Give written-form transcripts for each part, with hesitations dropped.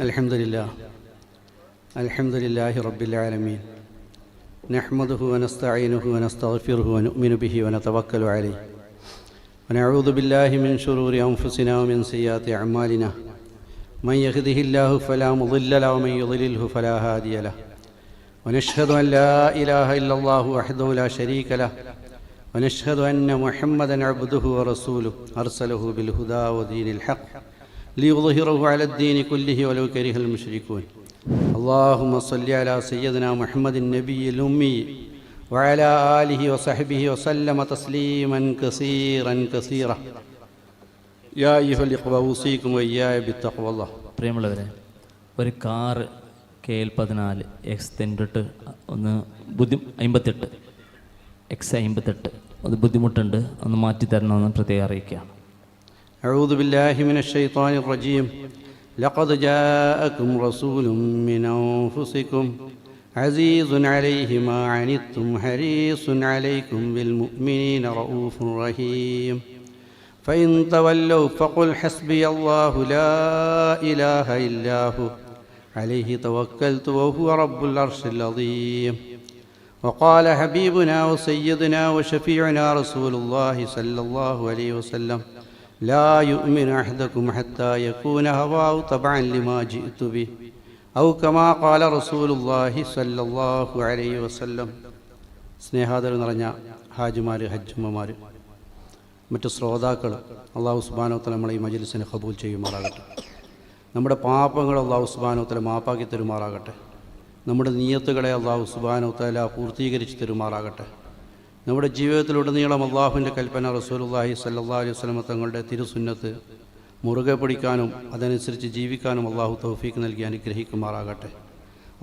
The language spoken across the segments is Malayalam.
അൽഹംദുലില്ലാഹ് റബ്ബിൽ ആലമീൻ നഹ്മദുഹു വനസ്തഈനുഹു വനസ്തഗ്ഫിറുഹു വനുഅ്മിനു ബിഹി വനതവക്കലു അലൈഹി വനഊദു ബില്ലാഹി മിൻ ശുറൂരി അൻഫുസിനാ വമിൻ സയ്യിആതി അഅ്മാലിനാ മൻ യഹ്ദിഹില്ലാഹു ഫലാ മുളില്ല ലഹു വമൻ യുദ്ലിൽഹു ഫലാ ഹാദിയ ലഹു വനശ്ഹദു അൻ ലാ ഇലാഹ ഇല്ലല്ലാഹു വഹ്ദഹു ലാ ശരീക ലഹു വനശ്ഹദു അന്ന മുഹമ്മദൻ അബ്ദുഹു വറസൂലുഹു അർസലഹു ബിൽ ഹുദാ വദീനിൽ ഹഖ് ليظهره على الدين كله ولو كره المشركون اللهم صل على سيدنا محمد النبي الأمي وعلى آله وصحبه وسلم تسليما كثيرا كثيرا يا أيها الإخوة أوصيكم وإياي بالتقوى الله. പ്രിയമുള്ളവരെ, ഒരു കാർ KL14 X58 ഒന്ന് 58 X58 അത് ബുദ്ധിമുട്ടുണ്ട്, ഒന്ന് മാറ്റി തരണമെന്ന് പ്രത്യേകം അറിയിക്കുകയാണ്. أعوذ بالله من الشيطان الرجيم لقد جاءكم رسول من أنفسكم عزيز عليه ما عنتم حريص عليكم بالمؤمنين رؤوف رحيم فإن تولوا فقل حسبي الله لا إله إلا هو عليه توكلت وهو رب العرش العظيم. وقال حبيبنا وسيدنا وشفيعنا رسول الله صلى الله عليه وسلم لا يؤمن أحدكم حتى يكون هواه تبعا لما جئت به أو كما قال رسول الله صلى الله عليه وسلم. സ്നേഹാദരം നിറഞ്ഞ ഹാജിമാർ, ഹജ്ജുമ്മമാർ, മറ്റു ശ്രോതാക്കൾ, അള്ളാഹു സുബ്ഹാനഹു വ തആല നമ്മളെ ഈ മജ്ലിസിനെ ഖബൂൽ ചെയ്യുമാറാകട്ടെ. നമ്മുടെ പാപങ്ങൾ അള്ളാഹു സുബ്ഹാനഹു വ തആല മാപ്പാക്കി തരുമാറാകട്ടെ. നമ്മുടെ നിയ്യത്തുകളെ അള്ളാഹു സുബ്ഹാനഹു വ തആല പൂർത്തീകരിച്ച് തരുമാറാകട്ടെ. നമ്മുടെ ജീവിതത്തിലുടനീളം അള്ളാഹുവിൻ്റെ കൽപ്പന, റസൂലുള്ളാഹി സ്വല്ലല്ലാഹു അലൈഹി വസല്ലം തങ്ങളുടെ തിരുസുന്നത്ത് മുറുകെ പിടിക്കാനും അതനുസരിച്ച് ജീവിക്കാനും അള്ളാഹു തൗഫീക്ക് നൽകി അനുഗ്രഹിക്കുമാറാകട്ടെ.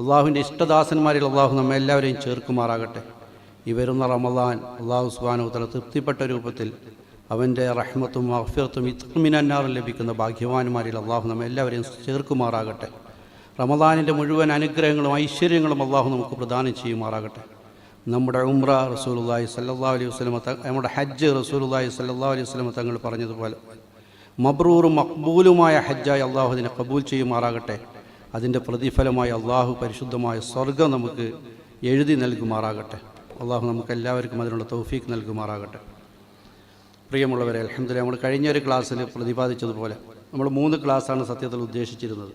അള്ളാഹുവിൻ്റെ ഇഷ്ടദാസന്മാരിൽ അള്ളാഹു നമ്മെ എല്ലാവരെയും ചേർക്കുമാറാകട്ടെ. ഈ വരുന്ന റമളാൻ അള്ളാഹു സുബ്ഹാനഹു വ തആല തൃപ്തിപ്പെട്ട രൂപത്തിൽ അവൻ്റെ റഹ്മത്തും മഗ്ഫിറത്തും ഇത്മിനാനും ലഭിക്കുന്ന ഭാഗ്യവാന്മാരിൽ അള്ളാഹു നമ്മെ എല്ലാവരെയും ചേർക്കുമാറാകട്ടെ. റമളാനിൻ്റെ മുഴുവൻ അനുഗ്രഹങ്ങളും ഐശ്വര്യങ്ങളും അള്ളാഹു നമുക്ക് പ്രദാനം ചെയ്യുമാറാകട്ടെ. നമ്മുടെ ഉംറ റസൂലുള്ളാഹി സ്വല്ലല്ലാഹു അലൈഹി വസല്ലം, നമ്മുടെ ഹജ്ജ് റസൂലുള്ളാഹി സ്വല്ലല്ലാഹു അലൈഹി വസല്ലം തങ്ങൾ പറഞ്ഞതുപോലെ മബ്രൂറും മഖ്ബൂലുമായ ഹജ്ജായി അള്ളാഹു അതിനെ കബൂൽ ചെയ്യുമാറാകട്ടെ. അതിൻ്റെ പ്രതിഫലമായി അള്ളാഹു പരിശുദ്ധമായ സ്വർഗ്ഗം നമുക്ക് എഴുതി നൽകുമാറാകട്ടെ. അള്ളാഹു നമുക്ക് എല്ലാവർക്കും അതിനുള്ള തൗഫീക്ക് നൽകുമാറാകട്ടെ. പ്രിയമുള്ളവരെ, അൽഹംദുലില്ലാഹ്, നമ്മൾ കഴിഞ്ഞൊരു ക്ലാസ്സിൽ പ്രതിപാദിച്ചതുപോലെ നമ്മൾ 3 ക്ലാസ്സാണ് സത്യത്തിൽ ഉദ്ദേശിച്ചിരുന്നത്.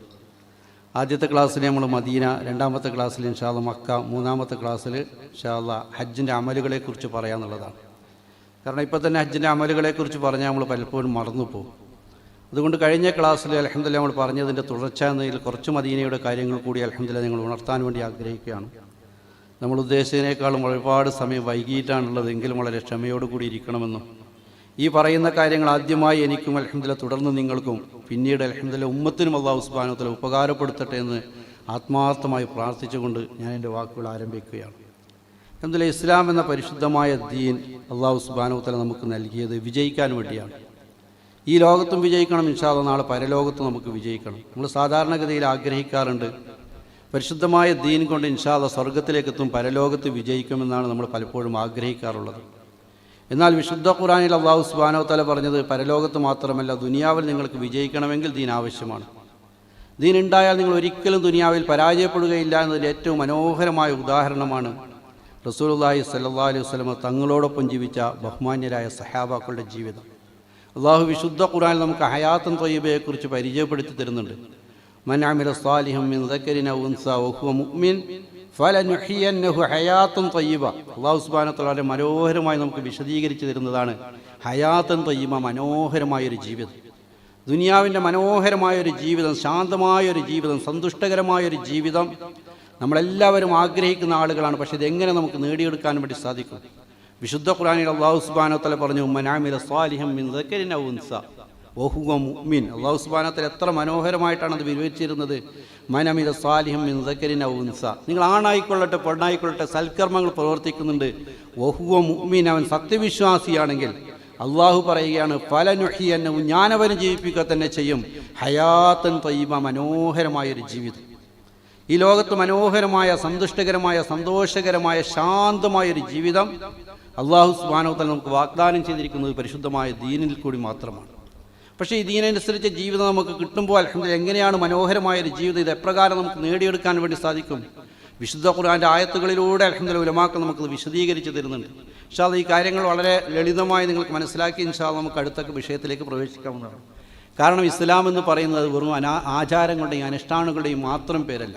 ആദ്യത്തെ ക്ലാസ്സിൽ നമ്മൾ മദീന, രണ്ടാമത്തെ ക്ലാസ്സിൽ ഇൻഷാ അല്ലാഹ് മക്ക, മൂന്നാമത്തെ ക്ലാസ്സിൽ ഇൻഷാ അല്ലാഹ് ഹജ്ജിൻ്റെ അമലുകളെക്കുറിച്ച് പറയാമെന്നുള്ളതാണ്. കാരണം ഇപ്പോൾ തന്നെ ഹജ്ജിൻ്റെ അമലുകളെക്കുറിച്ച് പറഞ്ഞാൽ നമ്മൾ പലപ്പോഴും മറന്നു പോകും. അതുകൊണ്ട് കഴിഞ്ഞ ക്ലാസ്സിൽ അൽഹംദുലില്ലാഹ് നമ്മൾ പറഞ്ഞതിൻ്റെ തുടർച്ച എന്നതിൽ കുറച്ച് മദീനയുടെ കാര്യങ്ങൾ കൂടി അൽഹംദുലില്ലാഹ് നിങ്ങൾ ഉണർത്താൻ വേണ്ടി ആഗ്രഹിക്കുകയാണ്. നമ്മൾ ഉദ്ദേശിച്ചതിനേക്കാളും ഒരുപാട് സമയം വൈകിട്ടാണുള്ളത്, എങ്കിലും വളരെ ക്ഷമയോടുകൂടി ഇരിക്കണമെന്നും ഈ പറയുന്ന കാര്യങ്ങൾ ആദ്യമായി എനിക്കും അൽഹംദുലില്ലാഹ് തുടർന്ന് നിങ്ങൾക്കും പിന്നീട് അൽഹംദുലില്ലാഹ് ഉമ്മത്തിനും അല്ലാഹു സുബ്ഹാനഹു വ തആല ഉപകാരപ്പെടുത്തട്ടെ എന്ന് ആത്മാർത്ഥമായി പ്രാർത്ഥിച്ചുകൊണ്ട് ഞാൻ എൻ്റെ വാക്കുകൾ ആരംഭിക്കുകയാണ്. അൽഹംദുലില്ലാഹ്, ഇസ്ലാം എന്ന പരിശുദ്ധമായ ദീൻ അല്ലാഹു സുബ്ഹാനഹു വ തആല നമുക്ക് നൽകിയത് വിജയിക്കാൻ വേണ്ടിയാണ്. ഈ ലോകത്തും വിജയിക്കണം, ഇൻഷാ അല്ലാഹ് നാളെ പരലോകത്തും നമുക്ക് വിജയിക്കണം. നമ്മൾ സാധാരണഗതിയിൽ ആഗ്രഹിക്കാറുണ്ട് പരിശുദ്ധമായ ദീൻ കൊണ്ട് ഇൻഷാ അല്ലാഹ് സ്വർഗ്ഗത്തിലേക്കെത്തും, പരലോകത്ത് വിജയിക്കുമെന്നാണ് നമ്മൾ പലപ്പോഴും ആഗ്രഹിക്കാറുള്ളത്. എന്നാൽ വിശുദ്ധ ഖുർആനിൽ അല്ലാഹു സുബ്ഹാനഹു വ തആല പറഞ്ഞത് പരലോകത്ത് മാത്രമല്ല, ദുനിയാവിൽ നിങ്ങൾക്ക് വിജയിക്കണമെങ്കിൽ ദീൻ ആവശ്യമാണ്. ദീൻ ഉണ്ടായാൽ നിങ്ങൾ ഒരിക്കലും ദുനിയാവിൽ പരാജയപ്പെടുകയില്ല എന്നതിൻ്റെ ഏറ്റവും മനോഹരമായ ഉദാഹരണമാണ് റസൂലുള്ളാഹി സ്വല്ലല്ലാഹു അലൈഹി വസല്ലം തങ്ങളോടൊപ്പം ജീവിച്ച ബഹുമാന്യരായ സഹാബാക്കളുടെ ജീവിതം. അള്ളാഹു വിശുദ്ധ ഖുർആനിൽ നമുക്ക് ഹയാത്തുൻ ത്വയ്യിബയെക്കുറിച്ച് പരിചയപ്പെടുത്തി തരുന്നുണ്ട്. മൻ അമില സ്വാലിഹൻ മിൻ ദക്കരിൻ ഔ ഉൻസാ വഹുവ മുഅ്മിൻ ഫലനുഹ്യിയന്നഹു ഹയാത്തുൻ ത്വയ്യിബ. അല്ലാഹു സുബ്ഹാനഹു വ തആല വളരെ മനോഹരമായി നമുക്ക് വിശദീകരിച്ചു തരുന്നതാണ് ഹയാത്തുൻ ത്വയ്യിബ, മനോഹരമായൊരു ജീവിതം. ദുനിയാവിൻ്റെ മനോഹരമായൊരു ജീവിതം, ശാന്തമായൊരു ജീവിതം, സന്തുഷ്ടകരമായൊരു ജീവിതം നമ്മളെല്ലാവരും ആഗ്രഹിക്കുന്ന ആളുകളാണ്. പക്ഷേ ഇതെങ്ങനെ നമുക്ക് നേടിയെടുക്കാൻ വേണ്ടി സാധിക്കും? വിശുദ്ധ ഖുർആനിൽ അല്ലാഹു സുബ്ഹാനഹു വ തആല പറഞ്ഞു, മൻ അമില സ്വാലിഹൻ മിൻ ദക്കരിൻ ഔ ഉൻസാ വഹുവ മുഅ്മിൻ. അല്ലാഹു സുബ്ഹാനഹു വ തആല എത്ര മനോഹരമായിട്ടാണ് അത് വിവരിച്ചിരുന്നത്. മൻ അമില സ്വാലിഹൻ മിൻ ദക്കരിൻ ഔ ഉൻസാ, നിങ്ങൾ ആണായിക്കൊള്ളട്ടെ പെണ്ണായിക്കൊള്ളട്ടെ സൽക്കർമ്മങ്ങൾ പ്രവർത്തിക്കുന്നുണ്ട്, വഹുവ മുഅ്മിൻ, അവൻ സത്യവിശ്വാസിയാണെങ്കിൽ അള്ളാഹു പറയുകയാണ് ഫലനുഹ്യിയന്നഹു, ഞാനവനെ ജീവിപ്പിക്കുക തന്നെ ചെയ്യും, ഹയാത്തൻ ത്വയ്യിബ, മനോഹരമായൊരു ജീവിതം. ഈ ലോകത്ത് മനോഹരമായ, സന്തുഷ്ടകരമായ, സന്തോഷകരമായ, ശാന്തമായൊരു ജീവിതം അല്ലാഹു സുബ്ഹാനഹു വ തആല നമുക്ക് വാഗ്ദാനം ചെയ്തിരിക്കുന്നത് പരിശുദ്ധമായ ദീനിൽ കൂടി മാത്രമാണ്. പക്ഷേ ഈ ദീനനുസരിച്ച് ജീവിതം നമുക്ക് കിട്ടുമ്പോൾ അൽഹംദുലില്ലാഹ് എങ്ങനെയാണ് മനോഹരമായൊരു ജീവിതം, ഇത് എപ്രകാരം നമുക്ക് നേടിയെടുക്കാൻ വേണ്ടി സാധിക്കും? വിശുദ്ധ ഖുർആൻ്റെ ആയത്തുകളിലൂടെ അൽഹംദുലില്ലാഹ് ഉലമാക്കൾ നമുക്കത് വിശദീകരിച്ച് തരുന്നുണ്ട്. ഇൻഷാ അല്ലാഹ് ഈ കാര്യങ്ങൾ വളരെ ലളിതമായി നിങ്ങൾക്ക് മനസ്സിലാക്കി ഇൻഷാ അല്ലാഹ് നമുക്ക് അടുത്ത വിഷയത്തിലേക്ക് പ്രവേശിക്കാവുന്നതാണ്. കാരണം ഇസ്ലാം എന്ന് പറയുന്നത് വെറും ആചാരങ്ങളുടെയും അനുഷ്ഠാനങ്ങളുടെയും മാത്രം പേരല്ല,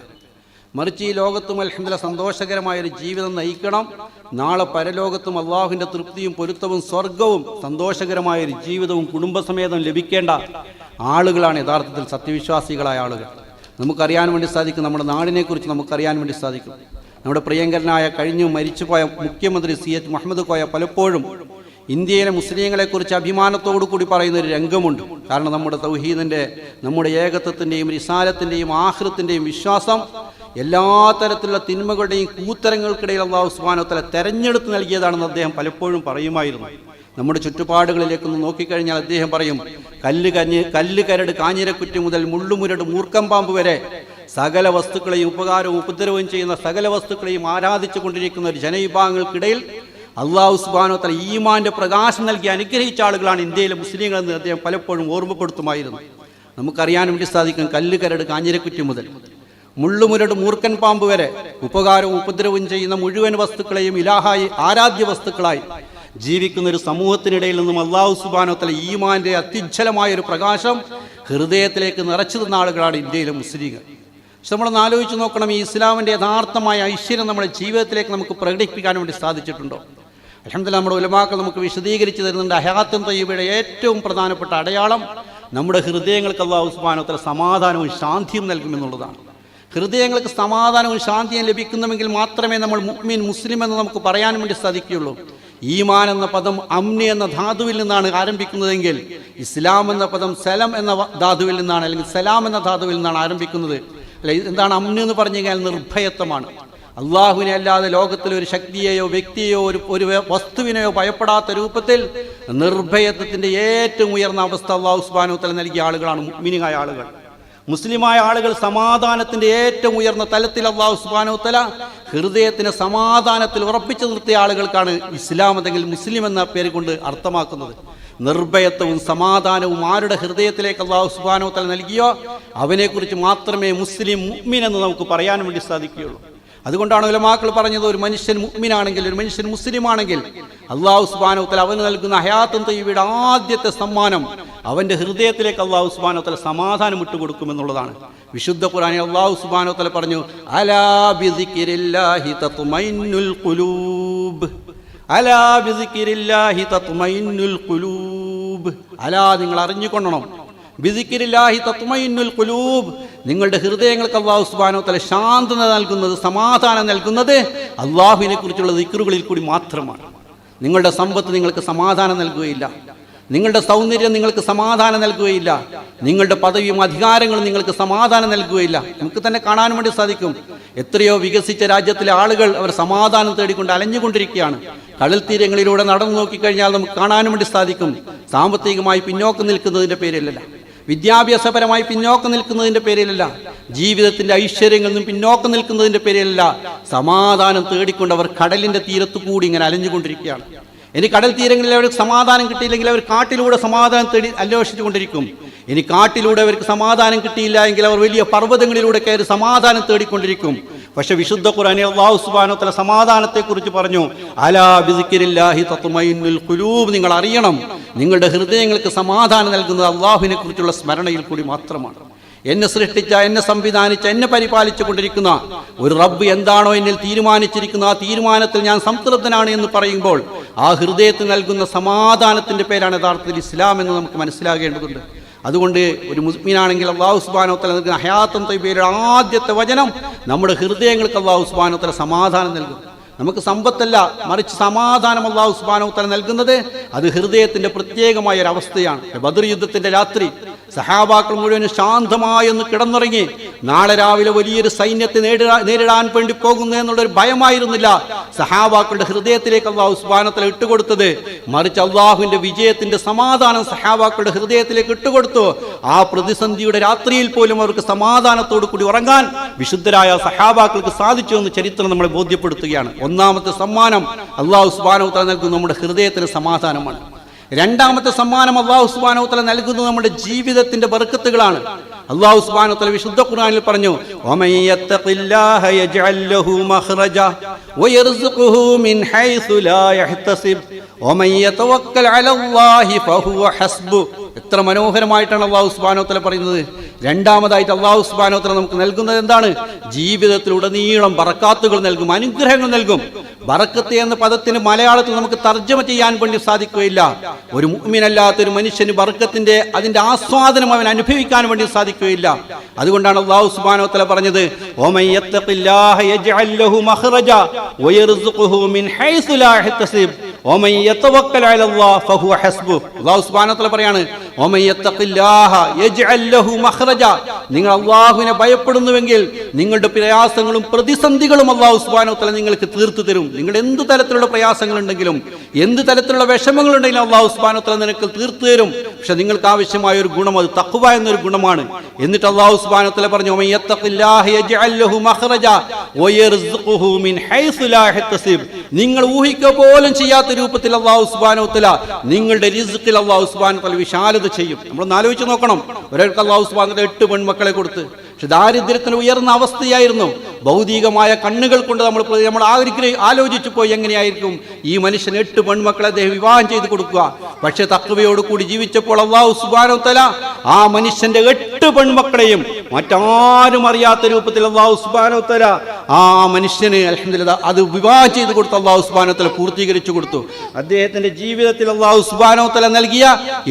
മറിച്ച് ഈ ലോകത്തും അൽഹംദുലില്ലാഹ് സന്തോഷകരമായൊരു ജീവിതം നയിക്കണം, നാളെ പരലോകത്തും അള്ളാഹുവിൻ്റെ തൃപ്തിയും പൊരുത്തവും സ്വർഗവും സന്തോഷകരമായൊരു ജീവിതവും കുടുംബസമേതം ലഭിക്കേണ്ട ആളുകളാണ് യഥാർത്ഥത്തിൽ സത്യവിശ്വാസികളായ ആളുകൾ. നമുക്കറിയാൻ വേണ്ടി സാധിക്കും, നമ്മുടെ നാടിനെക്കുറിച്ച് നമുക്കറിയാൻ വേണ്ടി സാധിക്കും. നമ്മുടെ പ്രിയങ്കരനായ കഴിഞ്ഞു മരിച്ചുപോയ മുഖ്യമന്ത്രി CH മുഹമ്മദ് കോയ പലപ്പോഴും ഇന്ത്യയിലെ മുസ്ലിങ്ങളെക്കുറിച്ച് അഭിമാനത്തോടു കൂടി പറയുന്ന ഒരു രംഗമുണ്ട്. കാരണം നമ്മുടെ തൗഹീദിൻ്റെ, നമ്മുടെ ഏകത്വത്തിൻ്റെയും റിസാലത്തിൻ്റെയും ആഖിറത്തിൻ്റെയും വിശ്വാസം എല്ലാ തരത്തിലുള്ള തിന്മകളുടെയും കൂത്തരങ്ങൾക്കിടയിൽ അല്ലാഹു സുബ്ഹാനഹു വ തആല തെരഞ്ഞെടുത്ത് നൽകിയതാണെന്ന് അദ്ദേഹം പലപ്പോഴും പറയുമായിരുന്നു. നമ്മുടെ ചുറ്റുപാടുകളിലേക്കൊന്ന് നോക്കിക്കഴിഞ്ഞാൽ അദ്ദേഹം പറയും, കല്ല് കരട് കാഞ്ഞിരക്കുറ്റി മുതൽ മുള്ളുമുരട് മൂർക്കം പാമ്പ് വരെ സകല വസ്തുക്കളെയും ഉപകാരവും ഉപദ്രവവും ചെയ്യുന്ന സകല വസ്തുക്കളെയും ആരാധിച്ചു കൊണ്ടിരിക്കുന്ന ഒരു ജനവിഭാഗങ്ങൾക്കിടയിൽ അല്ലാഹു സുബ്ഹാനഹു വ തആല ഈമാന്റെ പ്രകാശം നൽകി അനുഗ്രഹിച്ച ആളുകളാണ് ഇന്ത്യയിലെ മുസ്ലിങ്ങളെന്ന് അദ്ദേഹം പലപ്പോഴും ഓർമ്മപ്പെടുത്തുമായിരുന്നു. നമുക്കറിയാൻ വേണ്ടി സാധിക്കും, കല്ല് കരട് കാഞ്ഞിരക്കുറ്റി മുതൽ മുള്ളുമുരട് മൂർക്കൻ പാമ്പ് വരെ ഉപകാരവും ഉപദ്രവവും ചെയ്യുന്ന മുഴുവൻ വസ്തുക്കളെയും ഇലാഹായി ആരാധ്യ വസ്തുക്കളായി ജീവിക്കുന്ന ഒരു സമൂഹത്തിനിടയിൽ നിന്നും അല്ലാഹു സുബ്ഹാനഹു വ തആല ഈമാന്റെ അത്യുജ്വലമായൊരു പ്രകാശം ഹൃദയത്തിലേക്ക് നിറച്ചു തന്ന ആളുകളാണ് ഇന്ത്യയിലെ മുസ്ലിങ്ങൾ. പക്ഷെ നമ്മളൊന്ന് ആലോചിച്ച് നോക്കണം, ഈ ഇസ്ലാമിൻ്റെ യഥാർത്ഥമായ ഐശ്വര്യം നമ്മുടെ ജീവിതത്തിലേക്ക് നമുക്ക് പ്രകടിപ്പിക്കാൻ വേണ്ടി സാധിച്ചിട്ടുണ്ടോ? അൽഹംദുലില്ലാഹ് നമ്മുടെ ഉലമാക്കൾ നമുക്ക് വിശദീകരിച്ച് തരുന്നുണ്ട്. ഹയാത്തുൻ തയ്യിബയുടെ ഏറ്റവും പ്രധാനപ്പെട്ട അടയാളം നമ്മുടെ ഹൃദയങ്ങൾക്ക് അല്ലാഹു സുബ്ഹാനഹു വ തആല സമാധാനവും ശാന്തിയും നൽകുമെന്നുള്ളതാണ്. ഹൃദയങ്ങൾക്ക് സമാധാനവും ശാന്തിയും ലഭിക്കുന്നുവെങ്കിൽ മാത്രമേ നമ്മൾ മുഅ്മിൻ മുസ്ലിം എന്ന് നമുക്ക് പറയാൻ വേണ്ടി സാധിക്കുകയുള്ളൂ. ഈമാൻ എന്ന പദം അമ്നി എന്ന ധാതുവിൽ നിന്നാണ് ആരംഭിക്കുന്നതെങ്കിൽ ഇസ്ലാം എന്ന പദം സലം എന്ന ധാതുവിൽ നിന്നാണ്, അല്ലെങ്കിൽ സലാം എന്ന ധാതുവിൽ നിന്നാണ് ആരംഭിക്കുന്നത്. അല്ലെ, എന്താണ് അമ്നി എന്ന് പറഞ്ഞു കഴിഞ്ഞാൽ നിർഭയത്വമാണ്. അള്ളാഹുവിനെ അല്ലാതെ ലോകത്തിലെ ഒരു ശക്തിയെയോ വ്യക്തിയെയോ ഒരു വസ്തുവിനെയോ ഭയപ്പെടാത്ത രൂപത്തിൽ നിർഭയത്വത്തിൻ്റെ ഏറ്റവും ഉയർന്ന അവസ്ഥ അല്ലാഹു സുബ്ഹാനഹു വ തആല നൽകിയ ആളുകളാണ് മുഅ്മിനീങ്ങളായ ആളുകൾ. മുസ്ലിമായ ആളുകൾ സമാധാനത്തിൻ്റെ ഏറ്റവും ഉയർന്ന തലത്തിൽ അല്ലാഹു സുബ്ഹാനഹു വ തആല ഹൃദയത്തിന് സമാധാനത്തിൽ ഉറപ്പിച്ചു നിർത്തിയ ആളുകൾക്കാണ് ഇസ്ലാം അല്ലെങ്കിൽ മുസ്ലിം എന്ന പേര് കൊണ്ട് അർത്ഥമാക്കുന്നത്. നിർഭയത്വവും സമാധാനവും ആരുടെ ഹൃദയത്തിലേക്ക് അല്ലാഹു സുബ്ഹാനഹു വ തആല നൽകിയോ അവനെക്കുറിച്ച് മാത്രമേ മുസ്ലിം മുഅ്മിൻ എന്ന് നമുക്ക് പറയാൻ വേണ്ടി സാധിക്കുകയുള്ളൂ. അതുകൊണ്ടാണ് ഉലമാക്കൾ പറഞ്ഞത്, ഒരു മനുഷ്യൻ മുഅ്മിനാണെങ്കിൽ, ഒരു മനുഷ്യൻ മുസ്ലിമാണെങ്കിൽ അല്ലാഹു സുബ്ഹാനഹു വ തആല അവന് നൽകുന്ന ഹയാത്തുൻ തയ്യിബയുടെ ആദ്യത്തെ സമ്മാനം അവൻ്റെ ഹൃദയത്തിലേക്ക് അല്ലാഹു സുബ്ഹാനഹു വ തആല സമാധാനം ഇട്ടുകൊടുക്കുമെന്നുള്ളതാണ്. വിശുദ്ധ ഖുർആനിൽ അല്ലാഹു സുബ്ഹാനഹു വ തആല പറഞ്ഞു, അലാ ബിസിക്രില്ലാഹി തത്മഇന്നുൽ ഖുലൂബ്, അലാ ബിസിക്രില്ലാഹി തത്മഇന്നുൽ ഖുലൂബ്. അലാ, നിങ്ങൾ അറിഞ്ഞുകൊള്ളണം, ബിസിക്രില്ലാഹി തത്മഇന്നുൽ ഖുലൂബ്, നിങ്ങളുടെ ഹൃദയങ്ങൾക്ക് അല്ലാഹു സുബ്ഹാനഹു വ തആല ശാന്തത നൽകുന്നത്, സമാധാനം നൽകുന്നത് അല്ലാഹുവിനെ കുറിച്ചുള്ള ദിക്റുകളിൽ കൂടി മാത്രമാണ്. നിങ്ങളുടെ സമ്പത്ത് നിങ്ങൾക്ക് സമാധാനം നൽകുകയില്ല, നിങ്ങളുടെ സൗന്ദര്യം നിങ്ങൾക്ക് സമാധാനം നൽകുകയില്ല, നിങ്ങളുടെ പദവിയും അധികാരങ്ങളും നിങ്ങൾക്ക് സമാധാനം നൽകുകയില്ല. നമുക്ക് തന്നെ കാണാൻ വേണ്ടി സാധിക്കും, എത്രയോ വികസിച്ച രാജ്യത്തിലെ ആളുകൾ അവർ സമാധാനം തേടിക്കൊണ്ട് അലഞ്ഞുകൊണ്ടിരിക്കുകയാണ്. കടൽ തീരങ്ങളിലൂടെ നടന്നു നോക്കിക്കഴിഞ്ഞാൽ നമുക്ക് കാണാനും വേണ്ടി സാധിക്കും, സാമ്പത്തികമായി പിന്നോക്കം നിൽക്കുന്നതിൻ്റെ പേരിലല്ല, വിദ്യാഭ്യാസപരമായി പിന്നോക്കം നിൽക്കുന്നതിൻ്റെ പേരിലല്ല, ജീവിതത്തിൻ്റെ ഐശ്വര്യങ്ങളിൽ നിന്നും പിന്നോക്കം നിൽക്കുന്നതിൻ്റെ പേരിലല്ല, സമാധാനം തേടിക്കൊണ്ട് അവർ കടലിൻ്റെ തീരത്തു കൂടി ഇങ്ങനെ അലഞ്ഞുകൊണ്ടിരിക്കുകയാണ്. ഇനി കടൽ തീരങ്ങളിൽ അവർക്ക് സമാധാനം കിട്ടിയില്ലെങ്കിൽ അവർ കാട്ടിലൂടെ സമാധാനം തേടി അന്വേഷിച്ചു കൊണ്ടിരിക്കും. ഇനി കാട്ടിലൂടെ അവർക്ക് സമാധാനം കിട്ടിയില്ല എങ്കിൽ അവർ വലിയ പർവ്വതങ്ങളിലൂടെ കയറി സമാധാനം തേടിക്കൊണ്ടിരിക്കും. പക്ഷെ വിശുദ്ധ ഖുർആനിൽ അല്ലാഹു സുബ്ഹാനഹു വ തആല സമാധാനത്തെക്കുറിച്ച് പറഞ്ഞു, അലാ ബിസിക്രില്ലാഹി തത്മഇന്നുൽ ഖുലൂബ്, നിങ്ങൾ അറിയണം, നിങ്ങളുടെ ഹൃദയങ്ങൾക്ക് സമാധാനം നൽകുന്നത് അല്ലാഹുവിനെ കുറിച്ചുള്ള സ്മരണയിൽ കൂടി മാത്രമാണ്. എന്നെ സൃഷ്ടിച്ച, എന്നെ സംവിധാനിച്ച, എന്നെ പരിപാലിച്ചു കൊണ്ടിരിക്കുന്ന ഒരു റബ്ബ് എന്താണോ എന്നിൽ തീരുമാനിച്ചിരിക്കുന്ന ആ തീരുമാനത്തിൽ ഞാൻ സംതൃപ്തനാണ് എന്ന് പറയുമ്പോൾ ആ ഹൃദയത്തിൽ നൽകുന്ന സമാധാനത്തിൻ്റെ പേരാണ് യഥാർത്ഥത്തിൽ ഇസ്ലാം എന്ന് നമുക്ക് മനസ്സിലാകേണ്ടതുണ്ട്. അതുകൊണ്ട് ഒരു മുസ്ലിമാണെങ്കിൽ അല്ലാഹു സുബ്ഹാനഹു വ തആല നൽകുന്ന ഹയാത്തുൻ തയ്യിബയുടെ ആദ്യത്തെ വചനം നമ്മുടെ ഹൃദയങ്ങൾക്ക് അല്ലാഹു സുബ്ഹാനഹു വ തആല സമാധാനം നൽകും. നമുക്ക് സമ്പത്തല്ല, മറിച്ച് സമാധാനം അല്ലാഹു സുബ്ഹാനഹു വ തആല നൽകുന്നത് അത് ഹൃദയത്തിൻ്റെ പ്രത്യേകമായ ഒരു അവസ്ഥയാണ്. ബദർ യുദ്ധത്തിൻ്റെ രാത്രി സഹാബാക്കൾ മുഴുവൻ ശാന്തമായി ഒന്ന് കിടന്നുറങ്ങി. നാളെ രാവിലെ വലിയൊരു സൈന്യത്തെ നേരിടാൻ വേണ്ടി പോകുന്നു എന്നുള്ളൊരു ഭയമായിരുന്നില്ല സഹാബാക്കളുടെ ഹൃദയത്തിലേക്ക് അല്ലാഹു സുബ്ഹാനഹു വ തആല ഇട്ടുകൊടുത്തത്, മറിച്ച് അല്ലാഹുവിന്റെ വിജയത്തിന്റെ സമാധാനം സഹാബാക്കളുടെ ഹൃദയത്തിലേക്ക് ഇട്ടുകൊടുത്തു. ആ പ്രതിസന്ധിയുടെ രാത്രിയിൽ പോലും അവർക്ക് സമാധാനത്തോടു കൂടി ഉറങ്ങാൻ വിശുദ്ധരായ സഹാബാക്കൾക്ക് സാധിച്ചു എന്ന് ചരിത്രം നമ്മളെ ബോധ്യപ്പെടുത്തുകയാണ്. ഒന്നാമത്തെ സമ്മാനം അല്ലാഹു സുബ്ഹാനഹു വ തആല നൽകുന്ന നമ്മുടെ ഹൃദയത്തിന് സമാധാനമാണ്. രണ്ടാമത്തെ സമ്മാനം അല്ലാഹു സുബ്ഹാനഹു വ തആല നൽകുന്നത് നമ്മുടെ ജീവിതത്തിന്റെ ബർക്കത്തുകളാണ്. അല്ലാഹു സുബ്ഹാനഹു വ തആല വിശുദ്ധ ഖുർആനിൽ പറഞ്ഞു, വമൻ യത്തഖില്ലാഹ യജ്അൽ ലഹു മഖ്റജ വയർസുഖുഹു മിൻ ഹൈസു ലാ യഹ്തസിബ് വമൻ യതവക്കൽ അലല്ലാഹി ഫഹുവ ഹസ്ബു. എത്ര മനോഹരമായിട്ടാണ് അല്ലാഹു സുബ്ഹാനഹു വ തആല പറയുന്നത്. രണ്ടാമതായിട്ട് അല്ലാഹു സുബ്ഹാനഹു വ തആല നമുക്ക് നൽകുന്നത് എന്താണ്? ജീവിതത്തിലുടനീളം ബറക്കാത്തുകൾ നൽകും, അനുഗ്രഹങ്ങൾ നൽകും. ബറക്കത്ത് എന്ന പദത്തിന് മലയാളത്തിൽ നമുക്ക് തർജ്ജമ ചെയ്യാൻ വേണ്ടി സാധിക്കുകയില്ല. ഒരു മുഅ്മിനല്ലാത്ത ഒരു മനുഷ്യന് ബറക്കത്തിന്റെ അതിന്റെ ആസ്വാദനം അവൻ അനുഭവിക്കാൻ വേണ്ടി സാധിക്കുകയില്ല. അതുകൊണ്ടാണ് അല്ലാഹു സുബ്ഹാനഹു വ തആല പറഞ്ഞത്, വമൻ യത്തഖില്ലാഹ യജ്അൽ ലഹു മഖ്റജ വയർസുഖുഹു മിൻ ഹൈസു ലാ യഹ്തസിബ് വമൻ യതവക്കൽ അലല്ലാഹി ഫഹുവ ഹസ്ബു. അല്ലാഹു സുബ്ഹാനഹു വ തആല പറയാണ്, വമൻ യത്തഖില്ലാഹ യജ്അൽ ലഹു മഖ്റജ. നിങ്ങൾ അല്ലാഹുവിനെ ഭയപ്പെടുന്നുവെങ്കിൽ നിങ്ങളുടെ പ്രയാസങ്ങളും പ്രതിസന്ധികളും അല്ലാഹു സുബ്ഹാനഹു വ തആല നിങ്ങൾക്ക് തീർത്തു തരും. നിങ്ങൾ എന്ത് തരത്തിലുള്ള പ്രയാസങ്ങളുണ്ടെങ്കിലും എന്ത് തരത്തിലുള്ള വിഷമങ്ങളുണ്ടെങ്കിലും അല്ലാഹു സുബ്ഹാനഹു വ തആല നിനക്ക് തീർത്തു തരും. പക്ഷെ നിങ്ങൾക്ക് ആവശ്യമായ ഒരു ഗുണം അത് തഖ്വ എന്നൊരു ഗുണമാണ്. എന്നിട്ട് അല്ലാഹു സുബ്ഹാനഹു വ തആല പറഞ്ഞു, വമൻ യത്തഖില്ലാഹ യജ്അൽ ലഹു മഖ്റജ വയർസുഖുഹു മിൻ ഹൈസു ലാ യഹ്തസിബ്. നിങ്ങൾ ഊഹിക്കുക പോലും ചെയ്യാത്ത രൂപത്തിൽ അല്ലാഹു സുബ്ഹാനഹു വ തആല നിങ്ങളുടെ റിസ്ഖിൽ അല്ലാഹു സുബ്ഹാനഹു വ തആല വിശാലത ചെയ്യും. നമ്മളൊന്ന് ആലോചിച്ച് നോക്കണം. ഒരാൾക്ക് അല്ലാഹു സുബ്ഹാനഹു വ തആല 8 പെൺമക്കളെ കൊടുത്ത്, പക്ഷെ ദാരിദ്ര്യത്തിന് ഉയർന്ന അവസ്ഥയായിരുന്നു. ഭൗതികമായ കണ്ണുകൾ കൊണ്ട് നമ്മൾ ആലോചിച്ചു പോയി എങ്ങനെയായിരിക്കും ഈ മനുഷ്യൻ 8 പെൺമക്കളെ അദ്ദേഹം വിവാഹം ചെയ്ത് കൊടുക്കുക. പക്ഷെ തഖ്വയോട് കൂടി ജീവിച്ചപ്പോൾ അല്ലാഹു സുബ്ഹാനഹു വ തആല ആ മനുഷ്യന്റെ 8 പെൺമക്കളെയും മറ്റാരും അറിയാത്ത രൂപത്തിൽ അല്ലാഹു സുബ്ഹാനഹു വ തആല ആ മനുഷ്യന് അൽഹംദുലില്ലാഹ് അത് വിവാഹം ചെയ്ത് കൊടുത്ത് അല്ലാഹു സുബ്ഹാനഹു വ തആല പൂർത്തീകരിച്ചു കൊടുത്തു. അദ്ദേഹത്തിന്റെ ജീവിതത്തിൽ അല്ലാഹു സുബ്ഹാനഹു വ തആല നൽകിയ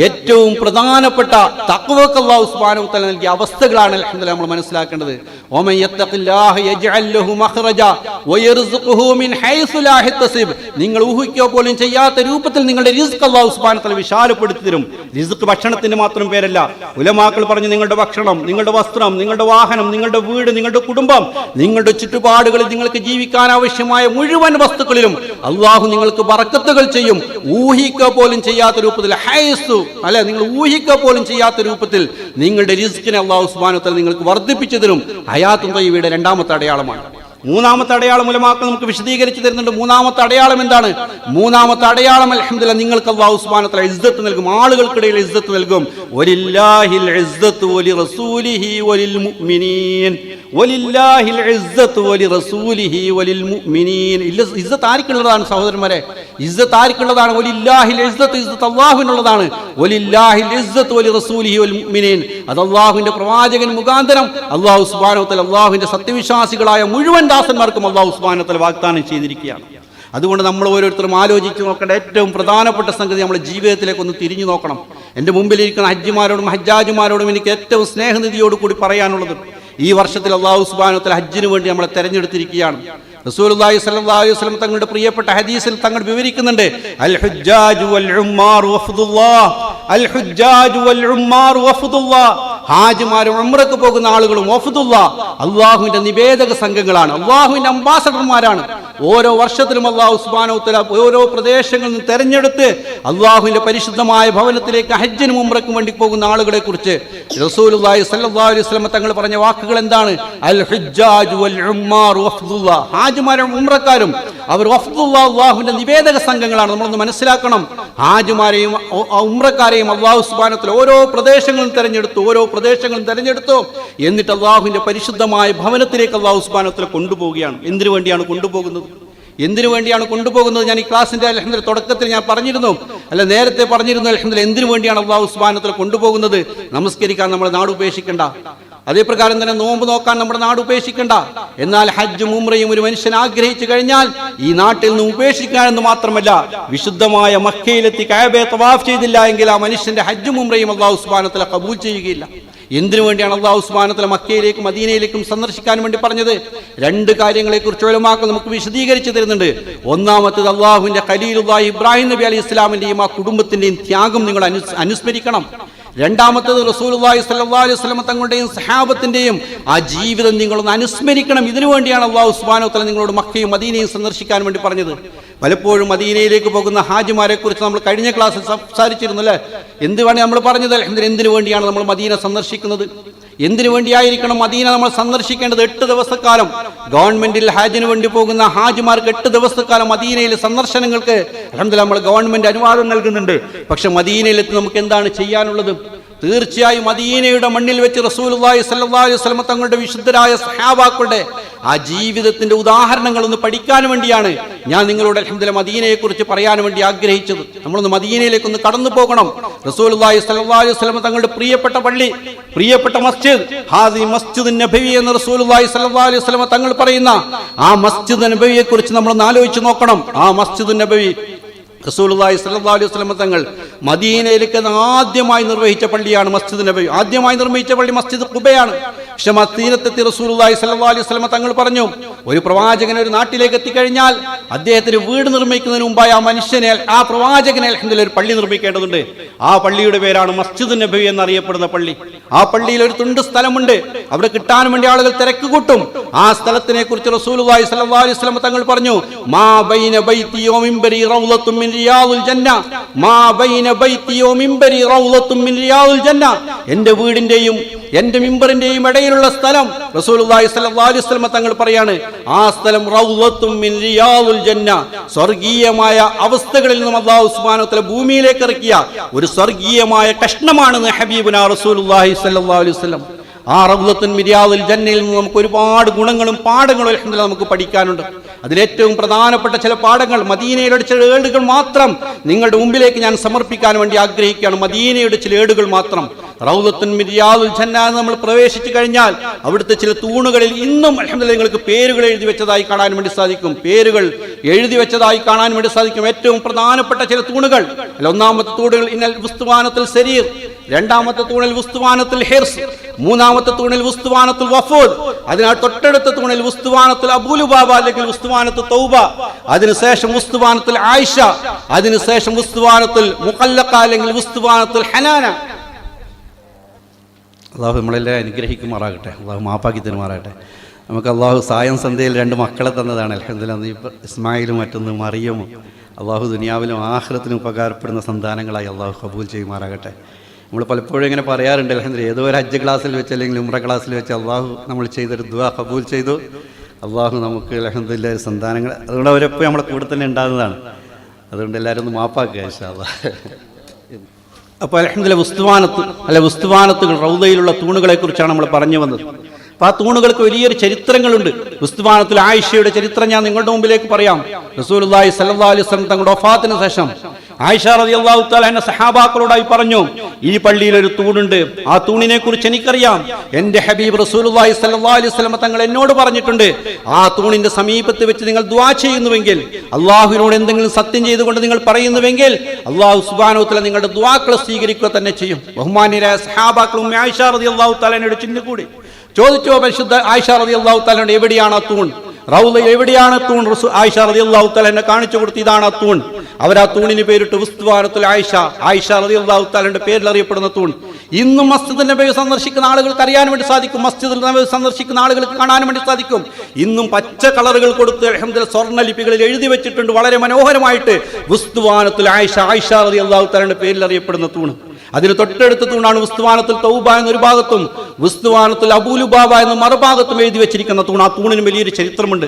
ഏറ്റവും പ്രധാനപ്പെട്ട തഖ്വക്ക് അല്ലാഹു സുബ്ഹാനഹു വ തആല നൽകിയ അവസ്ഥകളാണ് അൽഹംദുലില്ലാഹ് നമ്മൾ മനസ്സിലാക്കേണ്ടത്. വമൻ യത്തഖില്ലാഹ യജ്അൽ ലഹു മഖ്റജ വയർസുഖുഹു മിൻ ഹൈസു ലാ യഹ്തസിബ്. നിങ്ങൾ ഊഹിക്കുക പോലും ചെയ്യാത്ത രൂപത്തിൽ നിങ്ങളുടെ റിസ്ക് അല്ലാഹു സുബ്ഹാനഹു വ തആല വിശാലപ്പെടുത്തി തരും. റിസ്ക് ഭക്ഷണത്തിന്റെ മാത്രം പേരല്ല. ഉലമാക്കൾ പറഞ്ഞു, നിങ്ങളുടെ ഭക്ഷണം, നിങ്ങളുടെ വസ്ത്രം, നിങ്ങളുടെ വാഹനം, നിങ്ങളുടെ വീട്, നിങ്ങളുടെ കുടുംബം, നിങ്ങളുടെ ചുറ്റുപാടുകളിൽ നിങ്ങൾക്ക് ജീവിക്കാൻ ആവശ്യമായ മുഴുവൻ വസ്തുക്കളിലും അല്ലാഹു നിങ്ങൾക്ക് ബറക്കത്തുകൾ ചെയ്യും. ഊഹിക്കുക പോലും ചെയ്യാത്ത രൂപത്തിൽ ഹൈസു അല്ലെ, നിങ്ങൾ ഊഹിക്കുക പോലും ചെയ്യാത്ത രൂപത്തിൽ നിങ്ങളുടെ റിസ്കിനെ അല്ലാഹു സുബ്ഹാനഹു വ തആല നിങ്ങൾക്ക് വർദ്ധിപ്പിച്ചു തരും. ഹയാത്തുൻ തയ്യിബയുടെ രണ്ടാമത്തെ അടയാളമാണ്. മൂന്നാമത്തെ അടയാളം ഉലമാക്കൾ നമുക്ക് വിശദീകരിച്ചു തരുന്നുണ്ട്. മൂന്നാമത്തെ അടയാളം എന്താണ്? മൂന്നാമത്തെ അടയാളം അൽഹംദുലില്ലാഹ് നിങ്ങൾക്ക് അല്ലാഹു സുബ്ഹാനഹു വ തആല ഇസ്സത്ത് നൽകും, ആളുകൾക്കിടയിൽ ഇസ്സത്ത് നൽകും. വലില്ലാഹിൽ ഇസ്സത്തു വലിറസൂലിഹി വലിൽ മുഅ്മിനീൻ. വലില്ലാഹിൽ ഇസ്സത്തു വലിറസൂലിഹി വലിൽ മുഅ്മിനീൻ. ഇസ്സത്ത് ആർക്കുള്ളതാണ് സഹോദരന്മാരെ? ഇസ്സത്ത് ആർക്കുള്ളതാണ്? വലില്ലാഹിൽ ഇസ്സത്ത്, ഇസ്സത്ത് അല്ലാഹുവിനുള്ളതാണ്. വലില്ലാഹിൽ ഇസ്സത്തു വലിറസൂലിഹി വൽ മുഅ്മിനീൻ. അത് അല്ലാഹുവിന്റെ പ്രവാചകൻ മുഖാന്തരം അല്ലാഹു സുബ്ഹാനഹു വ തആല അല്ലാഹുവിന്റെ സത്യവിശ്വാസികളായ മുഴുവൻ ദാസന്മാർക്കും അല്ലാഹു സുബ്ഹാനഹു വ തആല വാഗ്ദാനം ചെയ്തിരിക്കുകയാണ്. അതുകൊണ്ട് നമ്മൾ ഓരോരുത്തരും ആലോചിച്ച് നോക്കേണ്ട ഏറ്റവും പ്രധാനപ്പെട്ട സംഗതി നമ്മുടെ ജീവിതത്തിലേക്ക് ഒന്ന് തിരിഞ്ഞു നോക്കണം. എൻ്റെ മുമ്പിലിരിക്കുന്ന ഹജ്ജിമാരോടും ഹജ്ജാജുമാരോടും എനിക്ക് ഏറ്റവും സ്നേഹനിധിയോട് കൂടി പറയാനുള്ളത്, ഈ വർഷത്തിൽ അല്ലാഹു സുബ്ഹാനഹു വ തആല ഹജ്ജിന് വേണ്ടി നമ്മളെ തെരഞ്ഞെടുത്തിരിക്കുകയാണ്. റസൂലുള്ളാഹി സ്വല്ലല്ലാഹു അലൈഹി വസല്ലം തങ്ങളുടെ പ്രിയപ്പെട്ട ഹദീസിൽ തങ്ങൾ വിവരിക്കുന്നുണ്ട്, അൽ ഹുജ്ജാജു വൽ ഉമ്മാർ വഫ്ദുല്ലാഹ്, അൽ ഹുജ്ജാജു വൽ ഉമ്മാർ വഫ്ദുല്ലാഹ്. ഹാജിമാരും ഉംറക്ക് പോകുന്ന ആളുകളും വഫ്ദുല്ലാഹ്, അല്ലാഹുവിന്റെ നിവേദക സംഘങ്ങളാണ്, അല്ലാഹുവിന്റെ അംബാസഡർമാരാണ്. ഓരോ വർഷത്തിലും അല്ലാഹു സുബ്ഹാനഹു വ തആല ഓരോ പ്രദേശങ്ങളിൽ നിന്ന് തെരഞ്ഞെടുത്ത് അല്ലാഹുവിന്റെ പരിശുദ്ധമായ ഭവനത്തിലേക്ക് ഹജ്ജിനും ഉംറയ്ക്കും വേണ്ടി പോകുന്ന ആളുകളെ കുറിച്ച് റസൂലുള്ളാഹി സ്വല്ലല്ലാഹു അലൈഹി വസല്ലം തങ്ങൾ പറഞ്ഞ വാക്കുകൾ എന്താണ്? അൽ ഹുജ്ജാജു വൽ ഉമ്മാർ വഫ്ദുല്ലാഹ്. ഹാജിമാരും ഉംറക്കാരും അവർ വഫ്ദുല്ലാഹ്, അല്ലാഹുവിന്റെ നിവേദക സംഘങ്ങളാണ്. നമ്മളൊന്ന് മനസ്സിലാക്കണം, ഹാജിമാരെയും ഉംറക്കാരെയും അല്ലാഹു സുബ്ഹാനഹു വ തആല ഓരോ പ്രദേശങ്ങളും തെരഞ്ഞെടുത്തു. എന്നിട്ട് അല്ലാഹുവിന്റെ പരിശുദ്ധമായ ഭവനത്തിലേക്ക് അല്ലാഹു സുബ്ഹാനഹു വ തആല കൊണ്ടുപോവുകയാണ്. എന്തിനു വേണ്ടിയാണ് കൊണ്ടുപോകുന്നത്? ഞാൻ ഈ ക്ലാസിന്റെ അൽഹംദുലില്ലാഹ് തുടക്കത്തിൽ ഞാൻ പറഞ്ഞിരുന്നു, നേരത്തെ പറഞ്ഞിരുന്നു. അൽഹംദുലില്ലാഹ് എന്തിനു വേണ്ടിയാണ് അല്ലാഹു സുബ്ഹാനഹു വ തആല കൊണ്ടുപോകുന്നത്? നമസ്കരിക്കാൻ നമ്മുടെ നാട് ഉപേക്ഷിക്കണ്ട, അതേപ്രകാരം തന്നെ നോമ്പ് നോക്കാൻ നമ്മുടെ നാട് ഉപേക്ഷിക്കണ്ട. എന്നാൽ ഹജ്ജും ഉംറയും ഒരു മനുഷ്യൻ ആഗ്രഹിച്ചു കഴിഞ്ഞാൽ ഈ നാട്ടിൽ നിന്ന് ഉപേക്ഷിക്കാൻ എന്ന് മാത്രമല്ല, വിശുദ്ധമായ മക്കയിലെത്തി കഅബയെ തവാഫ് ചെയ്തില്ല എങ്കിൽ ആ മനുഷ്യന്റെ ഹജ്ജും ഉംറയും അല്ലാഹു സുബ്ഹാനഹു വ തആല ഖബൂൽ ചെയ്യുകയില്ല. എന്തിനു വേണ്ടിയാണ് അല്ലാഹു സുബ്ഹാനഹു വ തആല മക്കയിലേക്കും മദീനയിലേക്കും സന്ദർശിക്കാൻ വേണ്ടി പറഞ്ഞത്? 2 കാര്യങ്ങളെക്കുറിച്ച് ഉലമാക്കൾ നമുക്ക് വിശദീകരിച്ചു തരുന്നുണ്ട്. ഒന്നാമത്തേത്, അല്ലാഹുവിന്റെ ഖലീലുല്ലാഹി ഇബ്രാഹിം നബി അലൈഹി ഇസ്ലാമിന്റെയും ആ കുടുംബത്തിന്റെയും ത്യാഗം നിങ്ങൾ അനുസ്മരിക്കണം. രണ്ടാമത്തേത്, റസൂലുള്ളാഹി സ്വല്ലല്ലാഹു അലൈഹി വസല്ലം തങ്ങളുടെയും സഹാബത്തിന്റെയും ആ ജീവിതം നിങ്ങളൊന്ന് അനുസ്മരിക്കണം. ഇതിനു വേണ്ടിയാണ് അല്ലാഹു സുബ്ഹാനഹു വ തആല നിങ്ങളോട് മക്കയും മദീനയും സന്ദർശിക്കാൻ വേണ്ടി പറഞ്ഞത്. പലപ്പോഴും മദീനയിലേക്ക് പോകുന്ന ഹാജിമാരെ കുറിച്ച് നമ്മൾ കഴിഞ്ഞ ക്ലാസ്സിൽ സംസാരിച്ചിരുന്നു അല്ലേ? എന്തുവേണ്ടി നമ്മൾ പറഞ്ഞത്? അൽഹംദുലില്ലാഹ് എന്തിനു വേണ്ടിയാണ് നമ്മൾ മദീന സന്ദർശിക്കുന്നത്? എന്തിനു വേണ്ടിയായിരിക്കണം മദീന നമ്മൾ സന്ദർശിക്കേണ്ടത്? 8 ദിവസക്കാലം ഗവൺമെന്റിൽ ഹാജിന് വേണ്ടി പോകുന്ന ഹാജിമാർക്ക് 8 ദിവസക്കാലം മദീനയിലെ സന്ദർശനങ്ങൾക്ക് അൽഹംദുലില്ലാഹ് നമ്മൾ ഗവൺമെന്റ് അനുവാദം നൽകുന്നുണ്ട്. പക്ഷെ മദീനയിലെത്തി നമുക്ക് എന്താണ് ചെയ്യാനുള്ളത്? തീർച്ചയായും മദീനയുടെ മണ്ണിൽ വെച്ച് റസൂലുള്ളാഹി സ്വല്ലല്ലാഹു അലൈഹി വസല്ലം തങ്ങളുടെ വിശുദ്ധരായ സഹാബാക്കളുടെ ആ ജീവിതത്തിന്റെ ഉദാഹരണങ്ങൾ ഒന്ന് പഠിക്കാൻ വേണ്ടിയാണ് ഞാൻ നിങ്ങളോട് അൽഹംദുലില്ലാഹ് മദീനയെക്കുറിച്ച് പറയാൻ വേണ്ടി ആഗ്രഹിച്ചത്. നമ്മളൊന്ന് മദീനയിലേക്ക് ഒന്ന് കടന്നു പോകണം. റസൂലുള്ളാഹി സ്വല്ലല്ലാഹു അലൈഹി വസല്ലം തങ്ങളുടെ പ്രിയപ്പെട്ട പള്ളി, പ്രിയപ്പെട്ട മസ്ജിദ്, ഹാദി മസ്ജിദുൻ നബവി എന്ന് റസൂലുള്ളാഹി സ്വല്ലല്ലാഹു അലൈഹി വസല്ലം തങ്ങൾ പറയുന്ന ആ മസ്ജിദ് നബവിയെ കുറിച്ച് നമ്മളൊന്ന് ആലോചിച്ച് നോക്കണം. ആ മസ്ജിദ് നബവി റസൂലുള്ളാഹി സ്വല്ലല്ലാഹു അലൈഹി വസല്ലം തങ്ങൾ മദീനയിലേക്ക് ആദ്യമായി നിർവഹിച്ച പള്ളിയാണ് മസ്ജിദ് നബവി. ആദ്യമായി നിർമ്മിച്ച പള്ളി മസ്ജിദ് ഖുബയാണ്. പക്ഷെ മദീനത്തെത്തി റസൂലുള്ളാഹി സ്വല്ലല്ലാഹു അലൈഹി വസല്ലം തങ്ങൾ പറഞ്ഞു, ഒരു പ്രവാചകൻ ഒരു നാട്ടിലേക്ക് എത്തിക്കഴിഞ്ഞാൽ അദ്ദേഹത്തിന് വീട് നിർമ്മിക്കുന്നതിന് മുമ്പായി ആ മനുഷ്യനെ, ആ പ്രവാചകനെ അൽഹംദുലില്ലാഹ് ഒരു പള്ളി നിർമ്മിക്കേണ്ടതുണ്ട്. ആ പള്ളിയുടെ പേരാണ് മസ്ജിദ് നബവി എന്നറിയപ്പെടുന്ന പള്ളി. ആ പള്ളിയിൽ ഒരു തുണ്ട് സ്ഥലമുണ്ട്. അവിടെ കിട്ടാൻ വേണ്ടി ആളുകൾ തിരക്ക് കൂട്ടും. ആ സ്ഥലത്തിനെ കുറിച്ച് റസൂലുള്ളാഹി സ്വല്ലല്ലാഹു അലൈഹി വസല്ലം തങ്ങൾ പറഞ്ഞു, മാ ബൈന ബൈതി വ മിൻബരി റൗളത്തുൻ മിൻ റിയാദുൽ ജന്ന, മാ ബൈന ബൈതി വ മിൻബരി റൗളത്തുൻ മിൻ റിയാദുൽ ജന്ന. എൻ്റെ വീടിന്റെയും എൻ്റെ മിമ്പറിന്റെയും ഇടയിലുള്ള സ്ഥലം റസൂലുള്ളാഹി സ്വല്ലല്ലാഹു അലൈഹി വസല്ലം തങ്ങൾ പറയാണ്, ആ സ്ഥലം റൗളത്തുൻ മിൻ റിയാദുൽ ജന്ന, സ്വർഗീയമായ അവസ്ഥകളിൽ നിന്നും അല്ലാഹു സുബ്ഹാനഹു വ തആല ഭൂമിയിലേക്ക് ഇറക്കിയ ഒരു സ്വർഗീയമായ കഷ്ണമാണെന്ന് ഹബീബുനാ റസൂലുള്ളാഹി സ്വല്ലല്ലാഹു അലൈഹി വസല്ലം. ആ റൗളത്തുൻ മിൻ റിയാദുൽ ജന്നയിൽ നിന്ന് നമുക്ക് ഒരുപാട് ഗുണങ്ങളും പാഠങ്ങളും അൽഹംദുലില്ലാഹ് നമുക്ക് പഠിക്കാനുണ്ട്. അതിലേറ്റവും പ്രധാനപ്പെട്ട ചില പാഠങ്ങൾ മദീനയുടെ ചില ഏടുകൾ മാത്രം നിങ്ങളുടെ മുമ്പിലേക്ക് ഞാൻ സമർപ്പിക്കാൻ വേണ്ടി ആഗ്രഹിക്കുകയാണ്. മദീനയുടെ ചില ഏടുകൾ മാത്രം. റൗളത്തുൻ മിൻ റിയാദുൽ ജന്ന നമ്മൾ പ്രവേശിച്ചു കഴിഞ്ഞാൽ അവിടുത്തെ ചില തൂണുകളിൽ ഇന്നും അൽഹംദുലില്ലാഹ് നിങ്ങൾക്ക് പേരുകൾ എഴുതി വെച്ചതായി കാണാൻ വേണ്ടി സാധിക്കും. പേരുകൾ എഴുതി വെച്ചതായി കാണാൻ വേണ്ടി സാധിക്കും. ഏറ്റവും പ്രധാനപ്പെട്ട ചില തൂണുകൾ, ഒന്നാമത്തെ തൂണുകൾ ഇന്നൽ ഉസ്തുവാനത്തുൽ സരീർ, രണ്ടാമത്തെ തൂണിൽ ഉസ്തുവാനത്തുൽ ഹിർസ്, മൂന്നാമത്തെ തൂണിൽ ഉസ്തുവാനത്തുൽ വഫൂദ്, അതിനാൽ തൊട്ടടുത്ത തൂണിൽ ഉസ്തുവാനത്തുൽ അബൂലുബാബ അല്ലെങ്കിൽ ഉസ്തുവാനത്തുൽ തൗബ, അതിനുശേഷം ഉസ്തുവാനത്തുൽ ആയിഷ, അതിനുശേഷം ഉസ്തുവാനത്തുൽ മുഖല്ലഖ അല്ലെങ്കിൽ ഉസ്തുവാനത്തുൽ ഹനാന. അള്ളാഹു നമ്മളെല്ലാം അനുഗ്രഹിക്കുമാറാകട്ടെ. അള്ളാഹു മാപ്പാക്കി തരുമാറാകട്ടെ. നമുക്ക് അള്ളാഹു സായം സന്ധ്യയിൽ 2 മക്കളെ തന്നതാണ് അൽഹംദുലില്ലാഹ്. ഇസ്മായിലും മറ്റൊന്ന് മറിയമും. അള്ളാഹു ദുനിയാവിലും ആഖിറത്തിലും ഉപകാരപ്പെടുന്ന സന്താനങ്ങളായി അള്ളാഹു ഖബൂൽ ചെയ്യുമാറാകട്ടെ. നമ്മൾ പലപ്പോഴും ഇങ്ങനെ പറയാറുണ്ട് അൽഹംദുലില്ലാഹ്, ഏതോ ഒരു ഹജ്ജ് ക്ലാസ്സിൽ വെച്ച് അല്ലെങ്കിൽ ഉംറ ക്ലാസ്സിൽ വെച്ച് അള്ളാഹു നമ്മൾ ചെയ്തൊരു ദുആ ഖബൂൽ ചെയ്തു. അള്ളാഹു നമുക്ക് അൽഹംദുലില്ലാഹ് സന്താനങ്ങൾ, അതുകൊണ്ട് അവരെപ്പോൾ നമ്മളെ കൂടെ തന്നെ ഉണ്ടാകുന്നതാണ്. അതുകൊണ്ട് എല്ലാവരും ഒന്ന് മാപ്പാക്കുക ഇൻഷാ അല്ലാഹ്. അപ്പോൾ അൽഹംദുലില്ലാഹ് ഉസ്തുവാനത്തുകൾ റൗദയിലുള്ള തൂണുകളെ കുറിച്ചാണ് നമ്മൾ പറഞ്ഞു വന്നത്. അപ്പോൾ ആ തൂണുകൾക്ക് വലിയൊരു ചരിത്രങ്ങളുണ്ട്. ഉസ്തുവാനത്തുൽ ആയിഷയുടെ ചരിത്രം ഞാൻ നിങ്ങളുടെ മുമ്പിലേക്ക് പറയാം. റസൂലുള്ളാഹി സ്വല്ലല്ലാഹു അലൈഹി വസല്ലം തങ്ങളുടെ വഫാത്തിന് ശേഷം ആയിഷ റളിയല്ലാഹു തആല അൻഹ സഹാബാക്കളോടായി പറഞ്ഞു, ഈ പള്ളിയിൽ ഒരു തൂണുണ്ട്, ആ തൂണിനെ കുറിച്ച് എനിക്കറിയാം. എൻ്റെ ഹബീബ് റസൂലുള്ളാഹി സ്വല്ലല്ലാഹു അലൈഹി വസല്ലം തങ്ങൾ എന്നോട് പറഞ്ഞിട്ടുണ്ട്, ആ തൂണിന്റെ സമീപത്ത് വെച്ച് നിങ്ങൾ ദുആ ചെയ്യുന്നുവെങ്കിൽ, അള്ളാഹുവിനോട് എന്തെങ്കിലും സത്യം ചെയ്തുകൊണ്ട് നിങ്ങൾ പറയുന്നുവെങ്കിൽ അള്ളാഹു സുബ്ഹാനഹു വ തആല നിങ്ങളുടെ ദുആക്കൾ സ്വീകരിക്കുക തന്നെ ചെയ്യും. ബഹുമാന്യരായ സഹാബാക്കളും ആയിഷ റളിയല്ലാഹു തആല എന്നോട് ചിന്തിക്കൂടി ചോദിച്ചു, പരിശുദ്ധ ആയിഷ റളിയല്ലാഹു തആല എവിടെയാണ് ആ തൂൺ? റൗളയിൽ എവിടെയാണ് തൂൺ? ആയിഷ റളിയല്ലാഹു തആല എന്നെ കാണിച്ചു കൊടുത്തു, ഇതാണ് ആ തൂൺ. അവർ ആ തൂണിന് പേരിട്ട് ഉസ്തുവാനത്തുൽ ആയിഷ, ആയിഷ റളിയല്ലാഹു തആലയുടെ പേരിൽ അറിയപ്പെടുന്ന തൂൺ. ഇന്നും മസ്ജിദ് നബവി സന്ദർശിക്കുന്ന ആളുകൾക്ക് അറിയാൻ വേണ്ടി സാധിക്കും, മസ്ജിദ് നബവി സന്ദർശിക്കുന്ന ആളുകൾക്ക് കാണാൻ വേണ്ടി സാധിക്കും. ഇന്നും പച്ച കളറുകൾ കൊടുത്ത് അൽഹംദുലില്ലാഹ് സ്വർണ്ണ ലിപികളിൽ എഴുതി വെച്ചിട്ടുണ്ട് വളരെ മനോഹരമായിട്ട്, ഉസ്തുവാനത്തുൽ ആയിഷ, ആയിഷ റളിയല്ലാഹു തആലയുടെ പേരിൽ അറിയപ്പെടുന്ന തൂൺ. അതിന് തൊട്ടടുത്ത തൂണാണ് ഉസ്തുവാനത്തുൽ തൗബ എന്നൊരു ഭാഗത്തും ഉസ്തുവാനത്തുൽ അബൂലുബാബ എന്ന മറുഭാഗത്തും എഴുതി വെച്ചിരിക്കുന്ന തൂൺ. ആ തൂണിന് വലിയൊരു ചരിത്രമുണ്ട്.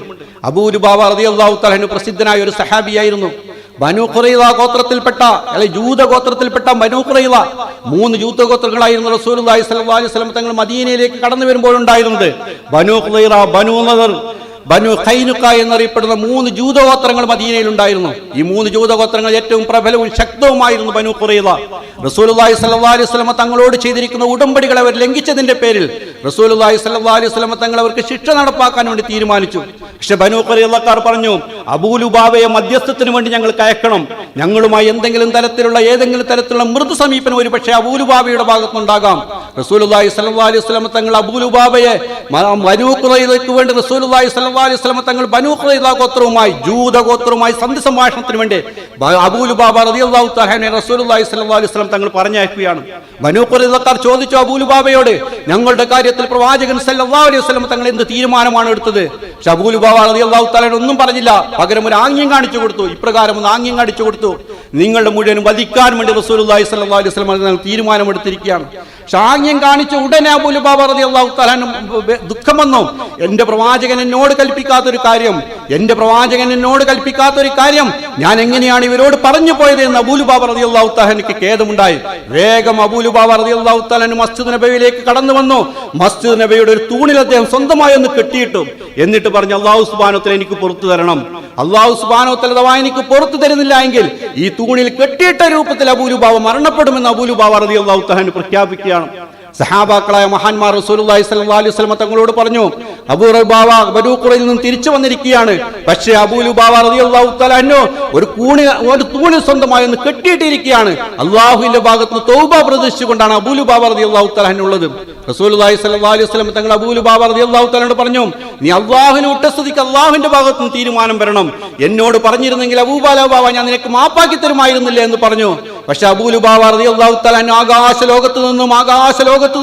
അബൂലുബാബ റളിയല്ലാഹു തആല അൻഹു പ്രസിദ്ധനായ ഒരു സഹാബിയായിരുന്നു. ബനൂ ഖുറൈള ഗോത്രത്തിൽപ്പെട്ട ജൂത ഗോത്രത്തിൽപ്പെട്ട ബനൂ ഖുറൈള 3 ജൂത ഗോത്രങ്ങളായിരുന്നു റസൂലുള്ളാഹി സ്വല്ലല്ലാഹു അലൈഹി വസല്ലം തങ്ങൾ മദീനയിലേക്ക് കടന്നു വരുമ്പോഴുണ്ടായിരുന്നത്. ബനൂ ഖുറൈള, ബനൂ നദർ, ബനു ഖൈനുക എന്നറിയപ്പെടുന്ന 3 ജൂതഗോത്രങ്ങൾ മദീനയിൽ ഉണ്ടായിരുന്നു. ഈ 3 ജൂതഗോത്രങ്ങൾ ഏറ്റവും പ്രബലവും ശക്തവുമായിരുന്നു ബനു ഖുറൈള. റസൂലുള്ളാഹി സ്വല്ലല്ലാഹു അലൈഹി വസല്ലം തങ്ങളോട് ചെയ്തിരിക്കുന്ന ഉടമ്പടികൾ അവർ ലംഘിച്ചതിന്റെ പേരിൽ റസൂലുള്ളാഹി സ്വല്ലല്ലാഹു അലൈഹി വസല്ലം തങ്ങൾ അവർക്ക് ശിക്ഷ നടപ്പാക്കാൻ വേണ്ടി തീരുമാനിച്ചു. പക്ഷെ ബനു ഖുറൈളക്കാർ പറഞ്ഞു, അബൂലുബാബയെ മധ്യസ്ഥത്തിന് വേണ്ടി ഞങ്ങൾക്ക് അയക്കണം. ഞങ്ങളുമായി ഏതെങ്കിലും തരത്തിലുള്ള മൃദു സമീപനം ഒരു പക്ഷേ അബൂലുബാബയുടെ ഭാഗത്തുനിന്നുണ്ടാകാം. റസൂലുള്ളാഹി സ്വല്ലല്ലാഹു അലൈഹി വസല്ലം തങ്ങൾ അബൂലുബാബയെ ബനു ഖുറൈളയ്ക്ക് വേണ്ടി റസൂലുള്ളാഹി സ്വല്ലല്ലാഹു അലൈഹി വസല്ലം തങ്ങൾ ബനു ഖുറൈള ഗോത്രവുമായി ജൂത ഗോത്രവുമായി സന്ധി സംഭാഷണത്തിന് വേണ്ടി അബൂലുബാബ റളിയല്ലാഹു തആല റസൂലുള്ളാഹി സ്വല്ലല്ലാഹു അലൈഹി വസല്ലം തങ്ങൾ പറഞ്ഞയക്കുകയാണ്. ബനു ഖുറൈളക്കാർ ചോദിച്ചു അബൂലുബാബയോട്, ഞങ്ങളുടെ കാര്യത്തിൽ പ്രവാചകൻ സല്ലല്ലാഹു അലൈഹി വസല്ലം തങ്ങൾ എന്ത് തീരുമാനമാണ് എടുത്തത്? പക്ഷെ അബൂലുബാബ റളിയല്ലാഹു തആല ഒന്നും പറഞ്ഞില്ല. പകരം ഒരു ആംഗ്യം കാണിച്ചു കൊടുത്തു. ഇപ്രകാരം ഒന്ന് ആംഗ്യം കാണിച്ചു കൊടുത്തു, നിങ്ങളുടെ മുഴുവനും വധിക്കാൻ വേണ്ടി റസൂലുള്ളാഹി സ്വല്ലല്ലാഹു അലൈഹി വസല്ലം തങ്ങൾ തീരുമാനമെടുത്തിരിക്കുകയാണ്. ഷാങ്യം കാണിച്ച ഉടനെ അബൂ ലുബാബ റളിയല്ലാഹു തആല ദുഃഖം വന്നു. എന്റെ പ്രവാചകൻ എന്നോട് കൽപ്പിക്കാത്തൊരു കാര്യം, എന്റെ പ്രവാചകൻ എന്നോട് കൽപ്പിക്കാത്തൊരു കാര്യം ഞാൻ എങ്ങനെയാണ് ഇവരോട് പറഞ്ഞു പോയത് എന്ന് അബൂ ലുബാബ റളിയല്ലാഹു തആലയ്ക്ക് ഖേദമുണ്ടായി. വേഗം അബൂ ലുബാബ റളിയല്ലാഹു തആല മസ്ജിദ് നബവിയിലേക്ക് കടന്നു വന്നു. മസ്ജിദ് നബവിയുടെ ഒരു തൂണിൽ അദ്ദേഹം സ്വന്തമായി ഒന്ന് കെട്ടിയിട്ടു. എന്നിട്ട് പറഞ്ഞു, അല്ലാഹു സുബ്ഹാനഹു വ തആല എനിക്ക് പുറത്തു തരണം. അല്ലാഹു സുബ്ഹാനഹു വ തആല അഥവാ എനിക്ക് പുറത്തു തരുന്നില്ല എങ്കിൽ ഈ തൂണിൽ കെട്ടിയിട്ട രൂപത്തിൽ അബൂ ലുബാബ മരണപ്പെടുമെന്ന് അബൂ ലുബാബ റളിയല്ലാഹു തആല പ്രഖ്യാപിക്കുകയാണ്. സഹാബാക്കളായ മഹാന്മാർ റസൂലുള്ളാഹി സ്വല്ലല്ലാഹു അലൈഹി വസല്ലം തങ്ങളോട് പറഞ്ഞു, അബൂ ലുബാബ ബനൂ ഖുറൈസിൽ നിന്ന് തിരിച്ചു വന്നിരിക്കുകയാണ്. പക്ഷേ അബൂ ലുബാബ റളിയല്ലാഹു തആല അൻഹു ഒരു തൂണിൽ സ്വന്തമായി ഒന്ന് കെട്ടിയിട്ടിരിക്കുകയാണ്. അല്ലാഹുവിന്റെ ഭാഗത്ത് നിന്ന് തൗബ പ്രതീക്ഷിച്ചുകൊണ്ടാണ് അബൂ ലുബാബ റളിയല്ലാഹു തആല അൻഹു ഉള്ളത്. റസൂലുള്ളാഹി സ്വല്ലല്ലാഹു അലൈഹി വസല്ലം തങ്ങൾ അബൂ ലുബാബ റളിയല്ലാഹു തആലയോട് പറഞ്ഞു, നീ അല്ലാഹുവിനെ വിട്ടസ്തുതിക്ക് അല്ലാഹുവിന്റെ ഭാഗത്ത് നിന്ന് തീരുമാനം വരണം. എന്നോട് പറഞ്ഞിരുന്നെങ്കിൽ അബൂ ലുബാബ ഞാൻ നിനക്ക് മാപ്പാക്കി തരുമായിരുന്നില്ല എന്ന് പറഞ്ഞു. പക്ഷെ അബൂ ലുബാബ റളിയല്ലാഹു തആല അൻഹു ആകാശ ലോകത്ത്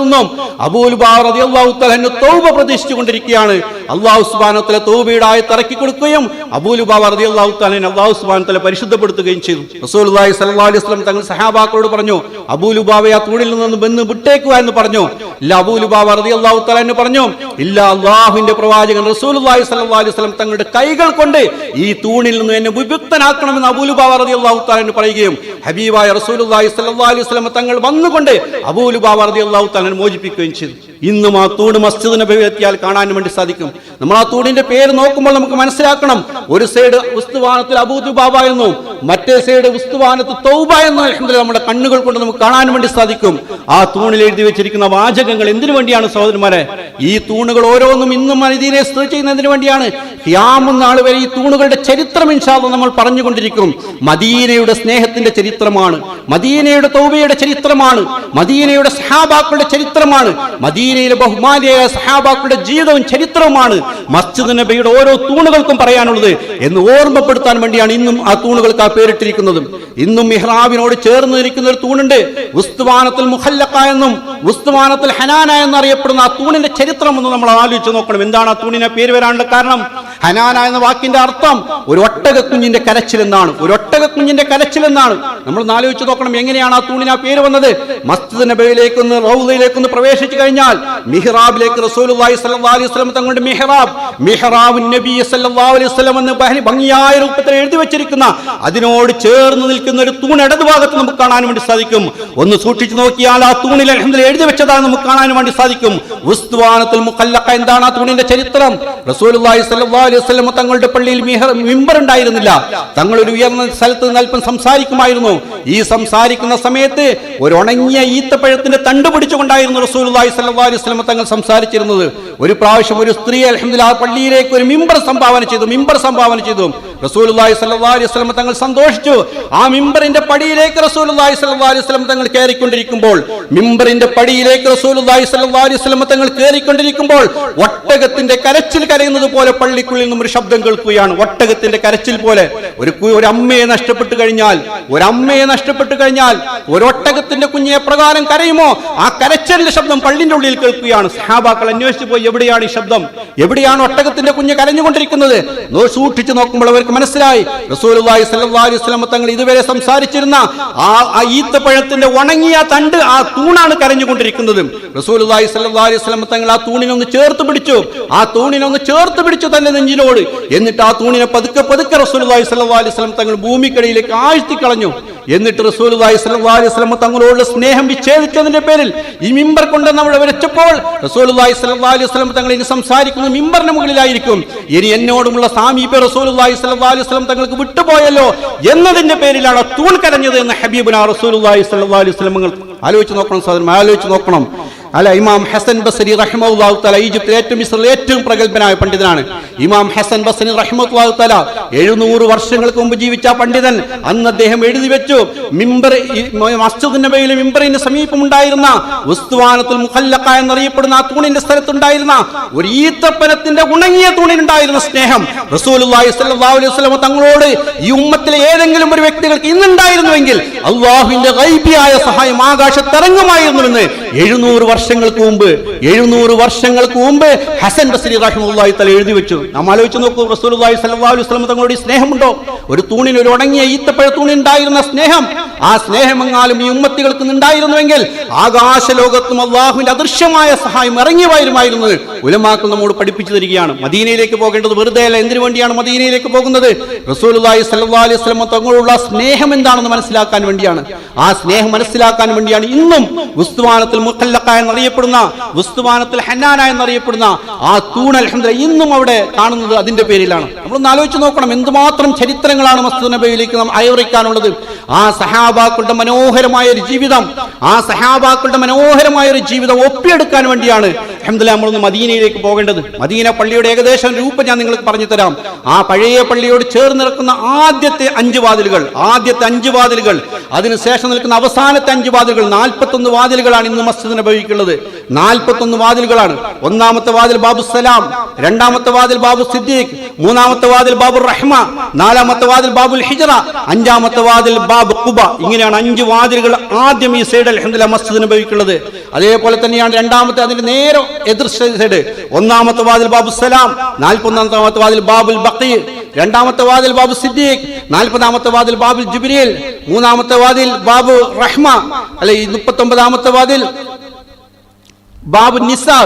നിന്നും അബൂ ലുബാബ റളിയല്ലാഹു തആല അൻഹു തൗബ പ്രതീക്ഷിച്ചുകൊണ്ടിരിക്കുകയാണ്. അല്ലാഹു സുബ്ഹാനഹു വ തആല തൗബയുടെ ആയത്ത് ഇറക്കി കൊടുക്കുകയും അബൂ ലുബാബ റളിയല്ലാഹു തആല അല്ലാഹു സുബ്ഹാനഹു വ തആല പരിശുദ്ധപ്പെടുത്തുകയും ചെയ്തു. റസൂലുള്ളാഹി സ്വല്ലല്ലാഹു അലൈഹി വസല്ലം തങ്ങൾ സഹാബാക്കളോട് പറഞ്ഞു, അബൂ ലുബാബയെ ആ തൂണിൽ നിന്ന് വിട്ടേക്കുക എന്ന് പറഞ്ഞു. ഇല്ല, അബൂ ലുബാബ റളിയല്ലാഹു തആല അൻഹു പറഞ്ഞു, ഇല്ല, അല്ലാഹുവിന്റെ പ്രവാചകൻ റസൂലുള്ളാഹി സ്വല്ലല്ലാഹു അലൈഹി വസല്ലം തങ്ങളുടെ കൈകൾ കൊണ്ട് ഈ തൂണിൽ നിന്ന് എന്നെ വിമുക്തനാക്കണമെന്ന് അബൂ ലുബാബ റളിയല്ലാഹു തആല അൻഹു പറയുകയും ഹബീബായ റസൂലുള്ളാഹി സ്വല്ലല്ലാഹു അലൈഹി വസല്ലം തങ്ങൾ വന്നുകൊണ്ട് അബൂ ലുബാബ റളിയല്ലാഹു തആല മോചിപ്പിക്കുകയും ചെയ്തു. ഇന്നും ആ തൂണ് മസ്ജിദ് നബവി എത്തിയാൽ കാണാൻ വേണ്ടി സാധിക്കും. നമ്മൾ ആ തൂണിന്റെ പേര് നോക്കുമ്പോൾ നമുക്ക് മനസ്സിലാക്കണം, ഒരു സൈഡ് ഉസ്തുവാനത്തിൽ അബൂ ലുബാബ എന്നും മറ്റേ സൈഡ് ഉസ്തുവാനത്ത് തൗബ എന്നും അൽഹംദുലില്ലാഹ് നമ്മുടെ കണ്ണുകൾ കൊണ്ട് നമുക്ക് കാണാൻ വേണ്ടി സാധിക്കും. ആ തൂണിൽ എഴുതി വെച്ചിരിക്കുന്ന വാചകങ്ങൾ എന്തിനു വേണ്ടിയാണ് സഹോദരന്മാരെ? ഈ തൂണുകൾ ഓരോന്നും ഇന്നും മദീനയെ സ്ഥിതി ചെയ്യുന്നതിന് വേണ്ടിയാണ്. ഖിയാമത്ത് നാൾ വരെ ഈ തൂണുകളുടെ ചരിത്രം ഇൻഷാ അല്ലാഹ് നമ്മൾ പറഞ്ഞുകൊണ്ടിരിക്കും. മദീനയുടെ സ്നേഹത്തിന്റെ ചരിത്രമാണ്, മദീനയുടെ തൗബയുടെ ചരിത്രമാണ്, മദീനയുടെ സഹാബാക്കളുടെ ചരിത്രമാണ്, മദീനയിലെ ബഹുമാനിയായ സഹാബാക്കളുടെ ജീവിതവും ചരിത്രവുമാണ് മസ്ജിദ് നബിയുടെ ഓരോ തൂണുകൾക്കും പറയാനുള്ളത് എന്ന് ഓർമ്മപ്പെടുത്താൻ വേണ്ടിയാണ് ഇന്നും ആ തൂണുകൾക്ക് ആ പേരിട്ടിരിക്കുന്നത്. ഇന്നും മിഹ്റാബിനോട് ചേർന്ന് നിൽക്കുന്ന ഒരു തൂണുണ്ട്, ഉസ്തുവാനത്തുൽ മുഖല്ലഖ എന്നും ഉസ്തുവാനത്തുൽ ഹനാന എന്നറിയപ്പെടുന്ന ആ തൂണിന്റെ ചരിത്രം ഒന്ന് നമ്മൾ ആലോചിച്ച് നോക്കണം. എന്താണ് ആ തൂണിനെ പേര് വരാനുള്ള കാരണം? ഹനാന എന്ന വാക്കിന്റെ അർത്ഥം ഒരു ഒട്ടകക്കുഞ്ഞിന്റെ കരച്ചിൽ എന്നാണ്. ഒരു ഒട്ടകക്കുഞ്ഞിന്റെ കരച്ചിൽ എന്നാണ്. നമ്മൾ ആലോചിച്ച് നോക്കണം, എങ്ങനെയാണ് ആ തൂണിന് ആ പേര് വന്നത്? മസ്ജിദ് നബവിയിലേക്കൊന്ന് റൗളയിലേക്കൊന്ന് പ്രവേശിച്ചു കഴിഞ്ഞാൽ മിഹ്റാബിലേക്ക് റസൂലുള്ളാഹി സ്വല്ലല്ലാഹു അലൈഹി വസല്ലം തങ്ങളുടെ മിഹ്റാബുൻ നബി സ്വല്ലല്ലാഹു അലൈഹി വസല്ലം എന്ന് ഭംഗിയായ രൂപത്തിൽ എഴുതി വെച്ചിരിക്കുന്ന അതിനോട് ചേർന്ന് നിൽക്കുന്ന ഒരു തൂൺ ഇടതുഭാഗത്ത് നമുക്ക് കാണാൻ വേണ്ടി സാധിക്കും. ഒന്ന് സൂക്ഷിച്ചു നോക്കിയാൽ ആ തൂണിൽ അൽഹംദുലില്ലാഹ് എഴുതി വെച്ചതാണ് നമുക്ക് കാണാൻ വേണ്ടി സാധിക്കും. ഉസ്തുവാനത്തുൽ മുഖല്ലഖ. എന്താണ് ആ തൂണിന്റെ ചരിത്രം? റസൂലുള്ളാഹി സ്വല്ലല്ലാഹു അലൈഹി വസല്ലം തങ്ങളുടെ പള്ളിയിൽ മിമ്പർ ഉണ്ടായിരുന്നില്ല. തങ്ങൾ ഒരു ഉയർന്ന സ്ഥലത്ത് നിന്ന് അല്പം സംസാരിക്കുമായിരുന്നു. ഈ സംസാരിക്കുന്ന സമയത്ത് ഒരു ഉണങ്ങിയ ഈത്തപ്പഴത്തിന്റെ തണ്ട് പിടിച്ചുകൊണ്ടായിരുന്നു റസൂലുള്ളാഹി സ്വല്ലല്ലാഹു അലൈഹി വസല്ലം തങ്ങൾ സംസാരിച്ചിരുന്നത്. ഒരു പ്രാവശ്യം ഒരു സ്ത്രീ അൽഹംദുലില്ലാഹ് പള്ളിയിലേക്ക് ഒരു മിമ്പർ സംഭാവന ചെയ്തു. റസൂലുള്ളാഹി സ്വല്ലല്ലാഹു അലൈഹി വസല്ലം തങ്ങൾ സന്തോഷിച്ചു. ആ മിമ്പറിന്റെ പടിയിലേക്ക് റസൂലുള്ളാഹി സ്വല്ലല്ലാഹു അലൈഹി വസല്ലം തങ്ങൾ കയറിക്കൊണ്ടിരിക്കുമ്പോൾ ഒട്ടകത്തിന്റെ കരച്ചിൽ കരയുന്നത് പോലെ പള്ളിക്കുള്ളിൽ നിന്നും ഒരു ശബ്ദം കേൾക്കുകയാണ്. ഒട്ടകത്തിന്റെ കരച്ചിൽ പോലെ. ഒരു അമ്മയെ നഷ്ടപ്പെട്ടു കഴിഞ്ഞാൽ ഒരു ഒട്ടകത്തിന്റെ കുഞ്ഞെ പ്രകാരം കരയുമോ? ആ കരച്ചിലിന്റെ ശബ്ദം പള്ളിന്റെ ഉള്ളിൽ കേൾക്കുകയാണ്. സഹാബാക്കൾ അന്വേഷിച്ചു പോയി, എവിടെയാണ് ഈ ശബ്ദം? എവിടെയാണ് ഒട്ടകത്തിന്റെ കുഞ്ഞ് കരഞ്ഞുകൊണ്ടിരിക്കുന്നത്? സൂക്ഷിച്ചു നോക്കുമ്പോൾ അവർക്ക് മനസ്സിലായി, റസൂലുള്ളാഹി സ്വല്ലല്ലാഹു അലൈഹി വസല്ലം തങ്ങൾ ഇതുവരെ സംസാരിച്ചിരുന്ന ആ ഈത്തപ്പഴത്തിന്റെ ഉണങ്ങിയ തണ്ട്, ആ തൂണാണ് കരഞ്ഞുകൊണ്ടിരിക്കുന്നത്. റസൂലുള്ളാഹി സ്വല്ലല്ലാഹു അലൈഹി വസല്ലം തങ്ങൾ ആ തൂണിനൊന്ന് ചേർത്ത് പിടിച്ചു തന്റെ നെഞ്ചിനോട്. എന്നിട്ട് ആ തൂണിനെ പതുക്കെ റസൂലുള്ളാഹി സ്വല്ലല്ലാഹു അലൈഹി വസല്ലം തങ്ങൾ ഭൂമിക്കടിയിലേക്ക് ആഴ്ത്തി കളഞ്ഞു. എന്നിട്ട് റസൂലുള്ളാഹി സ്വല്ലല്ലാഹു അലൈഹി വസല്ലം തങ്ങളോട് സ്നേഹം വിച്ഛേദിച്ചതിന്റെ പേരിൽ ഈ മിമ്പർ കൊണ്ട് നമ്മൾ വെച്ചപ്പോൾ റസൂലുള്ളാഹി സ്വല്ലല്ലാഹു അലൈഹി വസല്ലം തങ്ങൾ ഇനി സംസാരിക്കുന്നത് മിമ്പറിന് മുകളിലായിരിക്കും. ഇനി എന്നോടുമുള്ള സാമീപ്യം റസൂലുള്ളാഹി സ്വല്ലല്ലാഹു അലൈഹി വസല്ലം തങ്ങൾക്ക് വിട്ടുപോയല്ലോ എന്നതിന്റെ പേരിലാണ് തൂൺ കരഞ്ഞത് എന്ന് ഹബീബുനാ റസൂലുള്ളാഹി സ്വല്ലല്ലാഹു അലൈഹി വസല്ലം ആലോചിച്ച് നോക്കണം സഹോദരന്മാർ, ആലോചിച്ച് നോക്കണം. അല്ല, ഇമാം ഹസൻ ബസ്രി റഹിമഹുല്ലാഹു തആല ഈജിപ്തിലെ മിസ്രിലെ ഏറ്റവും പ്രഗത്ഭനായ പണ്ഡിതനാണ്. ഇമാം ഹസൻ ബസ്രി റഹിമഹുല്ലാഹു തആല 700 വർഷങ്ങൾക്ക് മുമ്പ് ജീവിച്ച പണ്ഡിതൻ. അന്ന് അദ്ദേഹം എഴുതി വെച്ചു, മസ്ജിദ് നബവിയിലെ മിമ്പറിന് സമീപമുണ്ടായിരുന്ന ഉസ്തുവാനത്തുൽ മുഖല്ലഖ എന്നറിയപ്പെടുന്ന ആ തൂണിന്റെ സ്ഥലത്തുണ്ടായിരുന്ന ഒരു ഈത്തപ്പനത്തിന്റെ ഉണങ്ങിയ തൂണിനുണ്ടായിരുന്ന സ്നേഹം റസൂലുള്ളാഹി സ്വല്ലല്ലാഹു അലൈഹി വസല്ലം തങ്ങളോട് ഈ ഉമ്മത്തിലെ ഏതെങ്കിലും ഒരു വ്യക്തികൾക്ക് ഇന്നുണ്ടായിരുന്നുവെങ്കിൽ അല്ലാഹുവിന്റെ ഗൈബിയായ സഹായം ആകാശത്തിറങ്ങുമായിരുന്നുവെന്ന് 700 വർഷങ്ങൾക്ക് മുമ്പ് ഹസൻ ബസ്രി റഹിമഹുല്ലാഹി തആല എഴുതി വെച്ചു. നാം ആലോചിച്ച് നോക്കൂ, റസൂലുള്ളാഹി സ്വല്ലല്ലാഹു അലൈഹി വസല്ലം തങ്ങളോട് സ്നേഹമുണ്ടോ? ഒരു തൂണിന്, ഒരു ഉണങ്ങിയ ഈത്തപ്പഴ തൂണിനുണ്ടായിരുന്ന സ്നേഹം, ആ സ്നേഹമെങ്ങാലും ഈ ഉമ്മത്തികൾക്ക് ഉണ്ടായിരുന്നുവെങ്കിൽ ആകാശലോകത്തും അള്ളാഹുവിന്റെ അദൃശ്യമായ സഹായം ഇറങ്ങി വരുമായിരുന്നത് ഉലമാക്കൾ നമ്മോട് പഠിപ്പിച്ചു തരികയാണ്. മദീനയിലേക്ക് പോകേണ്ടത് വെറുതെ അല്ല. എന്തിനു വേണ്ടിയാണ് മദീനയിലേക്ക് പോകുന്നത്? റസൂലുള്ളാഹി സ്വല്ലല്ലാഹു അലൈഹി വസല്ലം തങ്ങളുള്ള സ്നേഹം എന്താണെന്ന് മനസ്സിലാക്കാൻ വേണ്ടിയാണ്. ആ സ്നേഹം മനസ്സിലാക്കാൻ വേണ്ടിയാണ് ഇന്നും ഉസ്തുവാനത്തിൽ മുഖല്ലഖ എന്നറിയപ്പെടുന്ന, ഉസ്തുവാനത്തിൽ ഹന്നാന എന്നറിയപ്പെടുന്ന ആ തൂൺ അൽഹംദുലില്ലാഹ് ഇന്നും അവിടെ കാണുന്നത് അതിന്റെ പേരിലാണ്. നമ്മളൊന്ന് ആലോചിച്ച് നോക്കണം, എന്തുമാത്രം ചരിത്രങ്ങളാണ് മസ്ജിദ് നബവിയിലേക്ക് നാം അയവറിക്കാനുള്ളത്. ആ സഹാബാക്കളുടെ മനോഹരമായ ഒരു ജീവിതം, ആ സഹാബാക്കളുടെ മനോഹരമായ ഒരു ജീവിതം ഒപ്പിയെടുക്കാൻ വേണ്ടിയാണ് അൽഹംദുലില്ലാഹ് നമ്മളൊന്ന് മദീനയിലേക്ക് പോകേണ്ടത്. മദീന പള്ളിയുടെ ഏകദേശം രൂപം ഞാൻ നിങ്ങൾക്ക് പറഞ്ഞു തരാം. ആ പഴയ പള്ളിയോട് ചേർന്ന് നിൽക്കുന്ന ആദ്യത്തെ 5 വാതിലുകൾ, അതിനുശേഷം നിൽക്കുന്ന അവസാനത്തെ 5 വാതിലുകൾ, 41 വാതിലുകളാണ് ഇന്ന് മസ്ജിദ് നബവിക്കുള്ളത്. 41 വാതിലുകളാണ്. ഒന്നാമത്തെ വാതിൽ ബാബു സലാം, രണ്ടാമത്തെ വാതിൽ ബാബു സിദ്ദീഖ്, മൂന്നാമത്തെ വാതിൽ ബാബു റഹ്മ, നാലാമത്തെ വാതിൽ ബാബുൽ ഹിജ്റ, അഞ്ചാമത്തെ വാതിൽ ബാബു ഖുബ. ഇങ്ങനെയാണ് 5 വാതിലുകൾ ആദ്യം ഈ സൈഡ് അൽഹംദുലില്ലാഹ് മസ്ജിദ് നബവിക്കുള്ളത്. അതേപോലെ തന്നെയാണ് രണ്ടാമത്തെ, അതിന്റെ നേരെ എതിർ സൈഡ് ഒന്നാമത്തെ വാതിൽ ബാബു സലാം, 41ാമത്തെ വാതിൽ ബാബുൽ ബഖീ, രണ്ടാമത്തെ വാതിൽ ബാബു സിദ്ദീഖ്, 40ാമത്തെ വാതിൽ ബാബുൽ ജിബ്രീൽ, മൂന്നാമത്തെ വാതിൽ ബാബു റഹ്മ, അല്ലെ 39ാമത്തെ വാതിൽ ബാബു നിസാ,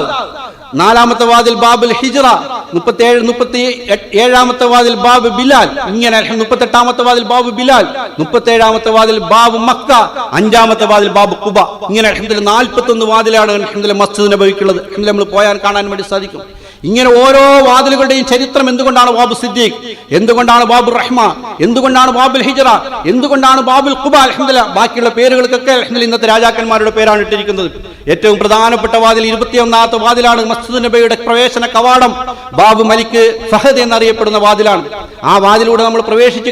4ാമത്തെ വാതിൽ ബാബുൽ ഹിജ്റ, 37ാമത്തെ വാതിൽ ബാബു ബിലാൽ, ഇങ്ങനെ 38ാമത്തെ വാതിൽ ബാബു ബിലാൽ, 37ാമത്തെ വാതിൽ ബാബു മക്ക, 5ാമത്തെ വാതിൽ ബാബു ഖുബ. ഇങ്ങനെ അൽഹംദുലില്ലാഹ് 41 വാതിലാണ് അൽഹംദുലില്ലാഹ് മസ്ജിദ് നബവിക്കുള്ളത്. നമ്മൾ പോയാൽ കാണാൻ വേണ്ടി സാധിക്കും. ഇങ്ങനെ ഓരോ വാതിലുകളുടെയും ചരിത്രം, എന്തുകൊണ്ടാണ് ബാബു സിദ്ദീഖ്, എന്തുകൊണ്ടാണ് ബാബു റഹ്മ, എന്തുകൊണ്ടാണ് ബാബുൽ ഹിജ്റ, എന്തുകൊണ്ടാണ് ബാബുൽ ഖുബ, അൽഹംദുലില്ലാഹ് ബാക്കിയുള്ള പേരുകൾക്കൊക്കെ അൽഹംദുലില്ലാഹ് ഇന്നത്തെ രാജാക്കന്മാരുടെ പേരാണ് ഇട്ടിരിക്കുന്നത്. ഏറ്റവും പ്രധാനപ്പെട്ട വാതിൽ 21ാമത്തെ വാതിലാണ്. മസ്ജിദ് നബവിയുടെ പ്രവേശന കവാടം ബാബു മലിക് ഫഹദ് എന്നറിയപ്പെടുന്ന വാതിലാണ്. ആ വാതിലൂടെ നമ്മൾ പ്രവേശിച്ചു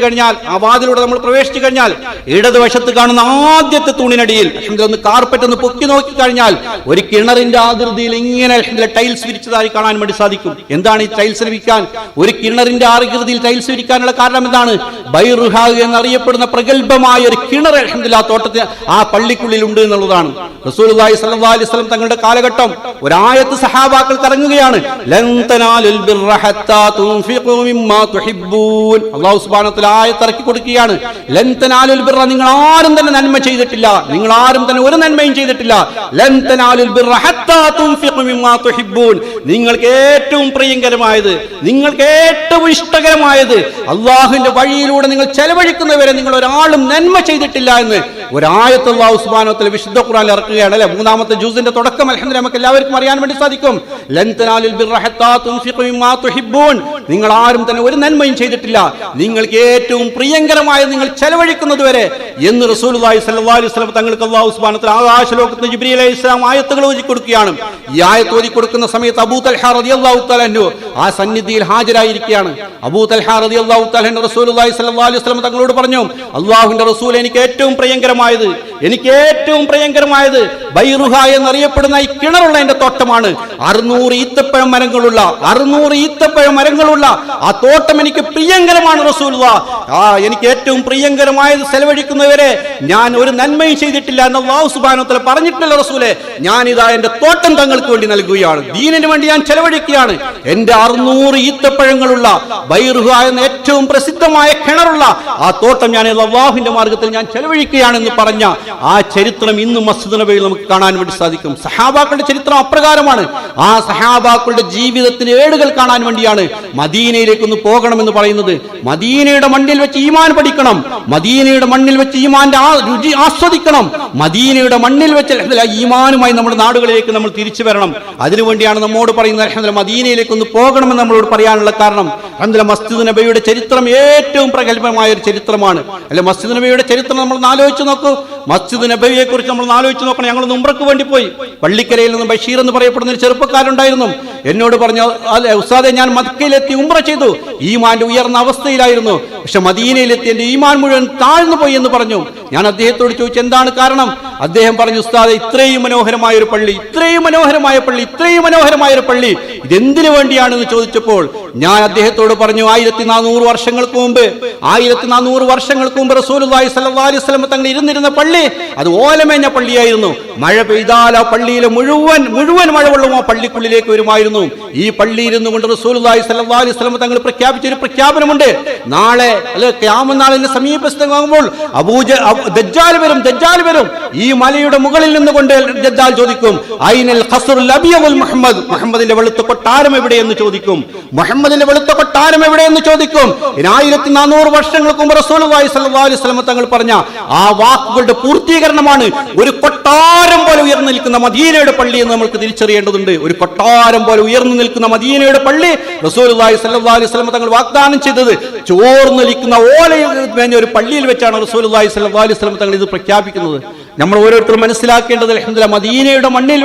കഴിഞ്ഞാൽ ഇടതുവശത്ത് കാണുന്ന ആദ്യത്തെ തൂണിനടിയിൽ അൽഹംദുലില്ലാഹ് ഒന്ന് കാർപ്പറ്റ് ഒന്ന് പൊക്കി നോക്കി കഴിഞ്ഞാൽ ഒരു കിണറിന്റെ ആകൃതിയിൽ ഇങ്ങനെ അൽഹംദുലില്ലാഹ് ടൈൽസ് വിരിച്ചതായി കാണാൻ വേണ്ടി സാധിക്കും. എന്താണ് ഈ ടൈൽസ് വിരിക്കാൻ, ഒരു കിണറിന്റെ ആകൃതിയിൽ ടൈൽസ് വിരിക്കാനുള്ള കാരണം എന്താണ്? ബൈറുഹ എന്നറിയപ്പെടുന്ന പ്രഗൽഭമായ ഒരു കിണർ അൽഹംദുലില്ലാഹ് തോട്ടത്തിൽ ആ പള്ളിക്കുള്ളിൽ ഉണ്ട് എന്നുള്ളതാണ്. റസൂലുള്ളാഹി സ്വല്ലല്ലാഹു അലൈഹി വസല്ലം തങ്ങളുടെ കാലഘട്ടം ഒരായത്ത് സഹാബാക്കൾ ഇറങ്ങുകയാണ്. ലൻ തനാലുൽ ബിർറ ഹത്താ തുൻഫിഖു മിമ്മാ തുഹിബ്ബൂൻ. അല്ലാഹു സുബ്ഹാനഹു വ തആല ആയത്ത് ഇറക്കി കൊടുക്കുകയാണ്. ലൻ തനാലുൽ ബിർറ, നിങ്ങൾ ആരും തന്നെ നന്മ ചെയ്തിട്ടില്ല, നിങ്ങൾ ആരും തന്നെ ഒരു നന്മയും ചെയ്തിട്ടില്ല. ലൻ തനാലുൽ ബിർറ ഹത്താ തുൻഫിഖു മിമ്മാ തുഹിബ്ബൂൻ. നിങ്ങൾക്ക് ഏറ്റവും പ്രിയങ്കരമായത്, നിങ്ങൾക്ക് ഏറ്റവും ഇഷ്ടകരമായത് അള്ളാഹുവിന്റെ വഴിയിലൂടെ നിങ്ങൾ ചെലവഴിക്കുന്നവരെ നിങ്ങൾ ഒരാളും നന്മ ചെയ്തിട്ടില്ല എന്ന് ഒരായത്ത് അല്ലാഹു സുബ്ഹാനഹു വ തആല വിശുദ്ധ ഖുർആനിൽ ഇറക്കുകയാണ്. അല്ലെ, 3ാമത്തെ ജൂസിന്റെ തുടക്കം അൽഹംദുലില്ലാഹ് നമുക്ക് എല്ലാവർക്കും അറിയാൻ വേണ്ടി സാധിക്കും. ലൻ തനാലുൽ ബിർറ ഹത്താ തുൻഫിഖു മിമ്മാ തുഹിബ്ബൂൻ. നിങ്ങൾ ആരും തന്നെ ഒരു നന്മയും ചെയ്തിട്ടില്ല, നിങ്ങൾക്ക് ഏറ്റവും പ്രിയങ്കരമായത് നിങ്ങൾ ചെലവഴിക്കുന്നത് വരെ എന്ന് റസൂലുള്ളാഹി സ്വല്ലല്ലാഹു അലൈഹി വസല്ലം തങ്ങൾക്ക് അല്ലാഹു സുബ്ഹാനഹു വ തആല ആകാശലോകത്ത് ജിബ്രീൽ അലൈഹിസ്സലാം ആയത്തുകൾ ഓതി കൊടുക്കുകയാണ്. ഈ ആയത്ത് ഓതി കൊടുക്കുന്ന സമയത്ത് അബൂ തൽഹ റളിയല്ലാഹു തആല അൻഹു ആ സന്നിധിയിൽ ഹാജരായിരിക്കുകയാണ്. അബൂ തൽഹ റളിയല്ലാഹു തആല അൻഹു റസൂലുള്ളാഹി സ്വല്ലല്ലാഹു അലൈഹി വസല്ലം തങ്ങളോട് പറഞ്ഞു, അല്ലാഹുവിന്റെ റസൂൽ, എനിക്ക് ഏറ്റവും പ്രിയങ്കരമായത് ബൈറുഹ എന്നറിയപ്പെടുന്ന ഈ കിണറുള്ള എന്റെ തോട്ടമാണ്. 600 ഈത്തപ്പഴം മരങ്ങളുള്ള ആ തോട്ടം എനിക്ക് പ്രിയങ്കരമാണ് റസൂലുള്ളാഹ്. എനിക്ക് ഏറ്റവും പ്രിയങ്കരമായത് ചെലവഴിക്കുന്നവരെ ഞാൻ ഒരു നന്മയും ചെയ്തിട്ടില്ല എന്ന് അല്ലാഹു സുബ്ഹാനഹു വ തആല പറഞ്ഞിട്ടില്ല റസൂലേ. ഞാൻ ഇതാ എന്റെ തോട്ടം തങ്ങൾക്ക് വേണ്ടി നൽകുകയാണ്, ദീനിന് വേണ്ടി ഞാൻ ചെലവഴിക്കുകയാണ്. എന്റെ 600 ഈത്തപ്പഴങ്ങളുള്ള ബൈറുഹ എന്ന ഏറ്റവും പ്രസിദ്ധമായ കിണറുള്ള ആ തോട്ടം ഞാൻ അല്ലാഹുവിന്റെ മാർഗത്തിൽ ഞാൻ ചെലവഴിക്കുകയാണെന്ന് പറഞ്ഞ ആ ചരിത്രം ഇന്നും മസ്ജിദ് നബവിയിൽ നമുക്ക് കാണാൻ വേണ്ടി സാധിക്കും. സഹാബാക്കളുടെ ചരിത്രം അപ്രകാരമാണ്. ആ സഹാബാക്കളുടെ ജീവിതത്തിന് ഏടുകൾ കാണാൻ വേണ്ടിയാണ് മദീനയിലേക്ക് ഒന്ന് പോകണമെന്ന് പറയുന്നത്. മദീനയുടെ മണ്ണിൽ വെച്ച് ഈമാൻ പഠിക്കണം, മദീനയുടെ മണ്ണിൽ വെച്ച് ഈമാന്റെ രുചി ആസ്വദിക്കണം, മദീനയുടെ മണ്ണിൽ വെച്ച് ഈമാനുമായി നമ്മുടെ നാടുകളിലേക്ക് നമ്മൾ തിരിച്ചു വരണം. അതിനുവേണ്ടിയാണ് നമ്മോട് പറയുന്നത് അൽഹംദുലില്ലാഹ് മദീനയിലേക്ക് ഒന്ന് പോകണമെന്ന് നമ്മളോട് പറയാനുള്ള കാരണം. അൽഹംദുലില്ലാഹ് മസ്ജിദ് നബവിയുടെ ചരിത്രം ഏറ്റവും പ്രഗൽഭമായ ഒരു ചരിത്രമാണ്. അല്ലെ, മസ്ജിദ് നബവിയുടെ ചരിത്രം നമ്മൾ ആലോചിച്ച് നോക്കൂ. മസ്ജിദ് നബവിയെ കുറിച്ച് നമ്മൾ ആലോചിച്ച് നോക്കണം. ഞങ്ങളൊന്ന് ഉംറക്ക് വേണ്ടി പോയി. പള്ളിക്കരയിൽ നിന്ന് ബഷീർ എന്ന് പറയപ്പെടുന്ന ഒരു ചെറുപ്പക്കാരുണ്ടായിരുന്നു. എന്നോട് പറഞ്ഞു, അല്ലെ ഉസ്താദെ, ഞാൻ മക്കയിലെത്തി ഉംറ ചെയ്തു, ഈമാന്റെ ഉയർന്ന അവസ്ഥയിലായിരുന്നു, പക്ഷെ മദീനയിലെത്തി എന്റെ ഈമാൻ മുഴുവൻ താഴ്ന്നു പോയി എന്ന് പറഞ്ഞു. ഞാൻ അദ്ദേഹത്തോട് ചോദിച്ചു, എന്താണ് കാരണം? അദ്ദേഹം പറഞ്ഞു, ഉസ്താദെ, ഇത്രയും മനോഹരമായ ഒരു പള്ളി, ഇതെന്തിനു വേണ്ടിയാണെന്ന് ചോദിച്ചപ്പോൾ ഞാൻ അദ്ദേഹത്തോട് പറഞ്ഞു 1400 വർഷങ്ങൾക്ക് മുമ്പ് റസൂലുള്ളാഹി സ്വല്ലല്ലാഹു അലൈഹി വസല്ലം തങ്ങൾ ഇരുന്നിരുന്ന പള്ളി അത് ഓലമേഞ്ഞ പള്ളിയായിരുന്നു. മഴ പെയ്താൽ ആ പള്ളിയിലെ മുഴുവൻ മഴവെള്ളവും ആ പള്ളിക്കുള്ളിലേക്ക് വരുമായിരുന്നു. ഈ പള്ളിയിൽ ഇരുന്നു കൊണ്ട് റസൂലുള്ളാഹി സ്വല്ലല്ലാഹു അലൈഹി വസല്ലം തങ്ങൾ പ്രഖ്യാപിച്ചൊരു പ്രഖ്യാപനമുണ്ട്. നാളെ ഖിയാമത്ത് നാളിന്റെ സമീപസ്ഥമാകുമ്പോൾ ദജ്ജാൽ വരും. ഈ മലയുടെ മുകളിൽ നിന്നുകൊണ്ട് ദജ്ജാൽ ചോദിക്കും, ഐനൽ ഖസ്റുൽ അബിയദുൽ മുഹമ്മദിന്റെ വെളുത്ത കൊട്ടാരം എവിടെയെന്ന് ചോദിക്കും. 1400 വർഷങ്ങൾക്ക് മുമ്പ് റസൂലുള്ളാഹി സ്വല്ലല്ലാഹു അലൈഹി വസല്ലം തങ്ങൾ പറഞ്ഞ ആ വാക്കുകളുടെ പൂർത്തീകരണമാണ് ഒരു കൊട്ടാരം പോലെ ഉയർന്നു നിൽക്കുന്ന മദീനയുടെ പള്ളി എന്ന് നമുക്ക് തിരിച്ചറിയേണ്ടതുണ്ട്. ഒരു കൊട്ടാരം പോലെ ഉയർന്നു നിൽക്കുന്ന മദീനയുടെ പള്ളി റസൂലുള്ളാഹി സ്വല്ലല്ലാഹു അലൈഹി വസല്ലം തങ്ങൾ വാഗ്ദാനം ചെയ്തത് ചോർന്നൊലിക്കുന്ന ഓലയിൽ ഒരു പള്ളിയിൽ വെച്ചാണ് റസൂലുള്ളാഹി സ്വല്ലല്ലാഹു അലൈഹി വസല്ലം തങ്ങൾ ഇത് പ്രഖ്യാപിക്കുന്നത്. നമ്മൾ ഓരോരുത്തരും മനസ്സിലാക്കേണ്ടത് അൽഹംദുലില്ലാഹ് മദീനയുടെ മണ്ണിൽ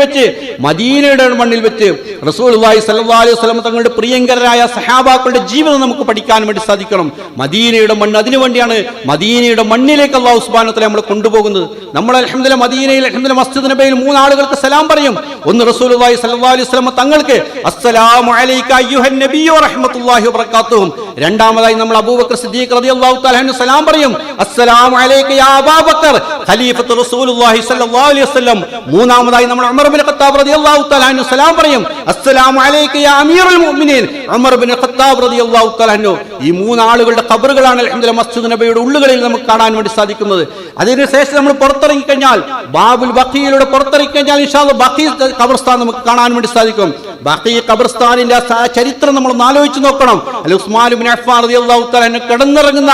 വെച്ച് റസൂലുള്ളാഹി സ്വല്ലല്ലാഹു അലൈഹി വസല്ലം തങ്ങളുടെ പ്രിയങ്കരായ സഹാബാക്കളുടെ ജീവിതം നമുക്ക് പഠിക്കാൻ വേണ്ടി സാധിക്കണം. മദീനയുടെ മണ്ണ് അതിനു വേണ്ടിയാണ്. മദീനയുടെ മണ്ണിലേക്ക് അല്ലാഹു സുബ്ഹാനഹു വ തആല നമ്മളെ കൊണ്ടുപോകുന്നത്. നമ്മൾ അൽഹംദുലില്ലാഹ് മദീനയിൽ മസ്ജിദ് നബിയിൽ 3 ആളുകൾക്ക് സലാം പറയും. ഒന്ന് റസൂലുള്ളാഹി സ്വല്ലല്ലാഹു അലൈഹി വസല്ലം തങ്ങൾക്ക് അസ്സലാമു അലൈക അയ്യുഹൻ നബിയ്യു വറഹ്മത്തുള്ളാഹി വബറകാതുഹു. രണ്ടാമതായി നമ്മൾ അബൂബക്കർ സിദ്ദീഖ് റളിയല്ലാഹു തആല അൻഹു സലാം പറയും, അസ്സലാമു അലൈക യാ അബൂബക്കർ ഖലീഫത്തു റസൂലുള്ളാഹി സ്വല്ലല്ലാഹു അലൈഹി വസല്ലം. മൂന്നാമതായി നമ്മൾ ഉമർ ഇബ്നു ഖത്താബ് റളിയല്ലാഹു തആല അൻഹു സലാം പറയും, അസ്സലാമു അലൈക യാ അമീറുൽ മുഅ്മിനീൻ ഉമർ ഇബ്നു ഖത്താബ് റളിയല്ലാഹു തആല അൻഹു. ഈ 3 ആളുകളുടെ ഖബറുകളാണ് അൽഹംദുലില്ലാഹ് മസ്ജിദ് നബിയുടെ ഉള്ളുകളിൽ നമുക്ക് കാണാൻ വേണ്ടി സാധിക്കുന്നത്. അതിനുശേഷം നമ്മൾ പുറത്തിറങ്ങി കഴിഞ്ഞാൽ ബാബുൽ ബഖീയിലൂടെ പുറത്തിറങ്ങി കഴിഞ്ഞാൽ ഇൻഷാ അല്ലാഹ് ബഖീ ഖബർസ്ഥാൻ നമുക്ക് കാണാൻ വേണ്ടി സാധിക്കും. ബഖീ ഖബർസ്ഥാനിന്റെ ചരിത്രം നമ്മൾ ആലോചിച്ച് നോക്കണം. ഉസ്മാൻ ഇബ്നു അഫ്ഫാൻ റളിയല്ലാഹു തആല അൻഹു കിടന്നിറങ്ങുന്ന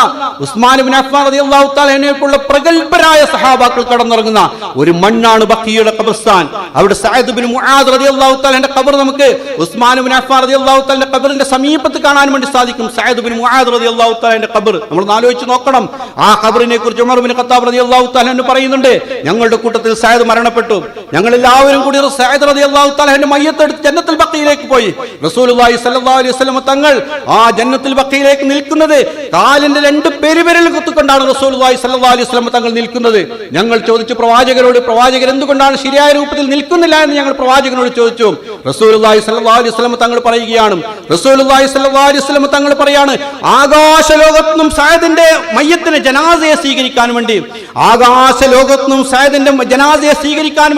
പ്രഗൽഭരായ സഹാബാക്കൾ കടന്നിറങ്ങുന്ന ഒരു മണ്ണാണ് ബഖീയുടെ ഖബർസ്ഥാൻ. അവിടെ സഅദ് ഇബ്നു മുആദ് റളിയല്ലാഹു തആലയുടെ ഖബർ നമുക്ക് ഉസ്മാൻ ഇബ്നു അഫ്ഫാൻ റളിയല്ലാഹു തആലയുടെ ഖബറിന്റെ സമീപത്ത് കാണാൻ വേണ്ടി സാധിക്കും. സഅദ് ഇബ്നു മുആദ് റളിയല്ലാഹു തആലയുടെ ഖബർ നമ്മൾ ആലോചിച്ച് നോക്കണം. ആ ഖബറിനെ കുറിച്ച് ഉമർ ഇബ്നു ഖത്താബ് റളിയല്ലാഹു തആല പറയുന്നുണ്ട്, ഞങ്ങളുടെ കൂട്ടത്തിൽ സഅദ് മരണപ്പെട്ടു. ഞങ്ങൾ എല്ലാവരും കൂടി സഅദ് റളിയല്ലാഹു തആലയുടെ മയ്യത്ത് എടുത്ത് ജന്നത്തുൽ ബഖീയിലേക്ക് പോയി. റസൂലുള്ളാഹി സ്വല്ലല്ലാഹു അലൈഹി വസല്ലം തങ്ങൾ ആ ജന്നത്തുൽ ബഖീയിലേക്ക് നിൽക്കുന്നത് കാലിന്റെ 2 പെരുവിരൽ കുത്തിക്കൊണ്ടാണ് റസൂലുള്ളാഹി സ്വല്ലല്ലാഹു അലൈഹി വസല്ലം തങ്ങൾ നിൽക്കുന്നത്. ഞങ്ങൾ ചോദിച്ചു പ്രവാചകരോട്, പ്രവാചകർ എന്തുകൊണ്ടാണ് ശരിയായ രൂപത്തിൽ നിൽക്കുന്നില്ല എന്ന് ഞങ്ങൾ പ്രവാചകനോട് ചോദിച്ചു. റസൂലുള്ളാഹി സ്വല്ലല്ലാഹു അലൈഹി വസല്ലം തങ്ങൾ പറയുകയാണ്, ആകാശലോകത്തുനിന്നും സഅദിന്റെ മയ്യത്തിനെ ജനാസയെ സ്വീകരിക്കാൻ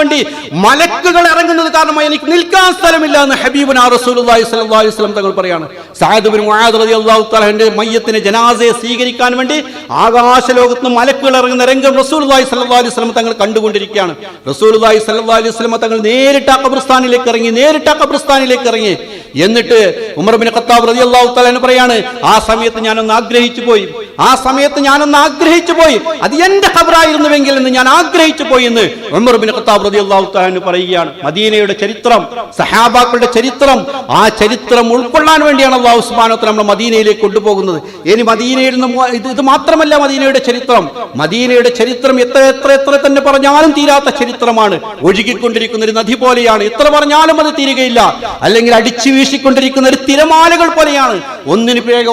വേണ്ടി മലക്കുകൾ ഇറങ്ങുന്നത് കാരണമായി എനിക്ക് നിൽക്കാൻ സ്ഥലമില്ല എന്ന് ഹബീബുനാ റസൂലുള്ളാഹി സ്വല്ലല്ലാഹു അലൈഹി വസല്ലം തങ്ങൾ പറയാണ്. സഅദ് ഇബ്നു മുആദ് റളിയല്ലാഹു തആലയുടെ മയ്യത്തിനെ ജനാസയെ സ്വീകരിക്കാൻ വേണ്ടി ആകാശലോകത്തുനിന്നും മലക്കുകൾ ഇറങ്ങുന്ന രംഗം റസൂലുള്ളാഹി സ്വല്ലല്ലാഹു അലൈഹി വസല്ലം തങ്ങൾ കണ്ടുകൊണ്ടിരിക്കുകയാണ്. റസൂലുള്ളാഹി സ്വല്ലല്ലാഹു അലൈഹി വസല്ലം തങ്ങൾ നേരിട്ട് ആ ഖബർസ്ഥാനിലേക്ക് ഇറങ്ങി. എന്നിട്ട് ഉമർ ഇബ്നു ഖത്താബ് റളിയല്ലാഹു തആല പറയാണ്, ആ സമയത്ത് ഞാനൊന്ന് ആഗ്രഹിച്ചു പോയി അത് എന്റെ ഖബറായിരുന്നുവെങ്കിൽ എന്ന് ഞാൻ ആഗ്രഹിച്ചു പോയി എന്ന് ഉമർ ഇബ്നു ഖത്താബ് റളിയല്ലാഹു തആല പറയുകയാണ്. മദീനയുടെ ചരിത്രം, സഹാബാക്കളുടെ ചരിത്രം, ആ ചരിത്രം ഉൾക്കൊള്ളാൻ വേണ്ടിയാണ് അല്ലാഹു സുബ്ഹാനഹു വ തആല നമ്മളെ മദീനയിലേക്ക് കൊണ്ടുപോകുന്നത്. ഇനി മദീനയിൽ ഇത് മാത്രമല്ല മദീനയുടെ ചരിത്രം എത്ര തന്നെ പറഞ്ഞാലും തീരാത്ത ചരിത്രമാണ്. ഒഴുകിക്കൊണ്ടിരിക്കുന്ന ഒരു നദി പോലെയാണ്. എത്ര പറഞ്ഞാലും അത് തീരുകയില്ല. അല്ലെങ്കിൽ അടിച്ചു വീശിക്കൊണ്ടിരിക്കുന്ന ഒരു തിരമാലകൾ പോലെയാണ്. ഒന്നിനു പിഴകെ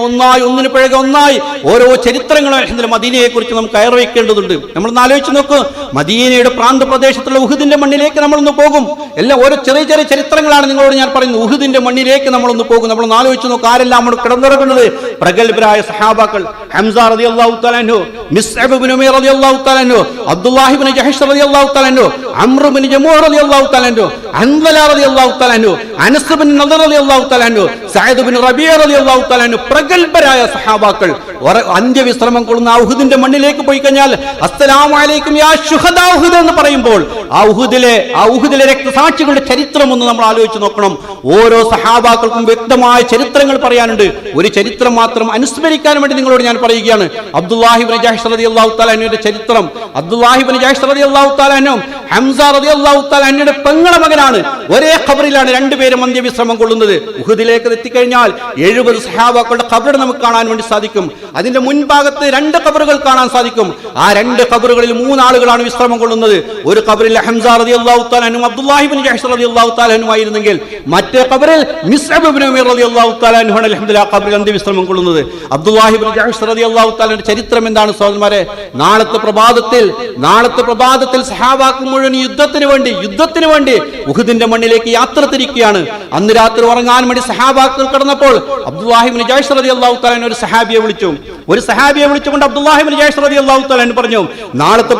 ഒന്നായി ഓരോ ചരിത്രങ്ങളും അൽഹംദുലില്ലാഹ് മദീനയെ കുറിച്ച് നമുക്ക് കയറി വയ്ക്കേണ്ടതുണ്ട്. നമ്മൾ ആലോചിച്ച് നോക്ക്, മദീനയുടെ പ്രാന്തപ്രദേശത്തുള്ള ഉഹുദിന്റെ മണ്ണിലേക്ക് നമ്മളൊന്ന് പോകും. എല്ലാം ഓരോ ചെറിയ ചരിത്രങ്ങളാണ് നിങ്ങളോട് ഞാൻ പറയുന്നത്. ഉഹുദിന്റെ മണ്ണിലേക്ക് നമ്മളൊന്ന് പോകും. നമ്മൾ ആലോചിച്ച് നോക്ക്, ആരെല്ലാം നമ്മൾ കിടന്നിറങ്ങുന്നത് പ്രഗൽഭരായ സഹാബാക്കൾ. ഹംസ റളിയല്ലാഹു തആല അൻഹു, മിസ്അബ് ഇബ്നു ഉമൈർ റളിയല്ലാഹു തആല അൻഹു, അബ്ദുല്ലാഹി ഇബ്നു ജഹ്ഷ് റളിയല്ലാഹു തആല അൻഹു, അംർ ഇബ്നു ജമൂഹ് റളിയല്ലാഹു തആല അൻഹു, ഹൻദല റളിയല്ലാഹു തആല അൻഹു, അനസ് ഇബ്നു നദർ റളിയല്ലാഹു തആല അൻഹു, സഅദ് ഇബ്നു റബീഅ റളിയല്ലാഹു തആല അൻഹു, പ്രഗൽഭരായ സഹാബാക്കൾ അന്ത്യവിശ്രമം കൊള്ളുന്ന ഉഹുദിന്റെ മണ്ണിലേക്ക് പോയി കഴിഞ്ഞാൽ അസ്സലാമു അലൈക്കും യാ ശുഹദാ ഉഹുദ് എന്ന് പറയുമ്പോൾ ആ ഉഹുദിലെ രക്തസാക്ഷികളുടെ ചരിത്രം ഒന്ന് നമ്മൾ ആലോചിച്ച് നോക്കണം. ഓരോ സഹാബാക്കൾക്കും വ്യക്തമായ ചരിത്രങ്ങൾ പറയാനുണ്ട്. ഒരു ചരിത്രം മാത്രം അനുസ്മരിക്കാൻ വേണ്ടി നിങ്ങളോട് ഞാൻ പറയുകയാണ്. അബ്ദുല്ലാഹി ഇബ്നു ജഹ്ഷ് റളിയല്ലാഹു തആല അൻഹുവിന്റെ ചരിത്രം. അബ്ദുല്ലാഹി ഇബ്നു ജഹ്ഷ് റളിയല്ലാഹു തആല അൻഹു ഹംസ റളിയല്ലാഹു തആല അൻഹുവിന്റെ പെങ്ങളെ മകനാണ്. ഒരേ ഖബറിലാണ് രണ്ടുപേരും അന്ത്യവിശ്രമം കൊള്ളുന്നത്. ഉഹുദിലേക്ക് എത്തിക്കഴിഞ്ഞാൽ 70 സഹാബാക്കളുടെ ഖബർ നമുക്ക് കാണാൻ വേണ്ടി സാധിക്കും. അതിന്റെ മുൻഭാഗത്ത് 2 ഖബറുകൾ കാണാൻ സാധിക്കും. ആ 2 ഖബറുകളിൽ 3 ആളുകളാണ് വിശ്രമം കൊള്ളുന്നത്. ഒരു ഖബറിൽ ഹംസ റളിയല്ലാഹു തആല അൻഹു അബ്ദുല്ലാഹി ഇബ്നു ജഹ്ഷ് റളിയല്ലാഹു തആല അൻഹു ആയിരുന്നെങ്കിൽ മറ്റേ ഖബറിൽ മിസ്അബ് ഇബ്നു ഉമൈർ റളിയല്ലാഹു തആല അൻഹു ആണ് അൽഹംദുലില്ലാഹ് ഖബറിൽ അന്ത്യവിശ്രമം കൊള്ളുന്നത്. അബ്ദുല്ലാഹി ഇബ്നു ജഹ്ഷ് റളിയല്ലാഹു തആലയുടെ ചരിത്രം എന്താണ് സഹോദരന്മാരെ? നാളത്തെ പ്രഭാതത്തിൽ സഹാബാക്കൾ മുഴുവൻ യുദ്ധത്തിന് വേണ്ടി ഉഹുദിന്റെ മണ്ണിലേക്ക് യാത്ര തിരിക്കുകയാണ്. അന്ന് രാത്രി ഉറങ്ങാൻ വേണ്ടി സഹാബാക്കൾ കിടന്നപ്പോൾ അബ്ദുല്ലാഹി ഇബ്നു ജഹ്ഷ് റളിയല്ലാഹു തആല ഒരു സഹാബിയെ വിളിച്ചുകൊണ്ട് അബ്ദുല്ലാഹി ഇബ്നു ജഹ്ഷ് റളിയല്ലാഹു തആല പറഞ്ഞു, നാളത്തെ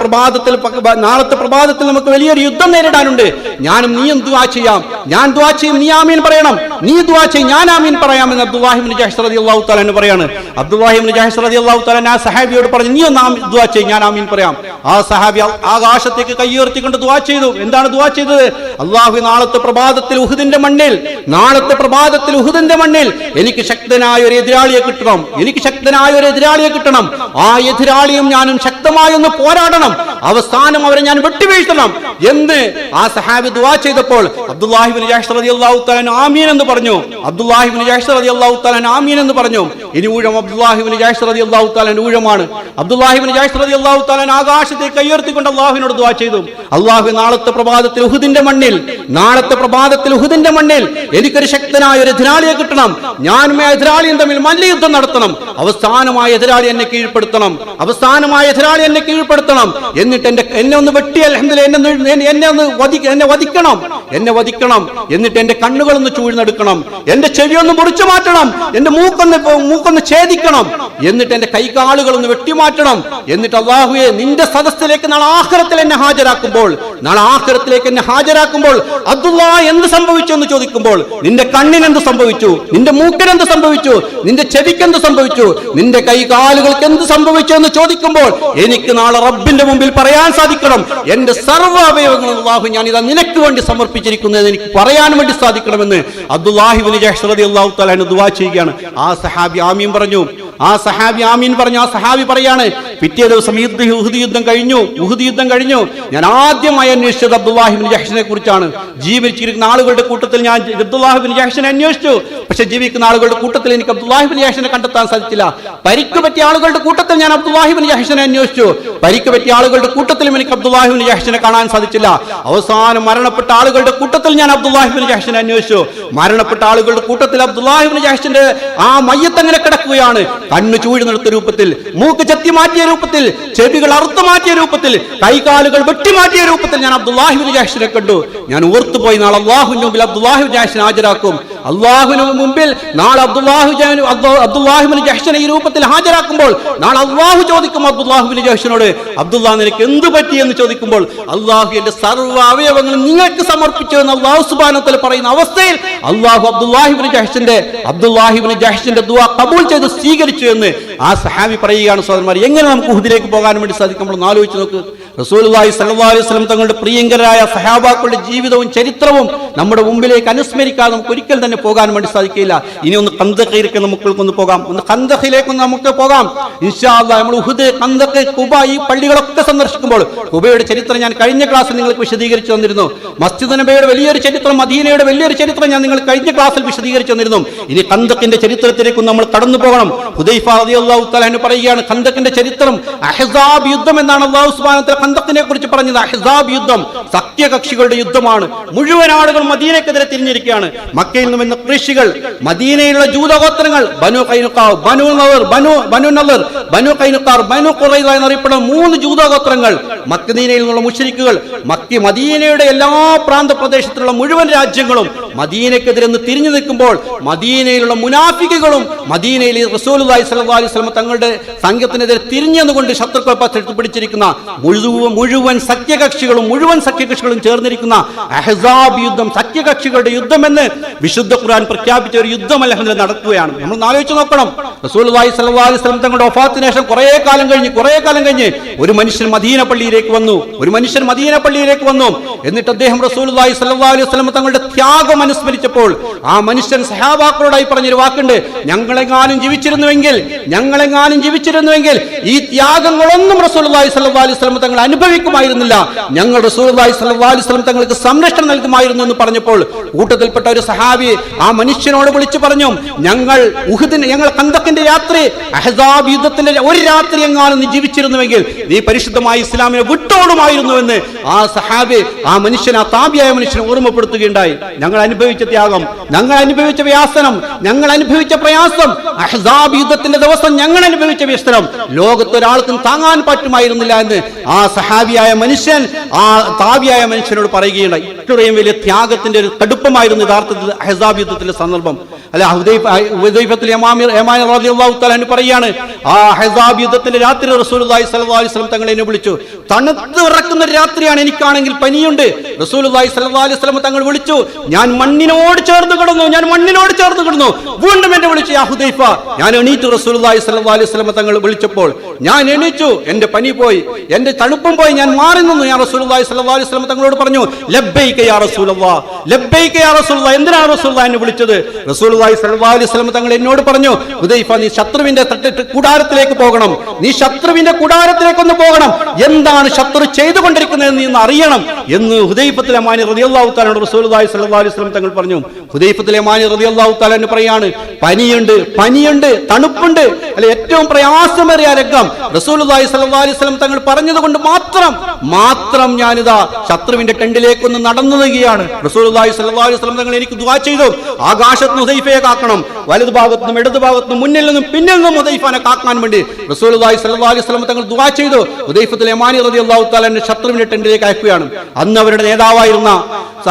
പ്രഭാതത്തിൽ നമുക്ക് വലിയൊരു യുദ്ധം നേരിടാനുണ്ട്. ഞാനും നീയും ദുആ ചെയ്യാം. ഞാൻ ദുആ ചെയ്യും, നീ ആമീൻ പറയണം. നീ ദുആ ചെയ്യും, ഞാൻ ആമീൻ പറയാമെന്ന് അബ്ദുല്ലാഹി ഇബ്നു ജഹ്ഷ് റളിയല്ലാഹു തആല പറയാണ്. അബ്ദുല്ലാഹി ഇബ്നു ജഹ്ഷ് റളിയല്ലാഹു തആല ആ സഹാബിയോട് പറഞ്ഞു, നീ ഒന്ന് ദുആ ചെയ്യും, ഞാൻ ആമീൻ പറയാം. ആ സഹാബി ആകാശത്തേക്ക് കൈയുയർത്തിക്കൊണ്ട് ദുആ ചെയ്തു. എന്താണ് ദുആ ചെയ്തത്? അല്ലാഹു നാളത്തെ പ്രഭാതത്തിൽ ഉഹുദിന്റെ മണ്ണിൽ എനിക്ക് ശക്തനായ ഒരു എതിരാളിയെ കിട്ടണം. ആ എതിരാളിയും ഞാനും ശക്തമായി ഒന്ന് പോരാടണം. അവസാനം അവരെ ഞാൻ വെട്ടിവീഴ്ത്തണം എന്ന് ആ സഹാബി ദുആ ചെയ്തപ്പോൾ അബ്ദുല്ലാഹി ഇബ്നു ജഹ്ഷ് റളിയല്ലാഹു തആല ആമീൻ എന്ന് പറഞ്ഞു. ഇനി ഊഴം അബ്ദുല്ലാഹി ഇബ്നു ജഹ്ഷ് റളിയല്ലാഹു തആല ഊഴമാണ്. അബ്ദുല്ലാഹി ഇബ്നു ജഹ്ഷ് റളിയല്ലാഹു തആല ആകാശത്തേക്ക് കൈയുയർത്തിക്കൊണ്ട് അല്ലാഹുവിനോട് ദുആ ചെയ്തു. അല്ലാഹു നാളത്തെ പ്രഭാതത്തിൽ ഉഹുദിന്റെ മണ്ണിൽ എനിക്കൊരു ശക്തനായ ഒരു എതിരാളിയെ കിട്ടണം. ഞാനും ആ എതിരാളിയും തമ്മിൽ മല്ലയുദ്ധം നടത്തണം. അവസാനമായ എതിരാളി എന്നെ കീഴ്പ്പെടുത്തണം. എന്നിട്ട് എന്നെ ഒന്ന് വെട്ടി അൽഹംദുലില്ലാഹ് എന്നെ വധിക്കണം. എന്നിട്ട് എന്റെ കണ്ണുകളൊന്ന് ചൂഴ്ന്നെടുക്കണം. എന്റെ ചെവി ഒന്ന് മുറിച്ചു മാറ്റണം. എന്റെ മൂക്കൊന്ന് ഛേദിക്കണം. എന്നിട്ട് എന്റെ കൈകാലുകളൊന്ന് വെട്ടിമാറ്റണം. എന്നിട്ട് അല്ലാഹുവേ, നിന്റെ സദസ്സിലേക്ക് നാളെ ആഖിറത്തിൽ എന്നെ ഹാജരാക്കുമ്പോൾ അബ്ദുല്ലാ എന്ത് സംഭവിച്ചു എന്ന് ചോദിക്കുമ്പോൾ, നിന്റെ കണ്ണിന് എന്ത് സംഭവിച്ചു, നിന്റെ മൂക്കിന് എന്ത് സംഭവിച്ചു, നിന്റെ ചെവിക്ക് എന്ത് സംഭവിച്ചു, നിന്റെ കൈകാലുകൾക്ക് എന്ത് സംഭവിച്ചു എന്ന് ചോദിക്കുമ്പോൾ എനിക്ക് നാളെ റബ്ബിന്റെ മുമ്പിൽ പറയാൻ സാധിക്കണം, എന്റെ സർവ്വ അവയവങ്ങളും അല്ലാഹു ഞാൻ ഇതാ നിനക്ക് വേണ്ടി സമർപ്പിച്ചിരിക്കുന്നത് എനിക്ക് പറയാൻ വേണ്ടി സാധിക്കണമെന്ന് അബ്ദുല്ലാഹി ഇബ്നു ജഹ്ഷ് റളിയല്ലാഹു തആല ദുആ ചെയ്യുകയാണ്. ആ സഹാബി ആമീൻ പറഞ്ഞു. ആ സഹാബി പറയാണ്, പിറ്റേ ദിവസം ഉഹുദ് യുദ്ധം കഴിഞ്ഞു. ഞാൻ ആദ്യമായി അന്വേഷിച്ചത് അബ്ദുല്ലാഹി ഇബ്നു ജഹ്ഷിനെ കുറിച്ചാണ്. ജീവിച്ചിരിക്കുന്ന ആളുകളുടെ കൂട്ടത്തിൽ ഞാൻ അബ്ദുല്ലാഹി ഇബ്നു ജഹ്ഷിനെ അന്വേഷിച്ചു. പക്ഷെ ജീവിക്കുന്ന ആളുകളുടെ കൂട്ടത്തിൽ എനിക്ക് അബ്ദുല്ലാഹി ഇബ്നു ജഹ്ഷിനെ കണ്ടെത്താൻ സാധിച്ചില്ല. പരിക്ക് പറ്റിയ ആളുകളുടെ കൂട്ടത്തിൽ ഞാൻ അബ്ദുല്ലാഹി ഇബ്നു ജഹ്ഷിനെ അന്വേഷിച്ചു. പരിക്ക് പറ്റിയ ആളുകളുടെ കൂട്ടത്തിലും എനിക്ക് അബ്ദുല്ലാഹി ഇബ്നു ജഹ്ഷിനെ കാണാൻ സാധിച്ചില്ല. അവസാനം മരണപ്പെട്ട ആളുകളുടെ കൂട്ടത്തിൽ ഞാൻ അബ്ദുല്ലാഹി ഇബ്നു ജഹ്ഷിനെ അന്വേഷിച്ചു. മരണപ്പെട്ട ആളുകളുടെ കൂട്ടത്തിൽ അബ്ദുല്ലാഹി ഇബ്നു ജഹ്ഷിന്റെ ആ മയ്യത്ത് അങ്ങനെ കിടക്കുകയാണ്. കണ്ണ് ചൂഴ്ന്നെടുത്ത രൂപത്തിൽ, മൂക്ക് ചെത്തി മാറ്റിയ രൂപത്തിൽ, ചെവികൾ അറുത്തു മാറ്റിയ രൂപത്തിൽ, കൈകാലുകൾ വെട്ടിമാറ്റിയ രൂപത്തിൽ ഞാൻ അബ്ദുല്ലാഹി ഇബ്നു ജഹ്ഷിനെ കണ്ടു. ഞാൻ ഓർത്തുപോയി, നാളെ അല്ലാഹുവിന്റെ മുമ്പിൽ അബ്ദുല്ലാഹി ഇബ്നു ജഹ്ഷിനെ ഹാജരാക്കും. അല്ലാഹുവിന്റെ മുമ്പിൽ നാളെ അബ്ദുല്ലാഹി ഇബ്നു ജഹ്ഷിനെ ഈ രൂപത്തിൽ ഹാജരാക്കുമ്പോൾ നാളെ അല്ലാഹു ചോദിക്കും അബ്ദുല്ലാഹി ഇബ്നു ജഹ്ഷിനോട്, അബ്ദുല്ലാ നിനക്ക് എന്ത് പറ്റി എന്ന് ചോദിക്കുമ്പോൾ, അല്ലാഹു എന്റെ സർവ്വ അവയവങ്ങളും നിങ്ങൾക്ക് സമർപ്പിച്ചു എന്ന് അല്ലാഹു സുബ്ഹാനഹു വ തആല പറയുന്ന അവസ്ഥയിൽ അല്ലാഹു അബ്ദുല്ലാഹി ഇബ്നു ജഹ്ഷിന്റെ ദുആ ഖബൂൽ ചെയ്ത് സ്വീകരിച്ചു എന്ന് ആ സഹാബി പറയുകയാണ്. സഹോദരന്മാർ, എങ്ങനെ നമുക്ക് ഉഹുദിലേക്ക് പോകാൻ വേണ്ടി സാധിക്കും? നമ്മൾ ആലോചിച്ച് നോക്ക്. റസൂലുള്ളാഹി സ്വല്ലല്ലാഹു അലൈഹി വസല്ലം തങ്ങളുടെ പ്രിയങ്കരായ സഹാബാക്കളുടെ ജീവിതവും ചരിത്രവും നമ്മുടെ മുമ്പിലേക്ക് അനുസ്മരിക്കാതെ നമുക്ക് ഒരിക്കൽ തന്നെ പോകാൻ വേണ്ടി സാധിക്കില്ല. ഇനി ഒന്ന് ഖന്ദഖിലേക്ക് നമുക്കൊന്ന് പോകാം. നമുക്ക് പോകാം ഇൻഷാ അല്ലാഹ്. നമ്മൾ ഉഹുദ്, ഖന്ദഖ്, ഖുബ ഈ പള്ളികളൊക്കെ സന്ദർശിക്കുമ്പോൾ ഖുബയുടെ ചരിത്രം ഞാൻ കഴിഞ്ഞ ക്ലാസ്സിൽ നിങ്ങൾക്ക് വിശദീകരിച്ചു തന്നിരുന്നു. മസ്ജിദ് നബിയുടെ വലിയൊരു ചരിത്രം, മദീനയുടെ വലിയൊരു ചരിത്രം ഞാൻ നിങ്ങൾ കഴിഞ്ഞ ക്ലാസ്സിൽ വിശദീകരിച്ചു തന്നിരുന്നു. ഇനി ഖന്ദഖിന്റെ ചരിത്രത്തിലേക്ക് നമ്മൾ കടന്നു പോകണം. ഹുദൈഫ റളിയല്ലാഹു തആല പറയുകയാണ്, ഖന്ദഖിന്റെ ചരിത്രം അഹ്സാബ് യുദ്ധം എന്നാണ് അല്ലാഹു സുബ്ഹാനഹു വ തആല ഖന്ദഖിനെ കുറിച്ച് പറഞ്ഞത്. അഹ്സാബ് യുദ്ധം സഖ്യകക്ഷികളുടെ യുദ്ധമാണ്. മുഴുവൻ ആളുകൾ മദീനക്കെതിരെ തിരിഞ്ഞിരിക്കുകയാണ്. മക്കയിൽ നിന്ന് വന്ന ഖുറൈശികൾ, മദീനയിലുള്ള ജൂതഗോത്രങ്ങൾ, ബനു ഖൈനുഖാ, ബനു നളർ, ബനു ഖൈനുഖാർ, ബനു ഖുറൈദ എന്നറിയപ്പെടുന്ന 3 ജൂതഗോത്രങ്ങൾ, മദീനയിൽ നിന്നുള്ള മുശ്രിക്കുകൾ, മദീനയുടെ എല്ലാ പ്രാന്ത പ്രദേശത്തുള്ള മുഴുവൻ രാജ്യങ്ങളും മദീനക്കെതിരെ തിരിഞ്ഞു നിൽക്കുമ്പോൾ മദീനയിലുള്ള മുനാഫിക്കുകളും മദീനയിൽ റസൂലുള്ളാഹി സ്വല്ലല്ലാഹു അലൈഹി വസല്ലം തങ്ങളുടെ സംഘത്തിനെതിരെ തിരിഞ്ഞുകൊണ്ട് ശത്രുക്കൾ പിടിച്ചിരിക്കുന്ന മുഴുവൻ സഖ്യകക്ഷികളും ചേർന്നിരിക്കുന്ന അഹ്സാബ് യുദ്ധം, സഖ്യകക്ഷികളുടെ യുദ്ധം എന്ന് വിശുദ്ധ ഖുർആൻ പ്രഖ്യാപിച്ച ഒരു യുദ്ധം അൽഹംദുലില്ലാഹ് നടക്കുകയാണ്. നമ്മൾ ആലോചിച്ച് നോക്കണം. റസൂലുള്ളാഹി സ്വല്ലല്ലാഹു അലൈഹി വസല്ലം തങ്ങളുടെ വഫാത്തിന് ശേഷം കുറേ കാലം കഴിഞ്ഞ് ഒരു മനുഷ്യൻ മദീന പള്ളിയിലേക്ക് വന്നു. എന്നിട്ട് അദ്ദേഹം റസൂലുള്ളാഹി സ്വല്ലല്ലാഹു അലൈഹി വസല്ലം തങ്ങളുടെ ത്യാഗം അനുസ്മരിച്ചപ്പോൾ ആ മനുഷ്യൻ സഹാബാക്കളോടായി പറഞ്ഞൊരു വാക്കുണ്ട്, ഞങ്ങളെങ്ങാനും ജീവിച്ചിരുന്നുവെങ്കിൽ ഈ ത്യാഗങ്ങളൊന്നും റസൂലുള്ളാഹി സ്വല്ലല്ലാഹു അലൈഹി വസല്ലം തങ്ങൾ അനുഭവിക്കുമായിരുന്നില്ല. ഞങ്ങൾ റസൂലുള്ളാഹി സ്വല്ലല്ലാഹു അലൈഹി വസല്ലം തങ്ങൾക്ക് സംരക്ഷണം നൽകുമായിരുന്നു എന്ന് പറഞ്ഞപ്പോൾ കൂട്ടത്തിൽപ്പെട്ട ഒരു സഹാബി ആ മനുഷ്യനോട് വിളിച്ചു പറഞ്ഞു, ഞങ്ങൾ ഖന്തക്കിന്റെ രാത്രി, അഹ്സാബ് യുദ്ധത്തിന്റെ ഒരു രാത്രി എങ്ങാനും നീ ജീവിച്ചിരുന്നുവെങ്കിൽ നീ പരിശുദ്ധമായ ഇസ്ലാമിനെ വിട്ടോടുമായിരുന്നുവെന്ന് ആ സഹാബി, ആ മനുഷ്യൻ, ആ താബിയായ മനുഷ്യനെ ഓർമ്മപ്പെടുത്തുകയുണ്ടായി. ഞങ്ങൾ അനുഭവിച്ച ത്യാഗം, ഞങ്ങൾ അനുഭവിച്ച വ്യാസനം, ഞങ്ങൾ അനുഭവിച്ച പ്രയാസം, അഹ്സാബ് യുദ്ധത്തിന്റെ ദിവസം ഞങ്ങൾ അനുഭവിച്ച വ്യസനം ലോകത്തൊരാൾക്കും താങ്ങാൻ പറ്റുമായിരുന്നില്ല എന്ന് ആ സഹാബിയായ മനുഷ്യൻ, ആ താബിയായ മനുഷ്യനോട് പറയുകയുണ്ടായി. ഇത്രയും വലിയ ത്യാഗത്തിന്റെ ഒരു കടുപ്പമായിരുന്നു യഥാർത്ഥത്തിൽ അഹ്സാബ് യുദ്ധത്തിലെ സന്ദർഭം. അല്ല, ഹുദൈഫത്തുൽ യമാനി റളിയല്ലാഹു തആല അൻഹു പറയാണ്, ആ അഹ്സാബ് യുദ്ധത്തിന്റെ രാത്രി റസൂലുള്ളാഹി സ്വല്ലല്ലാഹു അലൈഹി വസല്ലം തങ്ങൾ എന്നെ വിളിച്ചു. തണുത്ത് വിറക്കുന്ന രാത്രിയാണ്, എനിക്കാണെങ്കിൽ പനിയുണ്ട്. റസൂലുള്ളാഹി സ്വല്ലല്ലാഹു അലൈഹി വസല്ലം തങ്ങൾ വിളിച്ചു. ഞാൻ മണ്ണിനോട് ചേർന്ന് കിടന്നു. വീണ്ടും എന്നെ വിളിച്ചു, യാ ഹുദൈഫ. ഞാൻ എണീറ്റു. റസൂലുള്ളാഹി സ്വല്ലല്ലാഹു അലൈഹി വസല്ലം തങ്ങൾ വിളിച്ചപ്പോൾ ഞാൻ എണീച്ചു. എന്റെ പനി പോയി, എന്റെ തണുപ്പും പോയി, ഞാൻ മാറി നിന്നു. ഞാൻ റസൂലുള്ളാഹി സ്വല്ലല്ലാഹു അലൈഹി വസല്ലം തങ്ങളോട് പറഞ്ഞു, ലബ്ബൈക യാ റസൂലല്ലാഹ്, ലബ്ബൈക യാ റസൂലല്ലാഹ്. എന്തിനാണ് റസൂലുള്ളാഹി എന്നെ വിളിച്ചത്? റസൂലുള്ളാഹി സ്വല്ലല്ലാഹു അലൈഹി വസല്ലം തങ്ങൾ എന്നോട് പറഞ്ഞു, ഹുദൈഫ, നീ ശത്രുവിന്റെ കൂടാരത്തിലേക്ക് പോകണം, നീ ശത്രുവിന്റെ കൂടാരത്തിലേക്കൊന്ന് പോകണം. എന്താണ് ശത്രു ചെയ്തുകൊണ്ടിരിക്കുന്നത് നീ അറിയണം എന്ന് ഹുദൈഫത്തുൽ യമാനി റളിയല്ലാഹു തആല റസൂലുള്ളാഹി സ്വല്ലല്ലാഹു അലൈഹി വസല്ലം തങ്ങൾ പറഞ്ഞു. ഹുദൈഫത്തുൽ യമാനി റളിയല്ലാഹു തആല പറയാണ്, പനിയുണ്ട്, തണുപ്പുണ്ട്. അല്ലെ, ഏറ്റവും പ്രയാസമേറിയ രംഗം റസൂലുള്ളാഹി സ്വല്ലല്ലാഹു അലൈഹി വസല്ലം തങ്ങൾ പറഞ്ഞതുകൊണ്ട് മാത്രം ഞാനിതാ ശത്രുവിന്റെ ടെന്റിലേക്ക് ഒന്ന് നടന്നുകയാണ്. റസൂലുള്ളാഹി സ്വല്ലല്ലാഹു അലൈഹി വസല്ലം തങ്ങൾ എനിക്ക് ദുആ ചെയ്തു, ആകാശത്ത് ഹുദൈഫയെ കാക്കണം, വലതു ഭാഗത്തും ഇടതു ഭാഗത്തും മുന്നിൽ നിന്നും പിന്നിൽ നിന്നും ഹുദൈഫനെ കാക്കാൻ വേണ്ടി റസൂലുള്ളാഹി സ്വല്ലല്ലാഹു അലൈഹി വസല്ലം തങ്ങൾ ദുആ ചെയ്തു. ഹുദൈഫത്തുൽ യമാനി റളിയല്ലാഹു തആല ശത്രുവിന്റെ ടെന്റിലേക്ക് അയക്കുകയാണ്. അന്ന് അവരുടെ നേതാവായിരുന്ന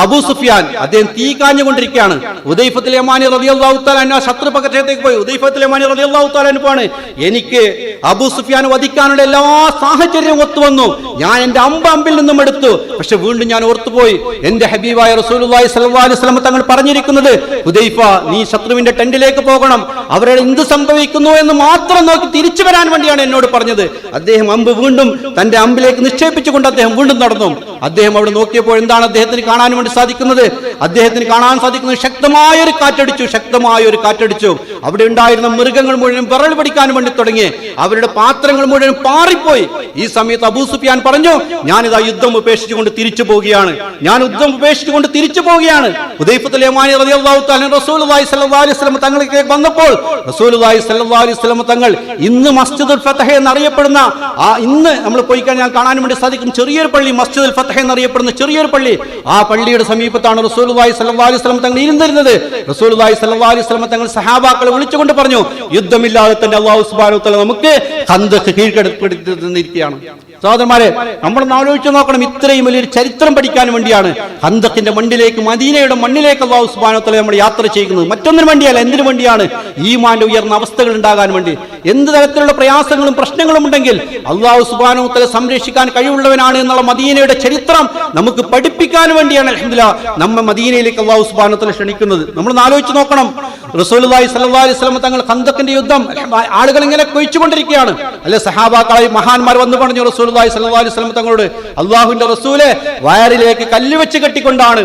അബൂ സുഫിയാൻ, അദ്ദേഹം തീ കാഞ്ഞുകൊണ്ടിരിക്കുകയാണ്. ഹുദൈഫത്തുൽ യമാനി റളിയല്ലാഹു തആല ശത്രു പക്ഷത്തേക്ക് പോയി. ഹുദൈഫത്തുൽ യമാനി റളിയല്ലാഹു തആല ആണ്, എനിക്ക് അബൂ സുഫിയാൻ വധിക്കാനുള്ള എല്ലാ സാഹചര്യവും ഒത്തുവന്നു. ഞാൻ എന്റെ അമ്പിൽ നിന്നും എടുത്തു. പക്ഷെ വീണ്ടും ഞാൻ ഓർത്തുപോയി, എന്റെ ഹബീബായ റസൂലുള്ളാഹി സ്വല്ലല്ലാഹു അലൈഹി വസല്ലം തങ്ങൾ പറഞ്ഞിരിക്കുന്നത്, ഹുദൈഫ, നീ ശത്രുവിന്റെ ടെന്റിലേക്ക് പോകണം, അവരുടെ എന്ത് സംഭവിക്കുന്നു എന്ന് മാത്രം നോക്കി തിരിച്ചു വരാൻ വേണ്ടിയാണ് എന്നോട് പറഞ്ഞത്. അദ്ദേഹം അമ്പ് വീണ്ടും തന്റെ അമ്പിലേക്ക് നിക്ഷേപിച്ചുകൊണ്ട് അദ്ദേഹം വീണ്ടും നടന്നു. അദ്ദേഹം അവിടെ നോക്കിയപ്പോൾ എന്താണ് അദ്ദേഹത്തിന് കാണാൻ വേണ്ടി സാധിക്കുന്നത്? അദ്ദേഹത്തിന് കാണാൻ സാധിക്കുന്നത് ശക്തമായ ഒരു കാറ്റടിച്ചു. അവിടെ ഉണ്ടായിരുന്ന മൃഗങ്ങൾ മുഴുവൻ വിറൽ പിടിക്കാൻ വേണ്ടി തുടങ്ങി. അവരുടെ പാത്രങ്ങൾ മുഴുവൻ പാറിപ്പോയി. ഈ സമയത്ത് അബൂ സുഫിയാൻ പറഞ്ഞു, ഞാനിതാ യുദ്ധം ഉപേക്ഷിച്ചുകൊണ്ട് തിരിച്ചു പോവുകയാണ്. ഹുദൈഫത്തുൽ യമാനി റളിയല്ലാഹു തആല റസൂലുള്ളാഹി സ്വല്ലല്ലാഹു അലൈഹി വസല്ലം തങ്ങളിലേക്ക് വന്നപ്പോൾ റസൂലുള്ളാഹി സ്വല്ലല്ലാഹു അലൈഹി വസല്ലം തങ്ങൾ ഇന്ന് മസ്ജിദുൽ ഫതഹ് എന്നറിയപ്പെടുന്ന ഇന്ന് നമ്മൾ പോയി കഴിഞ്ഞാൽ കാണാൻ വേണ്ടി സാധിക്കും ചെറിയൊരു പള്ളി, മസ്ജിദുൽ ഫതഹ് എന്നറിയപ്പെടുന്ന ചെറിയൊരു പള്ളി. ആ പള്ളിയുടെ സമീപത്താണ് റസൂലുള്ളാഹി സ്വല്ലല്ലാഹു അലൈഹി വസല്ലം തങ്ങൾ ഇരുന്നിരുന്നത്. റസൂലുള്ളാഹി സ്വല്ലല്ലാഹു അലൈഹി വസല്ലം തങ്ങൾ സഹാബാക്കളെ വിളിച്ചുകൊണ്ട് പറഞ്ഞു, യുദ്ധമില്ലാതെ തന്നെ അല്ലാഹു സുബ്ഹാനഹു വ തആല നമുക്ക് ഖന്തഖ് കീഴ്പ്പെടുത്തി തന്നിരിക്കുകയാണ്. സഹോദരന്മാരെ, നമ്മളൊന്ന് ആലോചിച്ച് നോക്കണം. ഇത്രയും വലിയൊരു ചരിത്രം പഠിക്കാൻ വേണ്ടിയാണ് ഖന്തഖിന്റെ മണ്ണിലേക്ക്, മദീനയുടെ മണ്ണിലേക്ക് അല്ലാഹു സുബ്ഹാനഹു വ തആല നമ്മൾ യാത്ര ചെയ്യുന്നത്. മറ്റൊന്നിനു വേണ്ടിയല്ല. എന്തിനു വേണ്ടിയാണ്? ഈമാന്റെ ഉയർന്ന അവസ്ഥകൾ ഉണ്ടാകാൻ വേണ്ടി. എന്ത് തരത്തിലുള്ള പ്രയാസങ്ങളും പ്രശ്നങ്ങളും ഉണ്ടെങ്കിൽ അല്ലാഹു സുബ്ഹാനഹു വ തആല സംരക്ഷിക്കാൻ കഴിവുള്ളവനാണ് എന്നുള്ള മദീനയുടെ ചരിത്രം നമുക്ക് പഠിപ്പിക്കാൻ വേണ്ടിയാണ് അൽഹംദുലില്ലാഹ് നമ്മെ മദീനയിലേക്ക് അല്ലാഹു സുബ്ഹാനഹു വ തആല ക്ഷണിക്കുന്നത്. നമ്മളൊന്ന് ആലോചിച്ച് നോക്കണം. റസൂലുള്ളാഹി സ്വല്ലല്ലാഹു അലൈഹി വസല്ലം തങ്ങൾ ഖന്തഖിന്റെ യുദ്ധം ആളുകൾ ഇങ്ങനെ കൊഴിച്ചുകൊണ്ടിരിക്കുകയാണ്. അല്ലെ, സഹാബാക്കളായി മഹാന്മാർ വന്നു പറഞ്ഞു റസൂലുള്ളാഹി സ്വല്ലല്ലാഹു അലൈഹി വസല്ലം തങ്ങളോട്, അല്ലാഹുവിന്റെ റസൂലെ, വയറിലേക്ക് കല്ല് വെച്ച് കെട്ടിക്കൊണ്ടാണ്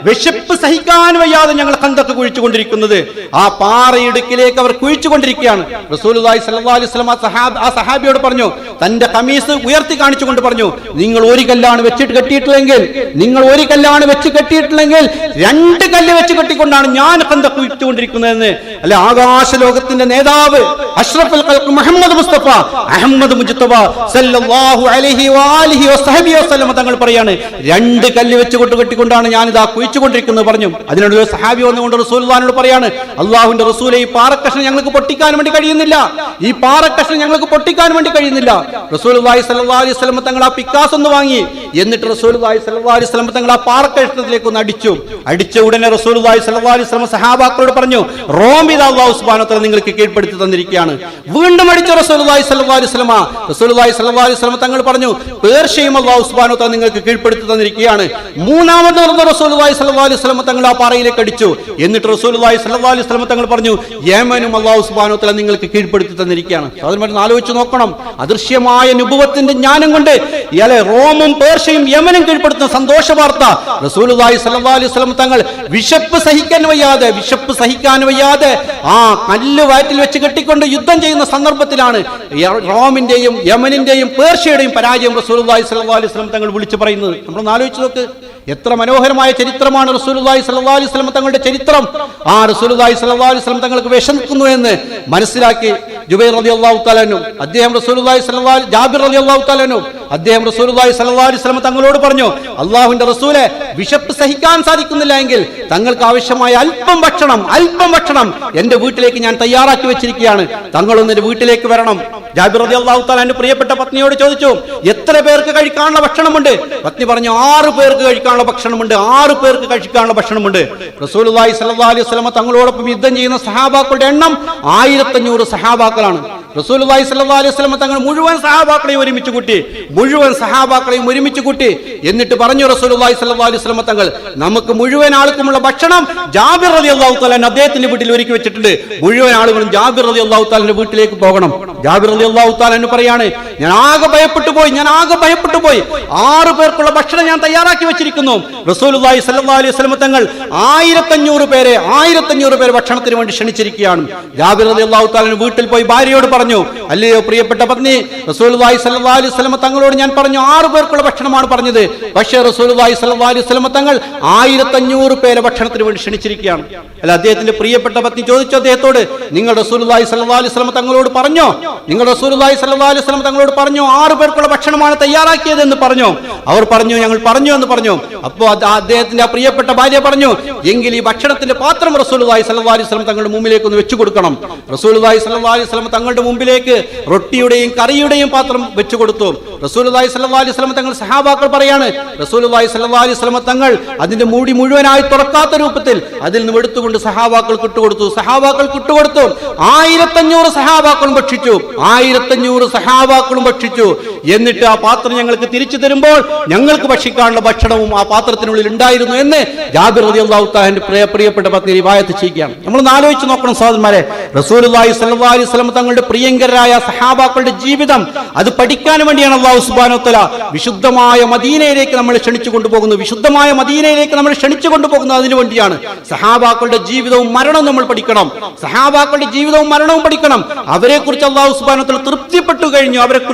വിശപ്പ് സഹിക്കാൻ വയ്യാതെ ഞങ്ങൾ ഖന്തഖ് കുഴിച്ചുകൊണ്ടിരിക്കുന്നത്. ആ പാറയിടുക്കിലേക്ക് അവർ കുഴിച്ചുകൊണ്ടിരിക്കുകയാണ്. റസൂലുള്ളാഹി സ്വല്ലല്ലാഹു അലൈഹി വസല്ലം ആ സഹാബിയോട് പറഞ്ഞു, തന്റെ ഖമീസ് ഉയർത്തി കാണിച്ചുകൊണ്ട് പറഞ്ഞു, നിങ്ങൾ ഒരു കല്ലാണ് വെച്ച് കെട്ടിയിട്ടില്ലെങ്കിൽ 2 കല്ല് വെച്ച് കെട്ടിക്കൊണ്ടാണ് ഞാൻ ഖന്തഖ് കുഴിച്ചുകൊണ്ടിരിക്കുന്നതെന്ന്. അല്ലെ, ആകാശ ലോകത്തിന്റെ നേതാവ് അഷ്റഫുൽ ഖൽഖ് മുഹമ്മദ് മുസ്തഫ അഹമ്മദ് മുജ്തബ സല്ലല്ലാഹു അലൈഹി വആലിഹി വസഹബിഹി വസല്ലം തങ്ങൾ പറയാണ്, 2 കല്ല് വെച്ച് കെട്ടിക്കൊണ്ടാണ് ഞാൻ ഇതാ കുഴിച്ചുകൊണ്ടിരിക്കുന്നത് പറഞ്ഞു. അതിനോട് ഒരു സഹാബി വന്നുകൊണ്ട് റസൂലുള്ളാഹിനോട് പറയാണ്, അല്ലാഹുവിന്റെ റസൂലെ, ഈ പാറക്കഷ്ണം ഞങ്ങൾക്ക് പൊട്ടിക്കാൻ വേണ്ടി കഴിയുന്നില്ല. റസൂലുള്ളാഹി സ്വല്ലല്ലാഹു അലൈഹി വസല്ലം തങ്ങൾ ആ പിക്കാസ് ഒന്ന് വാങ്ങി. എന്നിട്ട് റസൂലുള്ളാഹി സ്വല്ലല്ലാഹു അലൈഹി വസല്ലം തങ്ങൾ ആ പാറക്കഷ്ണത്തിലേക്ക് ഒന്ന് അടിച്ച ഉടനെ റസൂലുള്ളാഹി സ്വല്ലല്ലാഹു അലൈഹി വസല്ലം സഹാബാക്കളോട് പറഞ്ഞു, റോം ഇതാ അല്ലാഹു സുബ്ഹാനഹു വ തആല നിങ്ങൾക്ക് കീഴ്പ്പെടുത്തി തന്നിരിക്കുകയാണ്. വീണ്ടും അടിച്ച റസൂലുള്ളാഹി സ്വല്ലല്ലാഹു അലൈഹി വസല്ലം തങ്ങൾ പറഞ്ഞു, പേർഷ്യയും അല്ലാഹു സുബ്ഹാനഹു വ തആല നിങ്ങൾക്ക് കീഴ്പ്പെടുത്തി തന്നിരിക്കുകയാണ്. മൂന്നാമത് റസൂലുള്ളാഹി സ്വല്ലല്ലാഹു അലൈഹി വസല്ലം തങ്ങൾ ആ പാറയിലേക്ക് അടിച്ചു. എന്നിട്ട് റസൂലുള്ളാഹി സ്വല്ലല്ലാഹു അലൈഹി വസല്ലം തങ്ങൾ പറഞ്ഞു, യമനും അല്ലാഹു സുബ്ഹാനഹു വ തആല നിങ്ങൾക്ക് കീഴ്പ്പെടുത്തി തന്നിരിക്കുകയാണ്. അതിന് ആലോചിച്ച് നോക്കണം. അദൃശ്യമായ നുബുവത്തിന്റെ ജ്ഞാനം കൊണ്ട് ഇയാളെ റോമും പേർഷ്യയും യമനും കീഴ്പ്പെടുത്തുന്ന സന്തോഷ വാർത്ത റസൂലുള്ളാഹി സ്വല്ലല്ലാഹു അലൈഹി വസല്ലം തങ്ങൾ വിശപ്പ് സഹിക്കാൻ വയ്യാതെ ആ കല്ല് വയറ്റിൽ വെച്ച് കെട്ടിക്കൊണ്ട് യുദ്ധം ചെയ്യുന്ന സന്ദർഭത്തിലാണ് റോമിന്റെയും യമനിന്റെയും പേർഷ്യയുടെയും പരാജയം റസൂലുള്ളാഹി സ്വല്ലല്ലാഹു അലൈഹി വസല്ലം തങ്ങൾ വിളിച്ചു പറയുന്നത്. നമ്മളൊന്ന് ആലോചിച്ച് നോക്ക്. എത്ര മനോഹരമായ ചരിത്രമാണ് റസൂലുള്ളാഹി സ്വല്ലല്ലാഹു അലൈഹി വസല്ലം തങ്ങളുടെ ചരിത്രം. ആ റസൂലുള്ളാഹി സ്വല്ലല്ലാഹു അലൈഹി വസല്ലം തങ്ങൾക്ക് വിശക്കുന്നു എന്ന് മനസ്സിലാക്കി ജുബൈർ റളിയല്ലാഹു തആല അൻഹു അദ്ദേഹം റസൂലുള്ളാഹി സ്വല്ലല്ലാഹു അലൈഹി ജാബിർ റളിയല്ലാഹു തആല അൻഹു അദ്ദേഹം റസൂലുള്ളാഹി സ്വല്ലല്ലാഹു അലൈഹി വസല്ലം തങ്ങളോട് പറഞ്ഞു, അല്ലാഹുവിന്റെ റസൂലെ, വിശപ്പ് സഹിക്കാൻ സാധിക്കുന്നില്ല എങ്കിൽ തങ്ങൾക്ക് ആവശ്യമായ അല്പം ഭക്ഷണം എന്റെ വീട്ടിലേക്ക് ഞാൻ തയ്യാറാക്കി വെച്ചിരിക്കുകയാണ്, തങ്ങളൊന്ന് എന്റെ വീട്ടിലേക്ക് വരണം. ജാബിർ റളിയല്ലാഹു തആല അൻഹു പ്രിയപ്പെട്ട പത്നിയോട് ചോദിച്ചു, എത്ര പേർക്ക് കഴിക്കാനുള്ള ഭക്ഷണമുണ്ട്? പത്നി പറഞ്ഞു, 6 പേർക്ക് കഴിക്കാനുള്ള ഭക്ഷണമുണ്ട്, 6 പേർക്ക് കഴിക്കാനുള്ള ഭക്ഷണമുണ്ട്. റസൂലുള്ളാഹി സ്വല്ലല്ലാഹു അലൈഹി വസല്ലം തങ്ങളോടൊപ്പം യുദ്ധം ചെയ്യുന്ന സഹാബാക്കളുടെ എണ്ണം 1500 സഹാബാക്കളാണ്. റസൂലുള്ളാഹി സ്വല്ലല്ലാഹു അലൈഹി വസല്ലം തങ്ങൾ മുഴുവൻ സഹാബാക്കളെയും ഒരുമിച്ച് കൂട്ടി എന്നിട്ട് പറഞ്ഞു റസൂലുള്ളാഹി സ്വല്ലല്ലാഹു അലൈഹി വസല്ലം തങ്ങൾ, നമുക്ക് മുഴുവൻ ആൾക്കുമുള്ള ഭക്ഷണം ജാബിർ റളിയല്ലാഹു തആല അദ്ദേഹത്തിന്റെ വീട്ടിൽ ഒരുക്കി വെച്ചിട്ടുണ്ട്, മുഴുവൻ ആളുകളും ജാബിർ റളിയല്ലാഹു തആലയുടെ വീട്ടിലേക്ക് പോകണം. ജാബിർ റളിയല്ലാഹു തആല പറയാണ്, ഞാൻ ആകെ ഭയപ്പെട്ടു പോയി 6 പേർക്കുള്ള ഭക്ഷണം ഞാൻ തയ്യാറാക്കി വെച്ചിരിക്കുന്നു. റസൂലുള്ളാഹി സ്വല്ലല്ലാഹു അലൈഹി വസല്ലം തങ്ങൾ 1500 പേരെ ഭക്ഷണത്തിന് വേണ്ടി ക്ഷണിച്ചിരിക്കുകയാണ്. ജാബിർ റളിയല്ലാഹു തആല വീട്ടിൽ പോയി ഭാര്യയോട് പറഞ്ഞു, അല്ലയോ പ്രിയപ്പെട്ട പത്നി, റസൂലുള്ളാഹി സ്വല്ലല്ലാഹു അലൈഹി വസല്ലം തങ്ങളോട് ഞാൻ പറഞ്ഞു 6 പേർക്കുള്ള ഭക്ഷണമാണ് പറഞ്ഞത്, പക്ഷേ റസൂലുള്ളാഹി സ്വല്ലല്ലാഹു അലൈഹി വസല്ലം തങ്ങൾ 1500 പേരെ ഭക്ഷണത്തിന് വേണ്ടി ക്ഷണിച്ചിരിക്കുകയാണ്. അല്ല, അദ്ദേഹത്തിന്റെ പ്രിയപ്പെട്ട പത്നി ചോദിച്ചു അദ്ദേഹത്തോട്, നിങ്ങൾ റസൂലുള്ളാഹി സ്വല്ലല്ലാഹു അലൈഹി വസല്ലം തങ്ങളോട് പറഞ്ഞോ? 6 പേർക്കുള്ള ഭക്ഷണമാണ് തയ്യാറാക്കിയത് എന്ന് പറഞ്ഞോ? അവർ പറഞ്ഞു, ഞങ്ങൾ പറഞ്ഞു എന്ന് പറഞ്ഞു. അപ്പോൾ അദ്ദേഹത്തിന്റെ പ്രിയപ്പെട്ട ഭാര്യ പറഞ്ഞു, എങ്കിൽ ഈ ഭക്ഷണത്തിന്റെ പാത്രം റസൂലുള്ളാഹി സ്വല്ലല്ലാഹു അലൈഹി വസല്ലം തങ്ങളുടെ മുമ്പിലേക്ക് ഒന്ന് വെച്ചു കൊടുക്കണം. റസൂലുള്ളാഹി സ്വല്ലല്ലാഹു അലൈഹി വസല്ലം തങ്ങളുടെ മുമ്പിലേക്ക് റൊട്ടിയുടെയും കറിയുടെയും പാത്രം വെച്ചു കൊടുത്തു. റസൂലുള്ളാഹി സ്വല്ലല്ലാഹു അലൈഹി വസല്ലം തങ്ങൾ സഹാബാക്കൾ പറയാണ്, റസൂലുള്ളാഹി സ്വല്ലല്ലാഹു അലൈഹി വസല്ലം തങ്ങൾ അതിന്റെ മൂടി മുഴുവനായി തുറക്കാത്ത രൂപത്തിൽ അതിൽ നിന്ന് എടുത്തുകൊണ്ട് സഹാബാക്കൾക്ക് ഇട്ടുകൊടുത്തു. 1500 സഹാബാക്കളും ഭക്ഷിച്ചു. എന്നിട്ട് ആ പാത്രം ഞങ്ങൾക്ക് തിരിച്ചു തരുമ്പോൾ ഞങ്ങൾക്ക് ഭക്ഷിക്കാനുള്ള ഭക്ഷണവും ആ പാത്രത്തിനുള്ളിൽ ഉണ്ടായിരുന്നു എന്ന് ജാബിർ റളിയല്ലാഹു തആല പ്രിയപ്പെട്ട പത്നി റിവായത്ത് ചെയ്യുകയാണ്. നമ്മൾ ആലോചിച്ച് നോക്കണം സഹോദരന്മാരെ, റസൂലുള്ളാഹി സ്വല്ലല്ലാഹു അലൈഹി വസല്ലം തങ്ങളുടെ പ്രിയങ്കരായ സഹാബാക്കളുടെ ജീവിതം അത് പഠിക്കാൻ വേണ്ടിയാണ് അല്ലാഹു സുബ്ഹാനഹു വ തആല വിശുദ്ധമായ മദീനയിലേക്ക് നമ്മൾ ക്ഷണിച്ചു കൊണ്ടുപോകുന്നത്. അതിനു വേണ്ടിയാണ് സഹാബാക്കളുടെ ജീവിതവും മരണവും നമ്മൾ പഠിക്കണം. അവരെ കുറിച്ച് അല്ലാഹു സുബ്ഹാനഹു വ തആല തൃപ്തിപ്പെട്ടു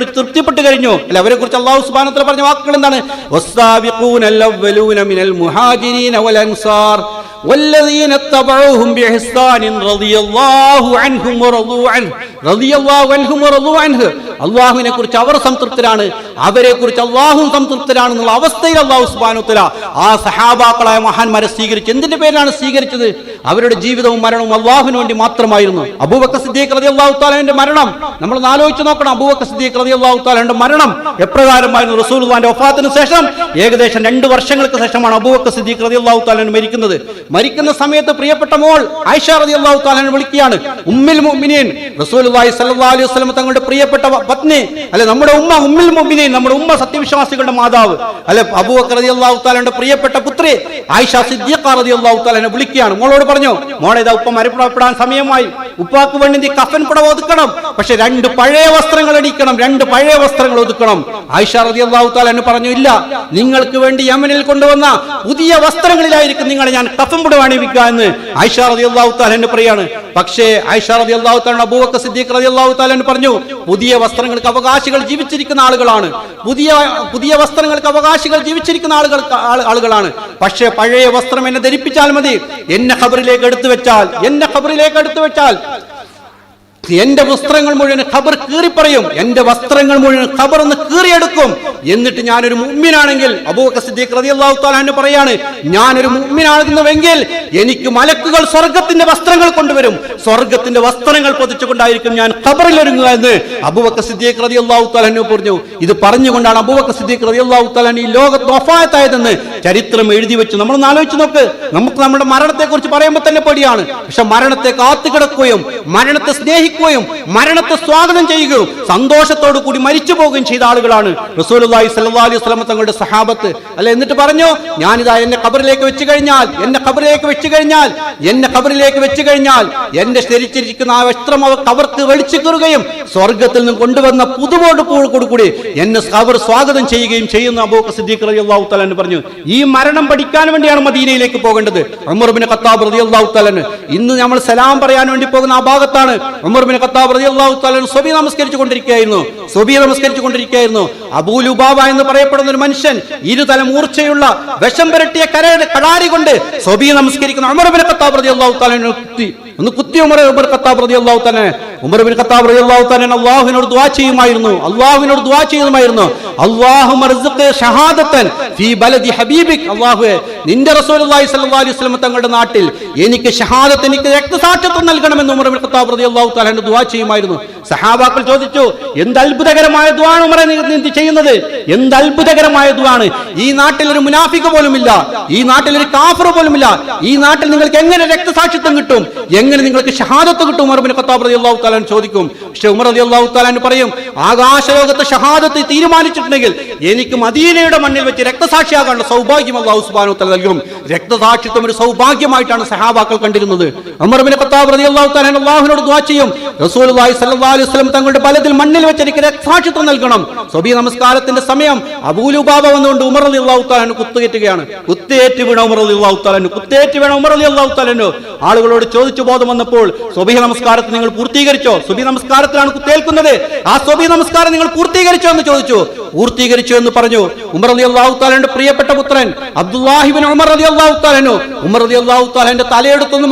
കഴിഞ്ഞു. അല്ല, അവരെ കുറിച്ച് അല്ലാഹു സുബ്ഹാനഹു വ തആല പറഞ്ഞ വാക്കുകൾ എന്താണ്? വസ്സാബിഖൂനൽ അവ്വലൂന മിനൽ മുഹാജിരീന വൽ അൻസാർ والذين اتبعوهم بإحسان رضي الله عنهم ورضوا عنه. അല്ലാഹുവിനെ കുറിച്ച് അവർ സംതൃപ്തരാണ്, അവരെ കുറിച്ച് അല്ലാഹുവും സംതൃപ്തരാണെന്നുള്ള അവസ്ഥയിൽ അല്ലാഹു സുബ്ഹാനഹു വ തആല ആ സഹാബാക്കളായ മഹാന്മാരെ സ്വീകരിച്ചു. എന്തിന്റെ പേരിലാണ് സ്വീകരിച്ചത്? അവരുടെ ജീവിതവും മരണവും അല്ലാഹുവിന് വേണ്ടി മാത്രമായിരുന്നു. അബൂബക്കർ സിദ്ദീഖ് റളിയല്ലാഹു തആലയുടെ മരണം നമ്മൾ ആലോചിച്ച് നോക്കണം. അബൂബക്കർ സിദ്ദീഖ് റളിയല്ലാഹു തആലയുടെ മരണം എപ്രകാരമായിരുന്നു? റസൂലുള്ളാഹിന്റെ വഫാത്തിന് ശേഷം ഏകദേശം 2 വർഷങ്ങൾക്ക് ശേഷമാണ് അബൂബക്കർ സിദ്ദീഖ് റളിയല്ലാഹു തആല മരിക്കുന്നത്. മരിക്കുന്ന സമയത്ത് പ്രിയപ്പെട്ട മോൾ ആയിഷ റളിയല്ലാഹു തആല വിളിക്കുകയാണ് ഉമ്മുൽ മുഅ്മിനീൻ. റസൂലുള്ളാഹി സ്വല്ലല്ലാഹു അലൈഹി വസല്ലം തങ്ങളുടെ പ്രിയപ്പെട്ട പത്നി, അല്ലെ നമ്മുടെ ഉമ്മ ഉമ്മുൽ മുഅ്മിനീൻ, നമ്മുടെ ഉമ്മ സത്യവിശ്വാസികളുടെ മാതാവ്, അല്ലെ അബൂബക്കർ റളിയല്ലാഹു തആലയുടെ പ്രിയപ്പെട്ട പുത്രി ആയിഷ സിദ്ദീഖ റളിയല്ലാഹു തആല വിളിക്കുകയാണ്. മോളോട് പറഞ്ഞു, മോളെ ഇതാ ഉപ്പ മരണപ്പെടാൻ സമയമായി, ഉപ്പാക്ക് വേണ്ടി കഫൻ പുടവ ഒതുക്കണം, പക്ഷെ 2 പഴയ വസ്ത്രങ്ങൾ അണിയിക്കണം, 2 പഴയ വസ്ത്രങ്ങൾ ഒതുക്കണം. ആയിഷ റളിയല്ലാഹു തആല പറഞ്ഞു, ഇല്ല, നിങ്ങൾക്ക് വേണ്ടി യമനിൽ കൊണ്ടുവന്ന പുതിയ വസ്ത്രങ്ങളിലായിരിക്കും നിങ്ങളെ ഞാൻ കഫൻ പുടവ അണിയിക്കുക എന്ന് ആയിഷ റളിയല്ലാഹു തആല പറയാണ്. പക്ഷേ ആയിഷ റളിയല്ലാഹു തആല അബൂബക്കർ സിദ്ദീഖ് റളിയല്ലാഹു തആല പറഞ്ഞു, പുതിയ വസ്ത്രങ്ങൾക്ക് അവകാശികൾ ജീവിച്ചിരിക്കുന്ന ആളുകളാണ്, പുതിയ വസ്ത്രങ്ങൾക്ക് അവകാശികൾ ജീവിച്ചിരിക്കുന്ന ആളുകളാണ്. പക്ഷേ പഴയ വസ്ത്രം എന്നെ ധരിപ്പിച്ചാൽ മതി, എന്നെ ഖബറിലേക്ക് എടുത്തു വെച്ചാൽ എന്റെ വസ്ത്രങ്ങൾ മുഴുവൻ ഖബർ കീറിപ്പറയും, എന്റെ വസ്ത്രങ്ങൾ മുഴുവൻ ഖബർ ഒന്ന് കീറിയെടുക്കും. എന്നിട്ട് ഞാനൊരു മുഅ്മിനാണെങ്കിൽ, അബൂബക്കർ സിദ്ദീഖ് റളിയല്ലാഹു തആല അൻഹു പറയാണ്, ഞാനൊരു മുഅ്മിനാകുന്നുവെങ്കിൽ എനിക്ക് മലക്കുകൾ സ്വർഗ്ഗത്തിന്റെ വസ്ത്രങ്ങൾ കൊണ്ടുവരും, സ്വർഗ്ഗത്തിന്റെ വസ്ത്രങ്ങൾ പൊതിച്ചുകൊണ്ടായിരിക്കും ഞാൻ ഖബറിൽ ഒരുങ്ങുക എന്ന് അബൂബക്കർ സിദ്ദീഖ് റളിയല്ലാഹു തആല അൻഹു പറഞ്ഞു. ഇത് പറഞ്ഞുകൊണ്ടാണ് അബൂബക്കർ സിദ്ദീഖ് റളിയല്ലാഹു തആല ഈ ലോകത്ത് വഫാത്തായതെന്ന് ചരിത്രം എഴുതി വെച്ചു. നമ്മളൊന്ന് ആലോചിച്ച് നോക്ക്. നമുക്ക് നമ്മുടെ മരണത്തെ കുറിച്ച് പറയുമ്പോൾ തന്നെ പേടിയാണ്. പക്ഷെ മരണത്തെ കാത്തുകിടക്കുകയും മരണത്തെ സ്നേഹിക്കുകയും മരണത്തെ സ്വാഗതം ചെയ്യുകയും സന്തോഷത്തോടു കൂടി മരിച്ചു പോവുകയും ചെയ്ത ആളുകളാണ് റസൂലുള്ളാഹി സ്വല്ലല്ലാഹു അലൈഹി വസല്ലം തങ്ങളുടെ സഹാബത്ത്. അല്ല, എന്നിട്ട് പറഞ്ഞു, ഞാനിതാ എന്നെ ഖബറിലേക്ക് വെച്ച് കഴിഞ്ഞാൽ എന്റെ ധരിച്ചിരിക്കുന്ന ആ വസ്ത്രം അവർക്ക് വലിച്ചു കീറുകയും സ്വർഗ്ഗത്തിൽ നിന്ന് കൊണ്ടുവന്ന പുതുമോടുകൂടി എന്നെ ഖബർ സ്വാഗതം ചെയ്യുകയും ചെയ്യുന്ന അബൂബക്കർ സിദ്ദീഖ് റളിയല്ലാഹു തആല പറഞ്ഞു. ഈ മരണം പഠിക്കാൻ വേണ്ടിയാണ് മദീനയിലേക്ക് പോകേണ്ടത്. ഉമർ ഇബ്നു ഖത്താബ് റളിയല്ലാഹു തആല ഇന്ന് നമ്മൾ സലാം പറയാൻ വേണ്ടി പോകുന്ന ആ ഭാഗത്താണ് ഉമർ ഉമർ ബിൻ ഖത്താബ് റളിയല്ലാഹു തആല സുബഹി നമസ്കരിച്ചു കൊണ്ടിരിക്കുകയായിരുന്നു. അബൂ ലുബാബ എന്ന് പറയപ്പെടുന്ന ഒരു മനുഷ്യൻ ഇരുതല മൂർച്ചയുള്ള വിഷം പുരട്ടിയ കടാരി കൊണ്ട് സുബഹി നമസ്കരിക്കുന്ന ഉമർ ബിൻ ഖത്താബ് റളിയല്ലാഹു തആല കുത്തി ഉമർ ബിൻ ഖത്താബ് റളിയല്ലാഹു തആല അല്ലാഹുവിനോട് ദുആ ചെയ്യുമായിരുന്നു. അല്ലാഹുമ്മ റിസ്ഖ് ഷഹാദത്തൻ ഫീ ബലദി ഹബീബിക്, അല്ലാഹുവേ നിന്റെ റസൂലുള്ളാഹി സ്വല്ലല്ലാഹു അലൈഹി വസല്ലം തങ്ങളുടെ നാട്ടിൽ എനിക്ക് ഷഹാദത്ത്, എനിക്ക് രക്തസാക്ഷിത്വം നൽകണമെന്ന് ഉമർ ബിൻ ഖത്താബ് റളിയല്ലാഹു തആല ദുആ ചെയ്യുമായിരുന്നു. സഹാബാക്കൾ ചോദിച്ചു, എന്ത് അത്ഭുതകരമായ ദുആണ് ഉമറേ നീ ചെയ്യുന്നത്, എന്ത് അത്ഭുതകരമായ ദുആണ്. ഈ നാട്ടിൽ ഒരു മുനാഫിഖ് പോലുമില്ല, ഈ നാട്ടിൽ ഒരു കാഫിർ പോലുമില്ല, ഈ നാട്ടിൽ നിങ്ങൾക്ക് എങ്ങനെ രക്തസാക്ഷിത്വം കിട്ടും, എങ്ങനെ നിങ്ങൾക്ക് ഷഹാദത്ത് കിട്ടും ഉമർ ബിൻ ഖത്താബ് റളിയല്ലാഹു തആല ചോദിക്കും. പക്ഷേ ഉമർ റളിയല്ലാഹു തആല പറയും, ആകാശലോകത്ത് ഷഹാദത്ത് തീരുമാനിച്ചിട്ടുണ്ടെങ്കിൽ എനിക്ക് മദീനയുടെ മണ്ണിൽ വെച്ച് രക്തസാക്ഷിയാകാനുള്ള സൗഭാഗ്യം അല്ലാഹു സുബ്ഹാനഹു വ തആല നൽകും. രക്തസാക്ഷിത്വം ഒരു സൗഭാഗ്യമായിട്ടാണ് സഹാബാക്കൾ കണ്ടിരുന്നത്. ഉമർ ബിൻ ഖത്താബ് റളിയല്ലാഹു തആല അല്ലാഹുവിനോട് ദുആ ചെയ്യും, റസൂലുള്ളാഹി സ്വല്ലല്ലാഹു അലൈഹി വസല്ലം തങ്ങളുടെ ബലത്തിൽ മണ്ണിൽ വെച്ച് എനിക്ക് രക്തസാക്ഷിത്വം നൽകണം. സുബഹി നമസ്കാരത്തിന്റെ സമയം അബൂ ലുബാബ വന്നുകൊണ്ട് ഉമർ റളിയല്ലാഹു തആല കുത്തേറ്റുകയാണ്. കുത്തേറ്റ് വീണ ഉമർ റളിയല്ലാഹു തആല ആളുകളോട് ചോദിച്ചു ബോധം വന്നപ്പോൾ, സുബഹി നമസ്കാരത്തിൽ നിങ്ങൾ പൂർത്തീകരിച്ചോ? സുബഹി നമസ്കാരത്തിലാണ് കുത്തേൽക്കുന്നത്, ആ സുബഹി നമസ്കാരം നിങ്ങൾ പൂർത്തീകരിച്ചോ എന്ന് ചോദിച്ചു. പൂർത്തീകരിച്ചു എന്ന് പറഞ്ഞു. ഉമർ റളിയല്ലാഹു തആലയുടെ പ്രിയപ്പെട്ട പുത്രൻ അബ്ദുല്ലാഹി ഇബ്നു ഉമർ റളിയല്ലാഹു തആല ഉമർ റളിയല്ലാഹു തആലയുടെ തലയെടുത്തൊന്ന്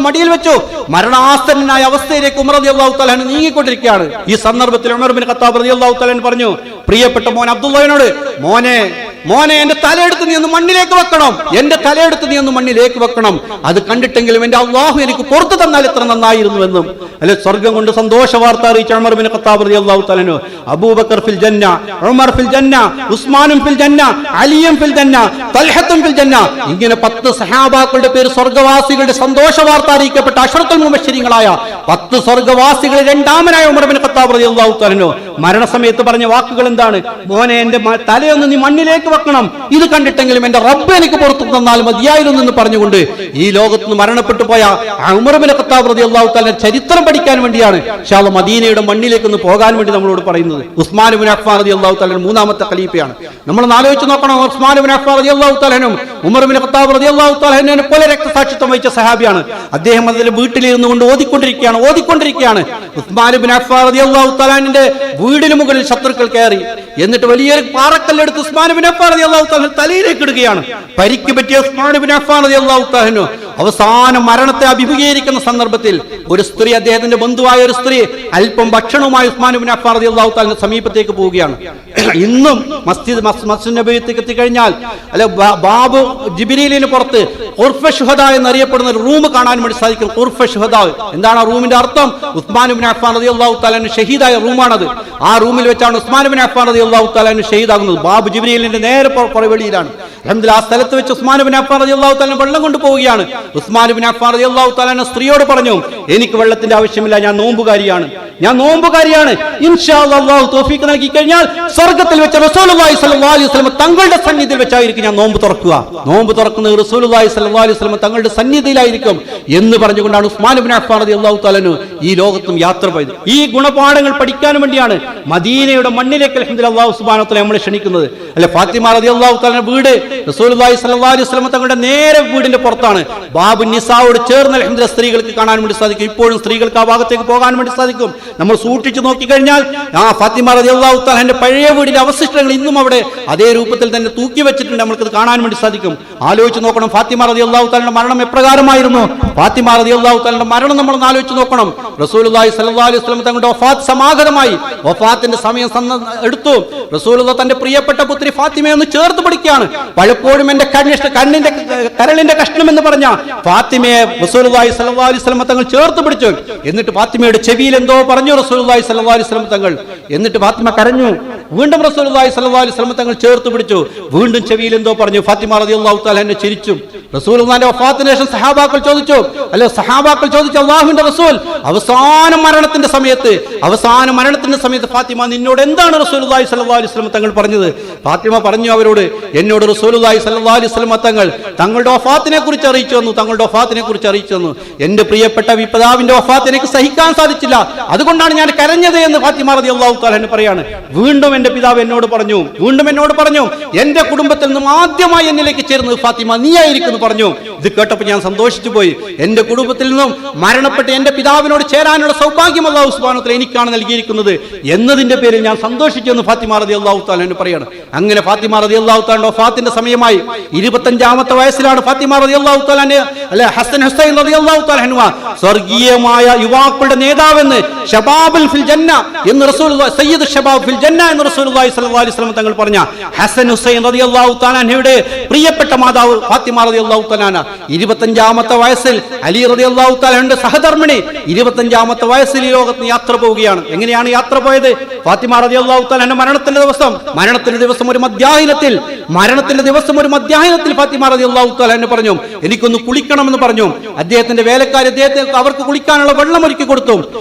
മടിയിൽ വെച്ചു. മരണാസന്നനായ അവസ്ഥയിലേക്ക് ഉമർ റളിയല്ലാഹു തആല നീങ്ങിക്കൊണ്ടിരിക്കുകയാണ്. ഈ സന്ദർഭത്തിൽ ഉമർ ബിൻ ഖത്താബ് റളിയല്ലാഹു തആല പറഞ്ഞു, പ്രിയപ്പെട്ട മോൻ അബ്ദുള്ളയോട്, മോനെ എന്റെ തലയെടുത്ത് നീ ഒന്ന് മണ്ണിലേക്ക് വെക്കണം, അത് കണ്ടിട്ടെങ്കിലും എന്റെ അല്ലാഹു എനിക്ക് പുറത്തു തന്നാൽ എത്ര നന്നായിരുന്നുവെന്നും അല്ലെ സ്വർഗം കൊണ്ട് സന്തോഷ വാർത്ത അറിയിച്ച ഉമർ ബിൻ ഖത്താബ് റളിയല്ലാഹു തആല അബൂബക്കർ ഫിൽ ജന്ന, ഉമർ ഫിൽ ജന്ന, ഉസ്മാനും ഫിൽ ജന്ന, അലിയും ഫിൽ ജന്ന, തൽഹത്തും ഫിൽ ജന്ന, ഇങ്ങനെ 10 സഹാബാക്കളുടെ പേര് സ്വർഗ്ഗവാസികളുടെ സന്തോഷ വാർത്ത അറിയിക്കപ്പെട്ട അശ്റത്തുൽ മുബശ്ശിരീങ്ങളായ 10 സ്വർഗ്ഗവാസികളിൽ രണ്ടാമനായ ഉമർ ബിൻ ഖത്താബ് റളിയല്ലാഹു തആല മരണസമയത്ത് പറഞ്ഞ വാക്കുകൾ എന്താണ്? മോനെ എന്റെ തലയൊന്ന് നീ മണ്ണിലേക്ക് വെക്കണം, ഇത് കണ്ടിട്ടെങ്കിലും എന്റെ റബ്ബ് എനിക്ക് പുറത്തു തന്നാൽ മതിയായിരുന്നു എന്ന് പറഞ്ഞുകൊണ്ട് ഈ ലോകത്ത് നിന്ന് മരണപ്പെട്ടു പോയ ഉമർ ബിൻ ഖത്താബ് റളിയല്ലാഹു തആല ചരിത്രം പഠിക്കാൻ വേണ്ടിയാണ് ഇൻഷാ അല്ലാഹ് മദീനയുടെ മണ്ണിലേക്ക് ഒന്ന് പോകാൻ വേണ്ടി നമ്മളോട് പറയുന്നത്. ഉസ്മാൻ ഇബ്നു അഫ്ഫാൻ റളിയല്ലാഹു തആല മൂന്നാമത്തെ ഖലീഫയാണ്. നമ്മൾ ആലോചിച്ച് നോക്കണം, ഉസ്മാൻ ഇബ്നു അഫ്ഫാൻ റളിയല്ലാഹു തആലനും ഉമർ ബിൻ ഖത്താബ് റളിയല്ലാഹു തആലനെ പോലെ രക്തസാക്ഷിത്വം വഹിച്ച സഹാബിയാണ്. അദ്ദേഹം അതിൽ വീട്ടിലിരുന്നു കൊണ്ട് ഓതിക്കൊണ്ടിരിക്കുകയാണ്. ഉസ്മാൻ ഇബ്നു അഫ്ഫാൻ റളിയല്ലാഹു തആലന്റെ വീടിന് മുകളിൽ ശത്രുക്കൾ കയറി, എന്നിട്ട് വലിയൊരു പാറക്കല്ലെടുത്ത് ഉസ്മാൻ ഇബ്നു അഫ്ഫാൻ റളിയല്ലാഹു തആല തലയിലേക്ക് ഇടുകയാണ്. പരിക്ക് പറ്റിയ ഉസ്മാൻ ഇബ്നു അഫ്ഫാൻ റളിയല്ലാഹു തആല അവസാന മരണത്തെ അഭിമുഖീകരിക്കുന്ന സന്ദർഭത്തിൽ ഒരു സ്ത്രീ, അദ്ദേഹത്തിന്റെ ബന്ധുവായ ഒരു സ്ത്രീ അല്പം ഭക്ഷണവുമായി ഉസ്മാൻ ഇബ്നു അഫ്ഫാൻ റളിയല്ലാഹു തആലയുടെ സമീപത്തേക്ക് പോവുകയാണ്. ഇന്നും മസ്ജിദ് നബവിയിലേക്ക് എത്തിക്കഴിഞ്ഞാൽ അല്ലെ ബാബു ജിബ്രീലിന് പുറത്ത് ഖുർഫ ശുഹദ എന്നറിയപ്പെടുന്ന ഒരു റൂം കാണാൻ വേണ്ടി സാധിക്കും. ഖുർഫ ശുഹദ എന്താണ് ആ റൂമിന്റെ അർത്ഥം? ഉസ്മാൻ ഇബ്നു അഫ്ഫാൻ റളിയല്ലാഹു തആല ഷഹീദായ റൂമാണത്. ആ റൂമിൽ വെച്ചാണ് ഉസ്മാൻ ഇബ്നു അഫ്ഫാൻ റളിയല്ലാഹു തആല ഷഹീദാകുന്നത്. ബാബു ജിബ്രീലിന്റെ നേരെ പുറവെളിയിലാണ്. അൽഹംദുലില്ലാഹ് ആ സ്ഥലത്ത് വെച്ച് ഉസ്മാൻ ഇബ്നു അഫ്ഫാൻ റളിയല്ലാഹു തആല വെള്ളം കൊണ്ടുപോവുകയാണ്. ഉസ്മാൻ ഇബ്നു അഫ്ഫാൻ റളിയല്ലാഹു തആല സ്ത്രീയോട് പറഞ്ഞു, എനിക്ക് വെള്ളത്തിന്റെ ആവശ്യമില്ല, ഞാൻ നോമ്പുകാരിയാണ്, ഇൻഷാ അല്ലാഹ് തൗഫീഖ് നൽകി കഴിഞ്ഞാൽ സ്വർഗ്ഗത്തിൽ വെച്ച് റസൂലുള്ളാഹി സ്വല്ലല്ലാഹു അലൈഹി വസല്ലം തങ്ങളുടെ സന്നിധിയിൽ വെച്ചായിരിക്കും ഞാൻ നോമ്പ് തുറക്കുന്നത് റസൂലുള്ളാഹി സ്വല്ലല്ലാഹു അലൈഹി വസല്ലം തങ്ങളുടെ സന്നിധിയിലായിരിക്കും എന്ന് പറഞ്ഞുകൊണ്ടാണ് ഉസ്മാൻ ഇബ്നു അഫ്ഫാൻ റളിയല്ലാഹു തആല ഈ ലോകത്തും യാത്ര പോയത്. ഈ ഗുണപാഠങ്ങൾ പഠിക്കാൻ വേണ്ടിയാണ് മദീനയുടെ മണ്ണിലേക്ക് അൽഹംദുലില്ലാഹ് അല്ലാഹു സുബ്ഹാനഹു വ തആല നമ്മളെ ക്ഷണിക്കുന്നത്. അല്ലെ ഫാത്തിമ റളിയല്ലാഹു തആലയുടെ വീട് റസൂലുള്ളാഹി സ്വല്ലല്ലാഹു അലൈഹി വസല്ലം തങ്ങളുടെ നേരെ വീടിന്റെ പുറത്താണ്. ബാബു നിസായോട് ചേർന്ന് അൽഹംദുലില്ലാഹ് സ്ത്രീകൾക്ക് കാണാൻ വേണ്ടി സാധിക്കും. ഇപ്പോഴും സ്ത്രീകൾക്ക് ആ ഭാഗത്തേക്ക് പോകാൻ വേണ്ടി സാധിക്കും. നമ്മൾ സൂക്ഷിച്ചു നോക്കിക്കഴിഞ്ഞാൽ ആ ഫാത്തിമ റളിയല്ലാഹു തആലയുടെ പഴയ വീടിന്റെ അവശിഷ്ടങ്ങൾ ഇന്നും അവിടെ അതേ രൂപത്തിൽ തന്നെ തൂക്കി വെച്ചിട്ടുണ്ട്. നമുക്കത് കാണാൻ വേണ്ടി സാധിക്കും. ആലോചിച്ച് നോക്കണം, ഫാത്തിമ റളിയല്ലാഹു തആലയുടെ മരണം എപ്രകാരമായിരുന്നു. ഫാത്തിമ റളിയല്ലാഹു തആലയുടെ മരണം നമ്മൾ ആലോചിച്ച് നോക്കണം. റസൂലുള്ളാഹി സ്വല്ലല്ലാഹു അലൈഹി വസല്ലം തങ്ങളുടെ വഫാത്ത് സമാഗതമായി. വഫാത്തിന്റെ സമയം എടുത്തു. റസൂലുള്ളാഹി തന്റെ പ്രിയപ്പെട്ട പുത്രി ഫാത്തിമയെ ഒന്ന് ചേർത്ത് പിടിക്കുകയാണ്. പലപ്പോഴും എന്റെ കണ്ണിന്റെ കരളിന്റെ കഷ്ണം എന്ന് പറഞ്ഞ ഫാത്തിമയെ റസൂലുള്ളാഹി സ്വല്ലല്ലാഹു അലൈഹി വസല്ലം തങ്ങൾ ചേർത്ത് പിടിച്ചു. എന്നിട്ട് ഫാത്തിമയുടെ ചെവിയിൽ എന്തോ പറഞ്ഞു റസൂലുള്ളാഹി സ്വല്ലല്ലാഹു അലൈഹി വസല്ലം തങ്ങൾ. എന്നിട്ട് ഫാത്തിമ കരഞ്ഞു. വീണ്ടും റസൂലുള്ളാഹി സ്വല്ലല്ലാഹു അലൈഹി വസല്ലം തങ്ങൾ ചേർത്ത് പിടിച്ചു. വീണ്ടും ചെവിയിൽ എന്തോ പറഞ്ഞു. ഫാത്തിമ റളിയല്ലാഹു തആല എന്നെ ചിരിച്ചു. റസൂലുള്ളാഹിന്റെ വഫാത്തിന് ശേഷം സഹാബാക്കൾ ചോദിച്ചു, അല്ലാഹുവിന്റെ റസൂൽ അവസാന മരണത്തിന്റെ സമയത്ത് ഫാത്തിമ നിന്നോട് എന്താണ് റസൂലുള്ളാഹി സ്വല്ലല്ലാഹു അലൈഹി വസല്ലം തങ്ങൾ പറഞ്ഞത്? ഫാത്തിമ പറഞ്ഞു അവരോട്, എന്നോട് റസൂലുള്ളാഹി സ്വല്ലല്ലാഹു അലൈഹി വസല്ലം തങ്ങൾ തങ്ങളുടെ വഫാത്തിനെ കുറിച്ച് അറിയിച്ചു തന്നു. എന്റെ പ്രിയപ്പെട്ട പിതാവിന്റെ വഫാത്ത് എനിക്ക് സഹിക്കാൻ സാധിച്ചില്ല, അതുകൊണ്ടാണ് ഞാൻ കരഞ്ഞത് എന്ന് ഫാത്തിമ റളിയല്ലാഹു തആല പറയാണ്. വീണ്ടും എന്റെ പിതാവ് എന്നോട് പറഞ്ഞു, എന്റെ കുടുംബത്തിൽ നിന്നും ആദ്യമായി എന്നിലേക്ക് ചേർന്നത് ഫാത്തിമ നീയായിരിക്കുന്നു പറഞ്ഞു. ഇത് കേട്ടപ്പോൾ ഞാൻ സന്തോഷിച്ചു പോയി. എന്റെ കുടുംബത്തിൽ നിന്നും മരണപ്പെട്ട് എന്റെ പിതാവിനോട് ചേരാനുള്ള സൗഭാഗ്യം അല്ലാഹു സുബ്ഹാനഹു വ തആല എനിക്കാണ് നൽകിയിരിക്കുന്നത് എന്നതിന്റെ പേരിൽ ഞാൻ സന്തോഷിച്ചു എന്ന് ഫാത്തിമ റളിയല്ലാഹു തആല പറയാണ്. അങ്ങനെ ഫാത്തിമ റളിയല്ലാഹു തആല വഫാത്തിന്റെ സമയമായി 25ാമത്തെ വയസ്സിലാണ് ഫാത്തിമ റളിയല്ലാഹു തആല അല്ലെ ഹസൻ ഹുസൈൻ റളിയല്ലാഹു തആല സ്വർഗീയമായ യുവാക്കളുടെ നേതാവെന്ന് ശബാബുൽ ഫിൽ ജന്ന എന്ന് റസൂലുള്ളാഹി സയ്യിദ് ശബാബ് ഫിൽ ജന്ന എന്ന് റസൂലുള്ളാഹി സ്വല്ലല്ലാഹു അലൈഹി വസല്ലം തങ്ങൾ പറഞ്ഞ ഹസൻ ഹുസൈൻ റളിയല്ലാഹു തആല അൻഹയുടെ പ്രിയപ്പെട്ട മാതാവ് ഫാത്തിമ റളിയല്ലാഹു തആല 25ാമത്തെ വയസ്സിൽ അലി റളിയല്ലാഹു തആലയുടെ സഹധർമ്മിണി 25ാമത്തെ വയസ്സിൽ ഈ ലോകത്ത് യാത്ര പോവുകയാണ്. എങ്ങനെയാണ് യാത്ര പോയത്? ഫാത്തിമ റളിയല്ലാഹു തആലയുടെ മരണത്തിന്റെ ദിവസം ഒരു മധ്യാഹ്നത്തിൽ ഫാത്തിമ റളിയല്ലാഹു തആല പറഞ്ഞു, എനിക്കൊന്ന് കുളിക്കണമെന്ന് പറഞ്ഞു. അദ്ദേഹത്തിന്റെ വേലക്കാർ അവർക്ക് കുളിക്കാനുള്ള വെള്ളം ഒരുക്കി കൊടുത്തു.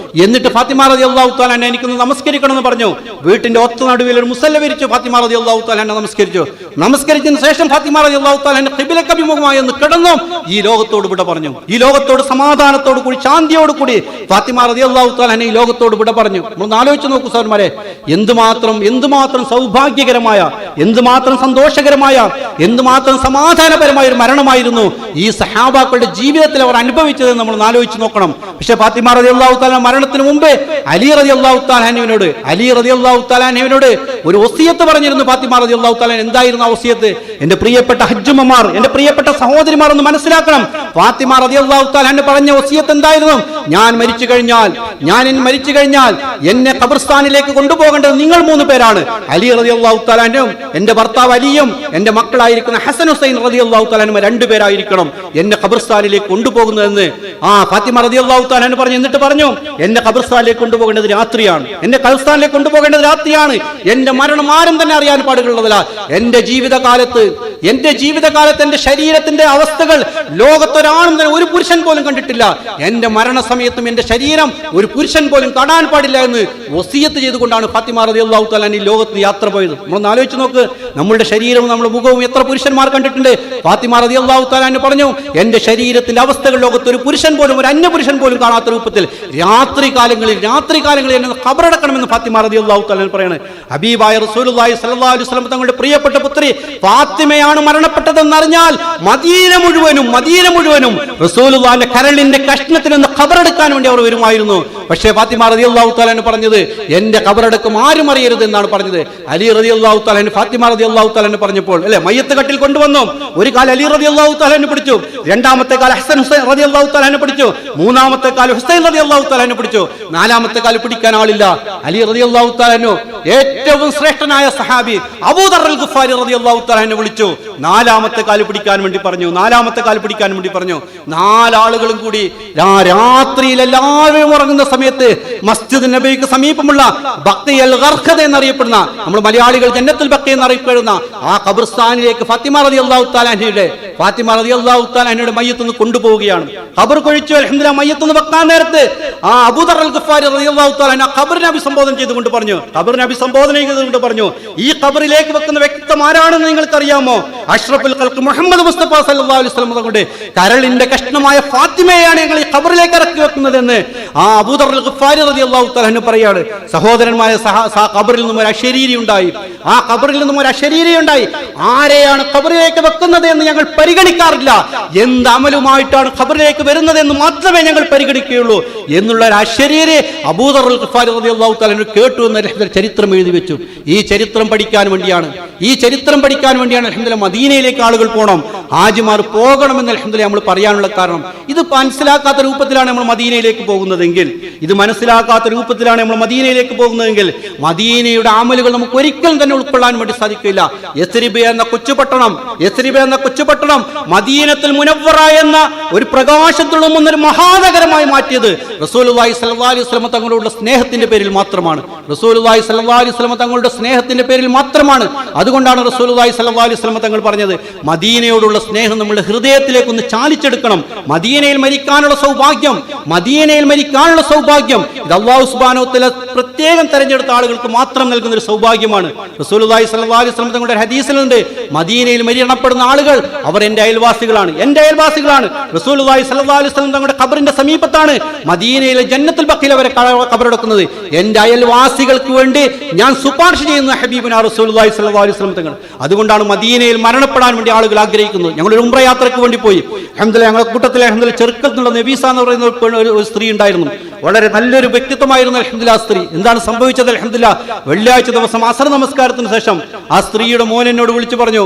എന്നിട്ട് ഫാത്തിമ റളിയല്ലാഹു തആല എനിക്കൊന്ന് നമസ്കരിക്കണമെന്ന് പറഞ്ഞു. വീട്ടിന്റെ ഒത്ത നടുവിൽ ഒരു മുസല്ല വിരിച്ചു. ഫാത്തിമ റളിയല്ലാഹു തആല നമസ്കരിച്ചതിന് ശേഷം ഫാത്തിമ റളിയല്ലാഹു തആല ഖിബിലക്ക് അഭിമുഖമായി ഒന്ന് കിടന്നു ഈ ലോകത്തോട് വിട പറഞ്ഞു. ഈ ലോകത്തോട് സമാധാനത്തോടു കൂടി ശാന്തിയോട് കൂടി ഫാത്തിമ റളിയല്ലാഹു തആല ഈ ലോകത്തോട് വിട പറഞ്ഞു. നമ്മൾ ആലോചിച്ച് നോക്കൂ സഹോദരന്മാരെ, എന്തുമാത്രം സൗഭാഗ്യകരമായ, എന്തുമാത്രം സന്തോഷകരമായ, എന്തുമാത്രം സമാധാനപരമായ ഒരു മരണമായിരുന്നു ഈ സഹാബാക്കളുടെ ജീവിതത്തിൽ അവർ അനുഭവിച്ചതെന്ന് നമ്മൾ ആലോചിച്ച് നോക്കണം. പക്ഷേ ഫാത്തിമ റളിയല്ലാഹു തആല മരണത്തിന് മുമ്പ് അലി റളിയല്ലാഹു തആല ഒരു വസിയത്ത് പറഞ്ഞിരുന്നു. ഫാത്തിമ റളിയല്ലാഹു തആല എന്തായിരുന്നു ആ വസിയത്ത്? എന്റെ പ്രിയപ്പെട്ട ഹജ്ജുമ്മമാർ, എന്റെ പ്രിയപ്പെട്ട സഹോദരിമാർ ഒന്ന് മനസ്സിലാക്കണം. ഫാത്തിമ റളിയല്ലാഹു തആല പറഞ്ഞ വസിയത്ത് എന്തായിരുന്നു? ഞാൻ മരിച്ചു കഴിഞ്ഞാൽ എന്നെ ഖബർസ്ഥാനിലേക്ക് കൊണ്ടുപോകേണ്ടത് നിങ്ങൾ 3 പേരാണ്. അലി റളിയല്ലാഹു തആല എന്റെ ഭർത്താവ് അലിയും എന്റെ മക്കളായിരിക്കുന്ന ഹസൻ ഹുസൈൻ റളിയല്ലാഹു തആല 2 പേരായിരിക്കണം എന്നെ ഖബർസ്ഥാനിലേക്ക് കൊണ്ടുപോകുന്നതെന്ന് ഫാത്തിമ റളിയല്ലാഹു തആല പറഞ്ഞു. എന്നിട്ട് പറഞ്ഞു, എന്നെ ഖബർസ്ഥാനിലേക്ക് കൊണ്ടുപോകേണ്ടത് രാത്രിയാണ്. എന്റെ മരണം ആരും തന്നെ അറിയാൻ പാടുള്ളതല്ല. എന്റെ ജീവിതകാലത്ത് എന്റെ ശരീരത്തിന്റെ അവസ്ഥകൾ ലോകത്തൊരാളും തന്നെ ഒരു പുരുഷൻ പോലും കണ്ടിട്ടില്ല. എന്റെ മരണസമയത്തും എന്റെ ശരീരം ഒരു പുരുഷൻ പോലും കാണാൻ പാടില്ല എന്ന് വസിയത്ത് ചെയ്തുകൊണ്ടാണ് ഫാത്തിമ റളിയല്ലാഹു തആല ഈ ലോകത്ത് യാത്ര പോയത്. നമ്മൾ ആലോചിച്ച് നോക്ക്, നമ്മുടെ ശരീരവും നമ്മുടെ മുഖവും എത്ര പുരുഷന്മാർ കണ്ടിട്ടുണ്ട്? ഫാത്തിമ റളിയല്ലാഹു തആല പറഞ്ഞു, എന്റെ ശരീരത്തിന്റെ അവസ്ഥകൾ ലോകത്ത് ഒരു പുരുഷൻ പോലും, ഒരു അന്യപുരുഷൻ പോലും കാണാത്ത രൂപത്തിൽ രാത്രികാലങ്ങളിൽ എന്നെ ഖബറടക്കണമെന്ന് ഫാത്തിമ റളിയല്ലാഹു തആല പറയുന്നത്. ഹബീബായ റസൂലുള്ളാഹി സ്വല്ലല്ലാഹു അലൈഹി വസല്ലം തങ്ങളുടെ പ്രിയപ്പെട്ട പുത്രി ഫാത്തിമയാണ് മരണപ്പെട്ടതെന്ന് അറിഞ്ഞാൽ മദീന മുഴുവനും റസൂലുള്ളാഹിന്റെ കരളിന്റെ കഷ്ണത്തിൽ നിന്ന് ഖബറടക്കാൻ വേണ്ടി അവർ വരുമായിരുന്നു. പക്ഷേ ഫാത്തിമ റളിയല്ലാഹു തആല പറഞ്ഞത്, എന്റെ ഖബറടക്കം ആരും അറിയരുത് എന്നാണ് പറഞ്ഞത്. അലി റളിയല്ലാഹു തആല ഫാത്തിമ റളിയല്ലാഹു തആല പറഞ്ഞപ്പോൾ മയ്യത്ത് കട്ടിൽ കൊണ്ടുവന്നു. ഒരു കാൽ അലി റളിയല്ലാഹു തആല പിടിച്ചു, രണ്ടാമത്തെ കാൽ ഹസൻ ഹുസൈൻ റളിയല്ലാഹു തആല പിടിച്ചു, മൂന്നാമത്തെ കാൽ ഹുസൈൻ റളിയല്ലാഹു തആല പിടിച്ചു, നാലാമത്തെ കാൽ പിടിക്കാൻ ആളില്ല. അലി റളിയല്ലാഹു തആല ഏറ്റവും ശ്രേഷ്ഠനായ സഹാബി അബൂദർ അൽ ഗുഫാരി റളിയല്ലാഹു തആല വിളിച്ചു. നാലാമത്തെ കാൽ പിടിക്കാൻ വേണ്ടി പറഞ്ഞു. 4 ആളുകളും കൂടി രാത്രിയിൽ എല്ലാവരും ഉറങ്ങുന്ന സമയത്ത് മസ്ജിദ് നബിക്ക് സമീപമുള്ള ബഖീ അൽ ഗർഖദ എന്നറിയപ്പെടുന്ന, നമ്മൾ മലയാളികൾ ജന്നത്തുൽ ബഖീ എന്നറിയപ്പെടുന്ന ആ ഖബർസ്ഥാനിലേക്ക് ഫാത്തിമ റളിയല്ലാഹു തആല അൻഹയുടെ മയ്യത്ത് കൊണ്ടുപോവുകയാണ്. ഖബർ കുഴിച്ചു. അൽഹംദുലില്ലാഹ് മയ്യത്ത് വെക്കാൻ നേരത്ത് അബൂദർ അൽ ഗുഫാരി റളിയല്ലാഹു തആല ഖബറിനെ അഭിസംബോധന ചെയ്തുകൊണ്ട് പറഞ്ഞു, ഈ ഖബറിലേക്ക് വെക്കുന്ന വ്യക്തിത്വം ആരാണെന്ന് നിങ്ങൾക്ക് അറിയാമോ? അഷ്റഫുൽ ഖൽഖ് മുഹമ്മദ് മുസ്തഫ സല്ലല്ലാഹു അലൈഹി വസല്ലം തങ്ങളുടെ കരളിന്റെ കഷ്ണമായ ഫാത്തിമയെയാണ് ഞങ്ങൾ ഈ ഖബറിലേക്ക് ഇറക്കി വെക്കുന്നതെന്ന് അബൂദർ അൽ ഗുഫാരി റളിയല്ലാഹു തആല പറയാണ്. സഹോദരന്മാരെ, ഖബറിൽ നിന്നും ഒരു അശരീരി ഉണ്ടായി. ആരെയാണ് ഖബറിലേക്ക് വെക്കുന്നത് എന്ന് ഞങ്ങൾ പരിഗണിക്കാറില്ല. എന്ത് അമലുമായിട്ടാണ് ഖബറിലേക്ക് വരുന്നത് എന്ന് മാത്രമേ ഞങ്ങൾ പരിഗണിക്കുകയുള്ളൂ എന്നുള്ള ഒരു അശരീരി അബൂദർ അൽ ഗുഫാരി റളിയല്ലാഹു തആല കേട്ടു എന്ന് ചരിത്രം എഴുതി വെച്ചു. ഈ ചരിത്രം പഠിക്കാൻ വേണ്ടിയാണ് അൽഹംദുലില്ലാഹ് മദീനയിലേക്ക് ആളുകൾ പോകണം, ഹാജിമാർ പോകണമെന്ന് അൽഹംദുലില്ലാഹ് നമ്മൾ പറയാനുള്ള കാരണം. ഇത് മനസ്സിലാക്കാത്ത രൂപത്തിലാണ് നമ്മൾ മദീനയിലേക്ക് പോകുന്നതെങ്കിൽ മദീനയുടെ അമലുകൾ നമുക്ക് ഒരിക്കലും തന്നെ ഉൾക്കൊള്ളാൻ വേണ്ടി സാധിക്കില്ല. യസ്രിബ് എന്ന കൊച്ചുപട്ടണം മദീനത്തുൽ മുനവ്വറ എന്ന ഒരു പ്രകാശത്തുള്ളുന്ന ഒരു മഹാനഗരമായി മാറ്റിയത് റസൂലുള്ളാഹി സ്വല്ലല്ലാഹു അലൈഹി വസല്ലം തങ്ങളുടെ സ്നേഹത്തിന്റെ പേരിൽ മാത്രമാണ്. അതുകൊണ്ടാണ് റസൂലുള്ളാഹി സ്വല്ലല്ലാഹു അലൈഹി വസല്ലം തങ്ങൾ പറഞ്ഞത്, മദീനയോടുള്ള സ്നേഹം നമ്മുടെ ഹൃദയത്തിലേക്ക് ഒന്ന് ചാലിച്ചെടുക്കണം. മദീനയിൽ മരിക്കാനുള്ള സൗഭാഗ്യം മദീനയിൽ മരിക്കാനുള്ള സൗഭാഗ്യം ഇത് അല്ലാഹു സുബ്ഹാനഹു വ തആല പ്രത്യേകം തെരഞ്ഞെടുത്ത ആളുകൾക്ക് മാത്രം നൽകുന്ന ഒരു സൗഭാഗ്യമാണ്. റസൂലുള്ളാഹി സ്വല്ലല്ലാഹു അലൈഹി വസല്ലം തങ്ങളുടെ ഹദീസിലുണ്ട്, മദീനയിൽ മരണപ്പെടുന്ന ആളുകൾ അവർ എൻ്റെ അയൽവാസികളാണ്, എൻ്റെ അയൽവാസികളാണ്. റസൂലുള്ളാഹി സ്വല്ലല്ലാഹു അലൈഹി വസല്ലം തങ്ങളുടെ ഖബറിന്റെ സമീപത്താണ് മദീനയിലെ ജന്നത്തുൽ ബഖീൽ അവരെ ഖബറടക്കുന്നത്. എൻ്റെ അയൽവാസികൾക്ക് വേണ്ടി ഞാൻ ശുപാർശ ചെയ്യുന്ന ഹബീബുനാ റസൂലുള്ളാഹി സ്വല്ലല്ലാഹു അലൈഹി വസല്ലം തങ്ങൾ. അതുകൊണ്ടാണ് മദീനയിൽ മരണപ്പെടാൻ വേണ്ടി ആളുകൾ ആഗ്രഹിക്കുന്നത്. ഞങ്ങളൊരു ഉംറ യാത്രയ്ക്ക് വേണ്ടി പോയി. അൽഹംദുലില്ലാഹ് ഞങ്ങളുടെ കൂട്ടത്തിൽ അൽഹംദുലില്ലാഹ് ചെറുക്കത്തുള്ള നബീസ എന്ന് പറയുന്ന ഒരു സ്ത്രീ ഉണ്ടായിരുന്നു. വളരെ നല്ലൊരു വ്യക്തിത്വമായിരുന്നു അൽഹംദുലില്ലാഹ് സ്ത്രീ. എന്താണ് സംഭവിച്ചത്? അൽഹംദുലില്ലാഹ് വെള്ളിയാഴ്ച ദിവസം അസർ നമസ്കാരത്തിന് ശേഷം ആ സ്ത്രീയുടെ മോൻ എന്നോട് വിളിച്ചു പറഞ്ഞു,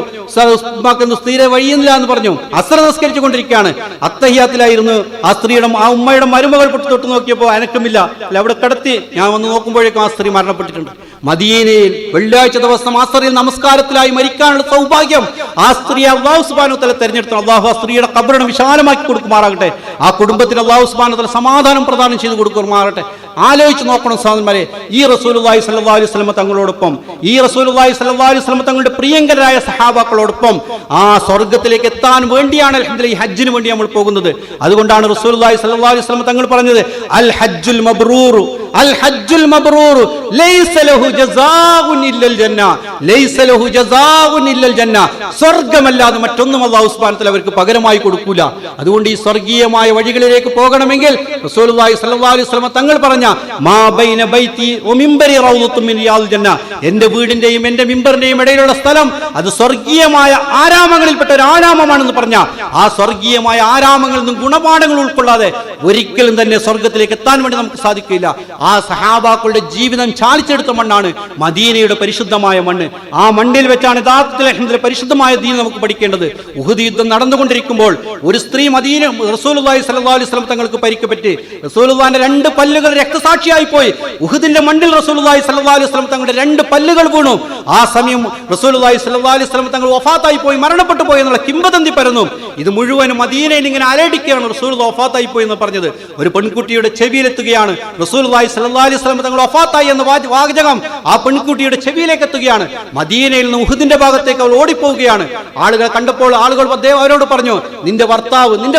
സ്ത്രീയെ വഴിയുന്നില്ല എന്ന് പറഞ്ഞു. അസർ നമസ്കരിച്ചു കൊണ്ടിരിക്കുകയാണ്, അത്തഹിയാത്തിലായിരുന്നു. ആ സ്ത്രീയുടെ ആ ഉമ്മയുടെ മരുമകൾ തൊട്ട് നോക്കിയപ്പോൾ അനക്കമില്ല. അവിടെ കിടത്തി ഞാൻ വന്ന് നോക്കുമ്പോഴേക്കും ആ സ്ത്രീ മരണപ്പെട്ടിട്ടുണ്ട്. മദീനയിൽ വെള്ളിയാഴ്ച ദിവസം അസറിൽ നമസ്കാരത്തിലായി മരിക്കാനുള്ള സൗഭാഗ്യം ആ സ്ത്രീ അല്ലാഹു സുബ്ഹാനഹു വ തആല തെരഞ്ഞെടുത്തു. അല്ലാഹു ആ സ്ത്രീയുടെ ഖബറിനെ വിശാലമാക്കി കൊടുക്കുമാറാകട്ടെ. ആ കുടുംബത്തിന് അല്ലാഹു സുബ്ഹാനഹു വ തആല സമാധാനം പ്രദാനം ചെയ്തു കൊടുക്കുമാറാകട്ടെ. ആലോചിച്ച് നോക്കണം സഹോദരന്മാരെ, ഈ റസൂലുള്ളാഹി സ്വല്ലല്ലാഹു അലൈഹി വസല്ലം തങ്ങളോടൊപ്പം, ഈ റസൂലുള്ളാഹി സ്വല്ലല്ലാഹു അലൈഹി വസല്ലം തങ്ങളുടെ പ്രിയങ്കരായ സഹാബാക്കളോടൊപ്പം ആ സ്വർഗ്ഗത്തിലേക്ക് എത്താൻ വേണ്ടിയാണ് അൽഹംദുലില്ലാഹ് ഈ ഹജ്ജിന് വേണ്ടി നമ്മൾ പോകുന്നത്. അതുകൊണ്ടാണ് റസൂലുള്ളാഹി സ്വല്ലല്ലാഹു അലൈഹി വസല്ലം തങ്ങൾ പറഞ്ഞത്, അൽ ഹജ്ജുൽ മബ്റൂർ, അൽ ഹജ്ജുൽ മബ്റൂർ ലൈസ ലഹു ജസാഉൻ ഇല്ലൽ ജന്ന, ലൈസ ലഹു ജസാഉൻ ഇല്ലൽ ജന്ന. സ്വർഗ്ഗമല്ലാതെ മറ്റൊന്നും അല്ലാഹു സുബ്ഹാനഹു വ തആല അവർക്ക് പകരമായി കൊടുക്കൂല. അതുകൊണ്ട് ഈ സ്വർഗീയമായ വഴികളിലേക്ക് പോകണമെങ്കിൽ റസൂലുള്ളാഹി സ്വല്ലല്ലാഹു അലൈഹി വസല്ലം തങ്ങൾ പറഞ്ഞ മാ ബൈന ബൈതി വ മിംബരി റൗളത്തും മിൻ റിയാദിൽ ജന്ന, എൻ്റെ വീടിന്റെയും എൻ്റെ മിമ്പറിന്റെയും ഇടയിലുള്ള സ്ഥലം അത് സ്വർഗീയമായ ആരാമങ്ങളിൽപ്പെട്ട ഒരു ആരാമമാണെന്ന് പറഞ്ഞ ആ സ്വർഗീയമായ ആരാമങ്ങളിൽ നിന്നും ഗുണപാഠങ്ങൾ ഉൾക്കൊള്ളാതെ ഒരിക്കലും തന്നെ സ്വർഗത്തിലേക്ക് എത്താൻ വേണ്ടി നമുക്ക് സാധിക്കില്ല. ആ സഹാബാക്കളുടെ ജീവിതം ചാലിച്ചെടുത്ത മണ്ണാണ് മദീനയുടെ പരിശുദ്ധമായ മണ്ണ്. ആ മണ്ണിൽ വെച്ചാണ് യഥാർത്ഥത്തിൽ പരിശുദ്ധമായ ദീൻ നമുക്ക് പഠിക്കേണ്ടത്. ഉഹുദ് യുദ്ധം നടന്നുകൊണ്ടിരിക്കുമ്പോൾ ഒരു സ്ത്രീ മദീന റസൂലുള്ളാഹി സ്വല്ലല്ലാഹു അലൈഹി വസല്ലം തങ്ങൾക്ക് പരിക്ക് പറ്റി. റസൂലുള്ളാഹിന്റെ 2 പല്ലുകൾ രക്തസാക്ഷിയായി പോയി. ഉഹുദിന്റെ മണ്ണിൽ റസൂലുള്ളാഹി സ്വല്ലല്ലാഹു അലൈഹി വസല്ലം തങ്ങളുടെ 2 പല്ലുകൾ വീണു. ആ സമയം റസൂലുള്ളാഹി സ്വല്ലല്ലാഹു അലൈഹി വസല്ലം തങ്ങൾ വഫാത്തായി പോയി, മരണപ്പെട്ടു പോയി എന്നുള്ള കിംവദന്തി പരന്നു. ഇത് മുഴുവനും മദീനയിൽ ഇങ്ങനെ അലടിക്കുകയാണ് റസൂലുള്ളാഹി വഫാത്തായി പോയി എന്ന് പറഞ്ഞത്. ഒരു പെൺകുട്ടിയുടെ ചെവിയിലെത്തുകയാണ്. റസൂലുള്ളാഹി സ്വല്ലല്ലാഹു അലൈഹി വസല്ലം തങ്ങൾ വഫാത്തായി എന്ന വാചകം ആ പെൺകുട്ടിയുടെ ചെവിയിലേക്ക് എത്തുകയാണ്. മദീനയിൽ നിന്ന് ഉഹുദിന്റെ ഭാഗത്തേക്ക് അവൾ ഓടിപ്പോവുകയാണ്. ആളുകൾ കണ്ടപ്പോൾ ആളുകൾ അവരോട് പറഞ്ഞു, നിന്റെ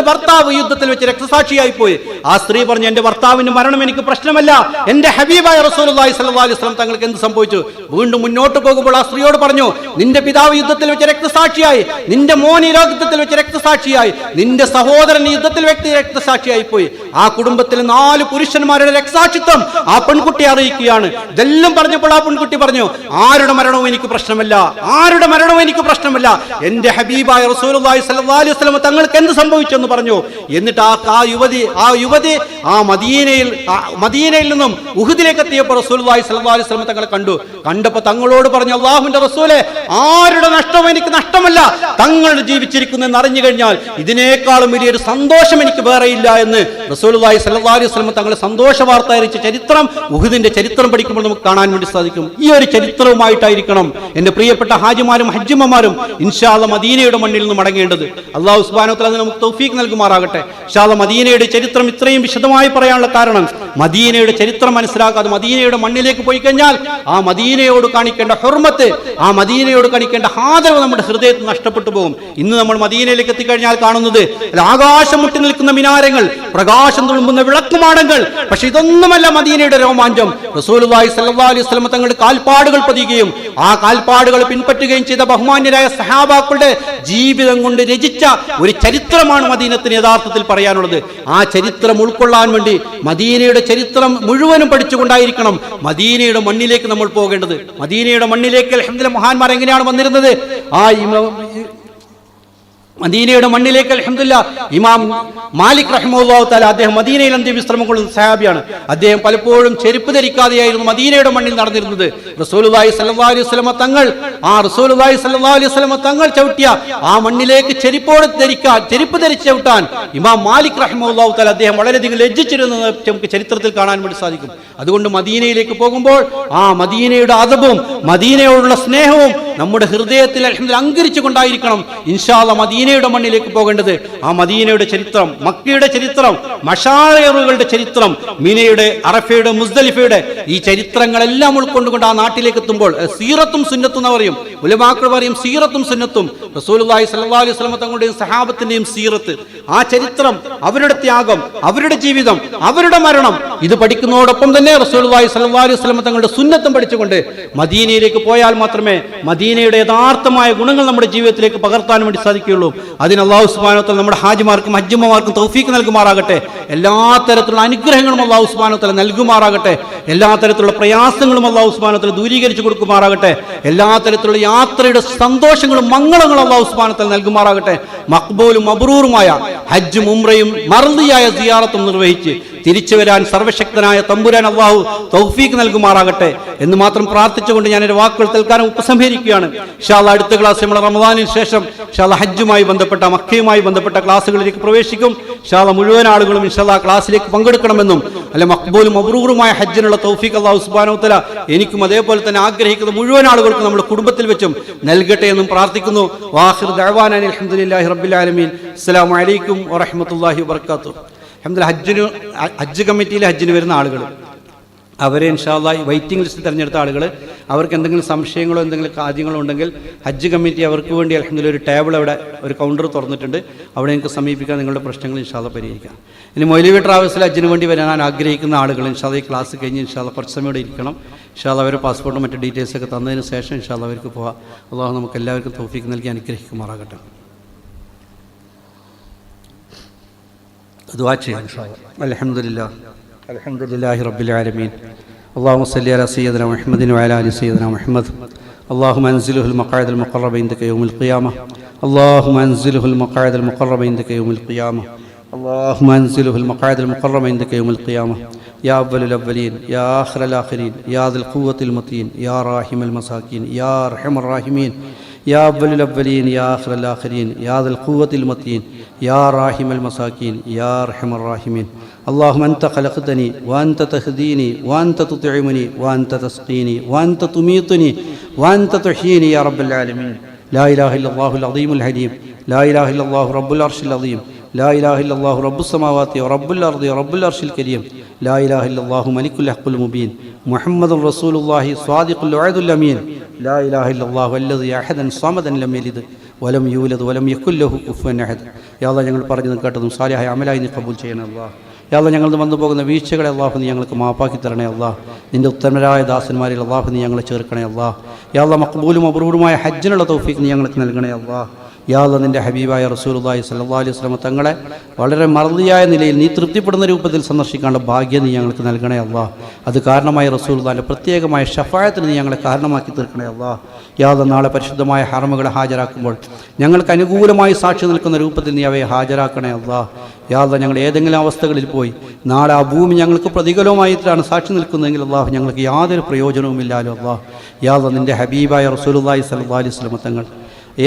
ഭർത്താവ് യുദ്ധത്തിൽ വെച്ച് രക്തസാക്ഷിയായി പോയി. ആ സ്ത്രീ പറഞ്ഞു, എന്റെ ഭർത്താവിന്റെ മരണം എനിക്ക് പ്രശ്നമല്ല, എന്റെ ഹബീബായ റസൂലുള്ളാഹി സ്വല്ലല്ലാഹു അലൈഹി വസല്ലം തങ്ങൾക്ക് എന്ത് സംഭവിച്ചു? വീണ്ടും മുന്നോട്ട് പോകുമ്പോൾ ആ സ്ത്രീയോട് പറഞ്ഞു, നിന്റെ പിതാവ് യുദ്ധത്തിൽ വെച്ച് രക്തസാക്ഷിയായി, നിന്റെ മോൻ ഈ യുദ്ധത്തിൽ വെച്ച് രക്തസാക്ഷിയായി, നിന്റെ സഹോദരൻ യുദ്ധത്തിൽ വ്യക്തി രക്തസാക്ഷിയായി പോയി. ആ കുടുംബത്തിൽ 4 പുരുഷന്മാരുടെ രക്തസാക്ഷിത്വം ആ പെൺകുട്ടി അറിയിക്കുകയാണ്. ഇതെല്ലാം പറഞ്ഞപ്പോൾ ആ പെൺകുട്ടി പറഞ്ഞു, ആരുടെ മരണവും എനിക്ക് പ്രശ്നമല്ല, ആരുടെ മരണവും എനിക്ക് പ്രശ്നമല്ല, എന്റെ ഹബീബായ റസൂലുള്ളാഹി സ്വല്ലല്ലാഹു അലൈഹി വസല്ലം തങ്ങൾക്ക് എന്ത് സംഭവിച്ചു എന്ന് പറഞ്ഞു. എന്നിട്ട് ആ യുവതി ആ മദീനയിൽ നിന്നും ഉഹുദിലേക്ക് എത്തിയപ്പോൾ റസൂലുള്ളാഹി സ്വല്ലല്ലാഹു അലൈഹി വസല്ലം തങ്ങളെ കണ്ടപ്പോൾ തങ്ങളോട് പറഞ്ഞു, അല്ലാഹുവിന്റെ റസൂലേ, ആരുടെ നഷ്ടവും എനിക്ക് നഷ്ടമല്ല, തങ്ങൾ ജീവിച്ചിരിക്കുന്നെന്ന് അറിഞ്ഞു കഴിഞ്ഞാൽ ഇതിനേക്കാളും വലിയൊരു സന്തോഷം എനിക്ക് വേറെയില്ല എന്ന് റസൂലുള്ളാഹി സ്വല്ലല്ലാഹു അലൈഹി വസല്ലം തങ്ങളെ സന്തോഷ വാർത്ത അറിയിച്ച ചരിത്രം ഉഹുദിന്റെ ചരിത്രം പഠിക്കുമ്പോൾ നമുക്ക് കാണാൻ വേണ്ടി സാധിക്കും. ഈ ഒരു ചരിത്രവുമായിട്ടായിരിക്കണം എന്റെ പ്രിയപ്പെട്ട ഹാജിമാരും ഹജ്ജിമ്മമാരും ഇൻഷാ അല്ലാഹ് മദീനയുടെ മണ്ണിൽ നിന്ന് മടങ്ങേണ്ടത്. അല്ലാഹു സുബ്ഹാനഹു വ തആല നമുക്ക് തൗഫീഖ് നൽകുമാറാകട്ടെ. ഇൻഷാ അല്ലാഹ് മദീനയുടെ ചരിത്രം ഇത്രയും വിശദമായി പറയാനുള്ള കാരണം, മദീനയുടെ ചരിത്രം മനസ്സിലാക്കാതെ മദീനയുടെ മണ്ണിലേക്ക് പോയി കഴിഞ്ഞാൽ ആ മദീനയോട് കാണിക്കേണ്ട ഹുർമത്ത്, ആ മദീനയോട് കാണിക്കേണ്ട ആദരവ് നമ്മുടെ ഹൃദയത്തിൽ നഷ്ടപ്പെട്ടു പോകും. ഇന്ന് നമ്മൾ മദീനയിലേക്ക് എത്തിക്കഴിഞ്ഞാൽ കാണുന്നത് ആകാശം മുട്ടി നിൽക്കുന്ന മിനാരങ്ങൾ, പ്രകാശം തുളുമ്പുന്ന വിളക്കുമാടങ്ങൾ. പക്ഷെ ഇതൊന്നുമല്ല മദീനയുടെ രോമാഞ്ചം. റസൂലുള്ളാഹി സ്വല്ലല്ലാഹു അലൈഹി വസല്ലം തങ്ങളുടെ കാൽപ്പാടുകൾ പതിയുകയും ആ കാൽപ്പാടുകൾ പിൻപറ്റുകയും ചെയ്ത ബഹുമാന്യരായ സഹാബാക്കളുടെ ജീവിതം കൊണ്ട് രചിച്ച ഒരു ചരിത്രമാണ് മദീനത്തിന് യഥാർത്ഥത്തിൽ പറയാനുള്ളത്. ആ ചരിത്രം ഉൾക്കൊള്ളാൻ വേണ്ടി മദീനയുടെ ചരിത്രം മുഴുവനും പഠിച്ചുകൊണ്ടായിരിക്കണം മദീനയുടെ മണ്ണിലേക്ക് നമ്മൾ പോകേണ്ടത്. മദീനയുടെ മണ്ണിലേക്ക് അൽഹംദുലില്ലാഹ് മഹാന്മാർ എങ്ങനെയാണ് വന്നിരുന്നത്? മദീനയുടെ മണ്ണിലേക്ക് അൽഹംദുലില്ലാഹ് ഇമാം മാലിക് റഹിമഹുല്ലാഹു തആല അദ്ദേഹം മദീനയിൽ അന്ത്യവിശ്രമം കൊള്ളുന്ന സഹാബിയാണ്. അദ്ദേഹം പലപ്പോഴും ചെരുപ്പ് ധരിക്കാതെയായിരുന്നു മദീനയുടെ മണ്ണിൽ നടന്നിരുന്നത്. റസൂലുള്ളാഹി സ്വല്ലല്ലാഹു അലൈഹി വസല്ലം തങ്ങൾ ചവിട്ടിയ ആ മണ്ണിലേക്ക് ചെരുപ്പ് ധരിച്ച് ചവിട്ടാൻ ഇമാം മാലിക് റഹിമഹുല്ലാഹു തആല അദ്ദേഹം വളരെയധികം ലജ്ജിച്ചിരുന്നത് നമുക്ക് ചരിത്രത്തിൽ കാണാൻ വേണ്ടി സാധിക്കും. അതുകൊണ്ട് മദീനയിലേക്ക് പോകുമ്പോൾ ആ മദീനയുടെ അദബും മദീനയോടുള്ള സ്നേഹവും നമ്മുടെ ഹൃദയത്തിൽ അൽഹംദുലില്ലാഹ് അങ്കരിച്ചു കൊണ്ടായിരിക്കണം ഇൻഷാ അല്ലാഹ് മദീന മദീനയുടെ മണ്ണിലേക്ക് പോകേണ്ടത്. ആ മദീനയുടെ ചരിത്രം, മക്കയുടെ ചരിത്രം, മശായറുകളുടെ ചരിത്രം, മിനയുടെ, അറഫയുടെ, മുസ്ദലിഫയുടെ ഈ ചരിത്രങ്ങളെല്ലാം ഉൾക്കൊണ്ടുകൊണ്ട് ആ നാട്ടിലേക്ക് എത്തുമ്പോൾ സീറത്തും സുന്നത്തും എന്ന് പറയും. ഉലമാക്കൾ പറയും സീറത്തും സുന്നത്തും. റസൂലുള്ളാഹി സ്വല്ലല്ലാഹു അലൈഹി വസല്ലം തങ്ങളുടെയും സഹാബത്തിന്റെയും സീറത്ത്, ആ ചരിത്രം, അവരുടെ ത്യാഗം, അവരുടെ ജീവിതം, അവരുടെ മരണം, ഇത് പഠിക്കുന്നതോടൊപ്പം തന്നെ റസൂലുള്ളാഹി സ്വല്ലല്ലാഹു അലൈഹി വസല്ലം തങ്ങളുടെ സുന്നത്തും പഠിച്ചുകൊണ്ട് മദീനയിലേക്ക് പോയാൽ മാത്രമേ മദീനയുടെ യഥാർത്ഥമായ ഗുണങ്ങൾ നമ്മുടെ ജീവിതത്തിലേക്ക് പകർത്താൻ വേണ്ടി സാധിക്കുകയുള്ളൂ. അതിന് അല്ലാഹു സുബ്ഹാനഹു വ തആല നമ്മുടെ ഹാജിമാർക്കും ഹജ്ജുമ്മമാർക്കും തൗഫീഖ് നൽകുമാറാകട്ടെ. എല്ലാ തരത്തിലുള്ള അനുഗ്രഹങ്ങളും അല്ലാഹു സുബ്ഹാനഹു വ തആല നൽകുമാറാകട്ടെ. എല്ലാ തരത്തിലുള്ള പ്രയാസങ്ങളും അല്ലാഹു സുബ്ഹാനഹു വ തആല ദൂരീകരിച്ചു കൊടുക്കുമാറാകട്ടെ. എല്ലാ തരത്തിലുള്ള യാത്രയുടെ സന്തോഷങ്ങളും മംഗളങ്ങളും അല്ലാഹു സുബ്ഹാനഹു വ തആല നൽകുമാറാകട്ടെ. മഖ്ബൂലും മബ്റൂറുമായ ഹജ്ജും ഉംറയും മർദിയായ സിയാറത്തും നിർവഹിച്ച് തിരിച്ചു വരാൻ സർവശക്തനായ തമ്പുരാൻ അല്ലാഹു തൗഫീഖ് നൽകുമാറാകട്ടെ എന്ന് മാത്രം പ്രാർത്ഥിച്ചുകൊണ്ട് ഞാൻ എൻ്റെ വാക്കുകൾ തൽക്കാലം ഉപസംഹരിക്കുകയാണ്. ഇൻഷാ അല്ലാഹ് അടുത്ത ക്ലാസ് നമ്മൾ റമദാനിന് ശേഷം ഇൻഷാ അല്ലാഹ് ഹജ്ജുമായി ബന്ധപ്പെട്ട, മക്കയുമായി ബന്ധപ്പെട്ട ക്ലാസ്സുകളിലേക്ക് പ്രവേശിക്കും. ഇൻഷാ അല്ലാഹ് മുഴുവൻ ആളുകളും ഇൻഷാ അല്ലാഹ് ക്ലാസ്സിലേക്ക് പങ്കെടുക്കണമെന്നും അല്ലെ മഖ്ബൂലും മബ്റൂറുമായ ഹജ്ജിനുള്ള തൗഫീഖ് അല്ലാഹു സുബ്ഹാനഹു വ തആല എനിക്കും അതേപോലെ തന്നെ ആഗ്രഹിക്കുന്ന മുഴുവൻ ആളുകൾക്കും നമ്മുടെ കുടുംബത്തിൽ വെച്ചും നൽകട്ടെ എന്നും പ്രാർത്ഥിക്കുന്നു. വാഖിർ ദഅവാനാ അൽഹംദുലില്ലാഹി റബ്ബിൽ ആലമീൻ. അസ്സലാമു അലൈക്കും വറഹ്മത്തുള്ളാഹി വബറകാതുഹു. ഹജ്ജ് കമ്മിറ്റിയിൽ ഹജ്ജിന് വരുന്ന ആളുകൾ, അവരെ ഇൻഷാ അല്ലാഹ് വെയിറ്റിംഗ് ലിസ്റ്റ് തിരഞ്ഞെടുത്ത ആളുകൾ, അവർക്ക് എന്തെങ്കിലും സംശയങ്ങളോ എന്തെങ്കിലും കാര്യങ്ങളോ ഉണ്ടെങ്കിൽ ഹജ്ജ് കമ്മിറ്റി അവർക്ക് വേണ്ടി അൽഹംദുലില്ലാഹ് ഒരു ടേബിൾ അവിടെ, ഒരു കൗണ്ടർ തുറന്നിട്ടുണ്ട്. അവിടെ നിങ്ങൾക്ക് സമീപിക്കാൻ നിങ്ങളുടെ പ്രശ്നങ്ങൾ ഇൻഷാ അല്ലാഹ് പരിഹരിക്കാം. ഇനി മൗലവി ട്രാവൽസിൽ ഹജ്ജിന് വേണ്ടി വരാൻ ആഗ്രഹിക്കുന്ന ആളുകൾ ഇൻഷാ അല്ലാഹ് ഈ ക്ലാസ് കഴിഞ്ഞ് ഇൻഷാ അല്ലാഹ് കുറച്ച് സമയം ഇവിടെ ഇരിക്കണം. ഇൻഷാ അല്ലാഹ് അവരുടെ പാസ്പോർട്ടും മറ്റ് ഡീറ്റെയിൽസൊക്കെ തന്നതിന് ശേഷം ഇൻഷാ അല്ലാഹ് അവർക്ക് പോകാം. അല്ലാഹു നമുക്ക് എല്ലാവർക്കും തൗഫീഖ് നൽകി അനുഗ്രഹിക്കുമാറാകട്ടെ. ദുആ ചെയ്യാം. അൽഹംദുലില്ലാഹ് അൽഹംദുലില്ലാഹി റബ്ബിൽ ആലമീൻ. اللهم صل على سيدنا محمد وعلى ال سيدنا محمد. اللهم انزله المقاعد المقرب عندك يوم القيامه. اللهم انزله المقاعد المقرب عندك يوم القيامه. اللهم انزله المقاعد المقرب عندك يوم القيامه. يا اول الاولين يا اخر الاخرين يا ذا القوه المتين يا راحم المساكين يا ارحم الراحمين. يا أول الأولين يا آخر الآخرين يا ذا القوة المتين يا راحم المساكين يا أرحم الراحمين. اللهم أنت خلقتني وأنت تهديني وأنت تطعمني وأنت تسقيني وأنت تميتني وأنت تحييني يا رب العالمين. لا إله إلا الله العظيم الحليم. لا إله إلا الله رب العرش العظيم. لا إله إلا الله رب السماوات ورب الأرض ورب العرش الكريم. لا إله إلا الله ملك الحق المبين. محمد رسول الله صادق الوعد الأمين. لا إله إلا الله الذي أحدا صمدا لم يلد ولم يولد ولم يكن له كفوا أحد. യാ അല്ലാഹ് ഞങ്ങൾ പറഞ്ഞതും കേട്ടതും സാലിഹായ അമലായി നീ കബൂൽ ചെയ്യണേ അല്ലാഹ്. യാ അല്ലാഹ് ഞങ്ങൾ വന്നു പോകുന്ന വീഴ്ചകളെ അല്ലാഹു നീ ഞങ്ങൾക്ക് മാപ്പാക്കി തരണേ അല്ലാഹ്. നിന്റെ ഉത്തമരായ ദാസന്മാരിൽ അല്ലാഹു നീ ഞങ്ങളെ ചേർക്കണേ അല്ലാഹ്. യാ അല്ലാഹ് മഖ്ബൂലും മബ്റൂറുമായ ഹജ്ജിനുള്ള തൗഫീഖ് നീ ഞങ്ങൾക്ക് നൽകണേ അല്ലാഹ്. യാ അല്ലാഹ് നിന്റെ ഹബീബായ റസൂലുള്ളാഹി സ്വല്ലല്ലാഹു അലൈഹി വസല്ലം തങ്ങളെ വളരെ മർദിയായ നിലയിൽ നീ തൃപ്തിപ്പെടുന്ന രൂപത്തിൽ സന്ദർശിക്കാനുള്ള ഭാഗ്യം നീ ഞങ്ങൾക്ക് നൽകണേ അല്ലാഹ്. അത് കാരണമായി റസൂലുള്ളാഹിന്റെ പ്രത്യേകമായ ഷഫായത്തിന് നീ ഞങ്ങളെ കാരണമാക്കി തീർക്കണേ അല്ലാഹ്. യാ അല്ലാഹ് നാളെ പരിശുദ്ധമായ ഹറമുകളെ ഹാജരാക്കുമ്പോൾ ഞങ്ങൾക്ക് അനുകൂലമായി സാക്ഷി നിൽക്കുന്ന രൂപത്തിൽ നീ അവയെ ഹാജരാക്കണേ അല്ലാഹ്. യാ അല്ലാഹ് ഞങ്ങൾ ഏതെങ്കിലും അവസ്ഥകളിൽ പോയി നാളെ ആ ഭൂമി ഞങ്ങൾക്ക് പ്രതികൂലമായിട്ടാണ് സാക്ഷി നിൽക്കുന്നതെങ്കിൽ അല്ലാഹു ഞങ്ങൾക്ക് യാതൊരു പ്രയോജനവുമില്ലാലോ അല്ലാഹ്. യാ അല്ലാഹ് നിന്റെ ഹബീബായ റസൂലുള്ളാഹി സ്വല്ലല്ലാഹു അലൈഹി വസല്ലം തങ്ങൾ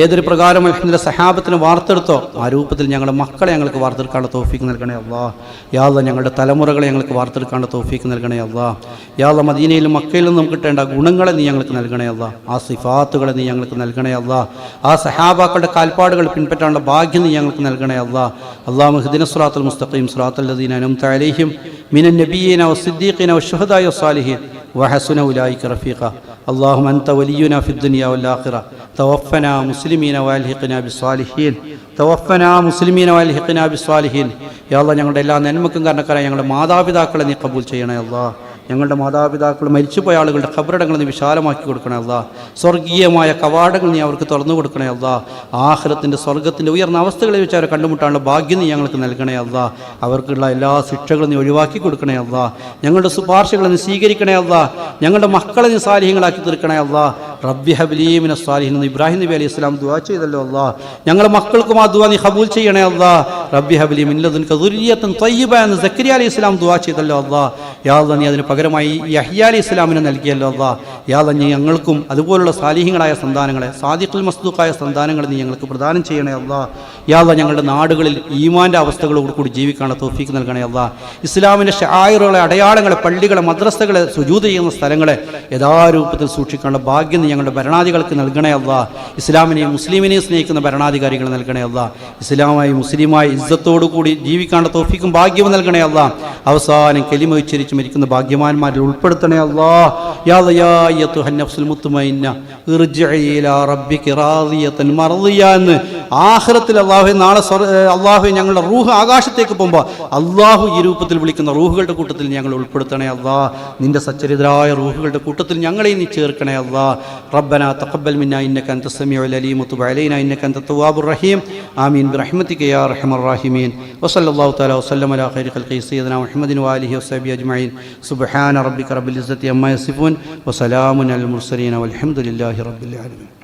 ഏതൊരു പ്രകാരം അൽഹംദുലില്ലാഹ് സഹാബത്തിനെ വാർത്തെടുത്തോ ആ രൂപത്തിൽ ഞങ്ങളുടെ മക്കളെ ഞങ്ങൾക്ക് വാർത്തെടുക്കാനുള്ള തൗഫീഖ് നൽകണേ അല്ലാഹ്. യാ അല്ലാഹ് ഞങ്ങളുടെ തലമുറകളെ ഞങ്ങൾക്ക് വാർത്തെടുക്കാനുള്ള തൗഫീഖ് നൽകണേ അല്ലാഹ്. യാ അല്ലാഹ് മദീനയിലും മക്കയിലും നമുക്ക് കിട്ടേണ്ട ഗുണങ്ങളെ നീ ഞങ്ങൾക്ക് നൽകണേ അല്ലാഹ്. ആ സിഫാത്തുകളെ നീ ഞങ്ങൾക്ക് നൽകണേ അല്ലാഹ്. ആ സഹാബാക്കളുടെ കാൽപ്പാടുകൾ പിൻപറ്റാനുള്ള ഭാഗ്യം നീ ഞങ്ങൾക്ക് നൽകണേ അല്ലാഹ്. അല്ലാഹുമ്മ ഇഹ്ദിനസ് സിറാത്തൽ മുസ്തഖീം സിറാത്തൽ ലദീന അൻഅംത അലൈഹിം മിനൻ നബിയ്യീന വസ്സിദ്ദീഖീന വശുഹദാഇ വസ്സാലിഹീൻ വഹസുന ഉലൈക റഫീഖ. اللهم أنت ولينا في الدنيا والآخرة. توفنا مسلمين والحقنا بالصالحين. توفنا مسلمين والحقنا بالصالحين. യാ അല്ലാഹ് ഞങ്ങളുടെ എല്ലാ നന്മക്കും കാരണക്കാരായ ഞങ്ങളുടെ മാതാപിതാക്കളെ നീ കബൂൽ ചെയ്യണേ അല്ലാഹ്. ഞങ്ങളുടെ മാതാപിതാക്കൾ മരിച്ചുപോയ ആളുകളുടെ ഖബറടങ്ങൾ നീ വിശാലമാക്കി കൊടുക്കണേ അല്ലാഹ്. സ്വർഗീയമായ കവാടങ്ങൾ നീ അവർക്ക് തുറന്നു കൊടുക്കണേ അല്ലാഹ്. ആഖിറത്തിൻ്റെ സ്വർഗത്തിൻ്റെ ഉയർന്ന അവസ്ഥകളെ വെച്ച് അവരെ കണ്ടുമുട്ടാനുള്ള ഭാഗ്യം നീ ഞങ്ങൾക്ക് നൽകണേ അല്ലാഹ്. അവർക്കുള്ള എല്ലാ ശിക്ഷകളും നീ ഒഴിവാക്കി കൊടുക്കണേ അല്ലാഹ്. ഞങ്ങളുടെ ശുപാർശകളെ നീ സ്വീകരിക്കണേ അല്ലാഹ്. ഞങ്ങളുടെ മക്കളെ നീ സാലിഹ്യങ്ങളാക്കി തീർക്കണേ അല്ലാഹ്. റബ്ബി ഹബ്ലി മിനസ് സാലിഹീൻ എന്ന് ഇബ്രാഹിം നബി അലൈഹി സ്വലാം ദുആ ചെയ്തല്ലോ അല്ലാഹ്. ഞങ്ങളുടെ മക്കൾക്കും ആ ദുആ നീ ഖബൂൽ ചെയ്യണേ അല്ലാഹ്. റബ്ബി ഹബ്ലി മിൻ ലദുൻക ദുർരിയത്തൻ ത്വയ്യിബ എന്ന് സക്കരിയ അലൈഹി സ്വലാം ദുആ ചെയ്തല്ലോ അല്ലാഹ്. യാ അല്ലാഹ് നീ അതിന് പകരമായി യഹ്യ അലൈഹി ഇസ്ലാമിനെ നൽകിയല്ലോ അല്ലാഹ്. യാ അല്ലാഹ് നീ ഞങ്ങൾക്കും അതുപോലുള്ള സാലിഹീങ്ങളായ സന്താനങ്ങളെ, സാദിഖുൽ മസ്ദൂഖായ സന്താനങ്ങളെ നീ ഞങ്ങൾക്ക് പ്രദാനം ചെയ്യണേ അല്ലാഹ്. യാ അല്ലാഹ് ഞങ്ങളുടെ നാടുകളിൽ ഈമാൻ്റെ അവസ്ഥകളോട് കൂടി ജീവിക്കാനുള്ള തൗഫീഖ് നൽകണേ അല്ലാഹ്. ഇസ്ലാമിൻ്റെ ഷആയിറുകളെ, അടയാളങ്ങളെ, പള്ളികളെ, മദ്രസകളെ, സുജൂദ് ചെയ്യുന്ന സ്ഥലങ്ങളെ യഥാരൂപത്തിൽ സൂക്ഷിക്കാനുള്ള ഭാഗ്യം നീ ഞങ്ങളുടെ ഭരണാധികാരികൾക്ക് നൽകണേ അല്ലാഹ്. ഇസ്ലാമിനെയും മുസ്ലിമിനെയും സ്നേഹിക്കുന്ന ഭരണാധികാരികൾ നൽകണേ അല്ലാഹ്. ഇസ്ലാമായി മുസ്ലിമായി ഇസ്സത്തോടു കൂടി ജീവിക്കാനുള്ള തൗഫീഖും ഭാഗ്യവും നൽകണേ അല്ലാഹ്. അവസാനം കലിമ ഉച്ചരിച്ച് മരിക്കുന്ന ഭാഗ്യവാന്മാരിൽ ഉൾപ്പെടുത്തണേ അല്ലാഹ്. യാ അയ്യത്തുഹൻ നഫ്സുൽ മുത്മഇന്ന ഇർജിഇ ഇലാ റബ്ബിക റാദിയതൻ മർദിയ എന്ന് ആഖിറത്തിൽ അല്ലാഹു നാളെ അല്ലാഹു ഞങ്ങളുടെ റൂഹ് ആകാശത്തേക്ക് പോകുമ്പോൾ അല്ലാഹു ഈ രൂപത്തിൽ വിളിക്കുന്ന റൂഹുകളുടെ കൂട്ടത്തിൽ ഞങ്ങൾ ഉൾപ്പെടുത്തണേ അല്ലാഹ്. നിന്റെ സച്ചരിതരായ റൂഹുകളുടെ കൂട്ടത്തിൽ ഞങ്ങളെ നീ ചേർക്കണേ അല്ലാഹ്. റബ്ബനാ തഖബ്ബൽ മിന്നാ ഇന്നക അൻതസ് സമീഉൽ അലീം വതുബ് അലൈനാ ഇന്നക അൻതത് തവ്വാബുർ റഹീം. ആമീൻ ബിറഹ്മതിക യാ അർഹമർ റഹീമീൻ. വസല്ലല്ലാഹു തആല വസല്ലമ അലാ ഖൈരി ഖൽഖി സയ്യിദിനാ മുഹമ്മദിൻ വആലിഹി വസഹ്ബിഹി അജ്മഈൻ. സുബ്ഹാന റബ്ബിക റബ്ബിൽ ഇസ്സത്തി അമ്മാ യസിഫൂൻ വസലാമുൻ അലൽ മുർസലീൻ വൽഹംദുലില്ലാഹി റബ്ബിൽ ആലമീൻ.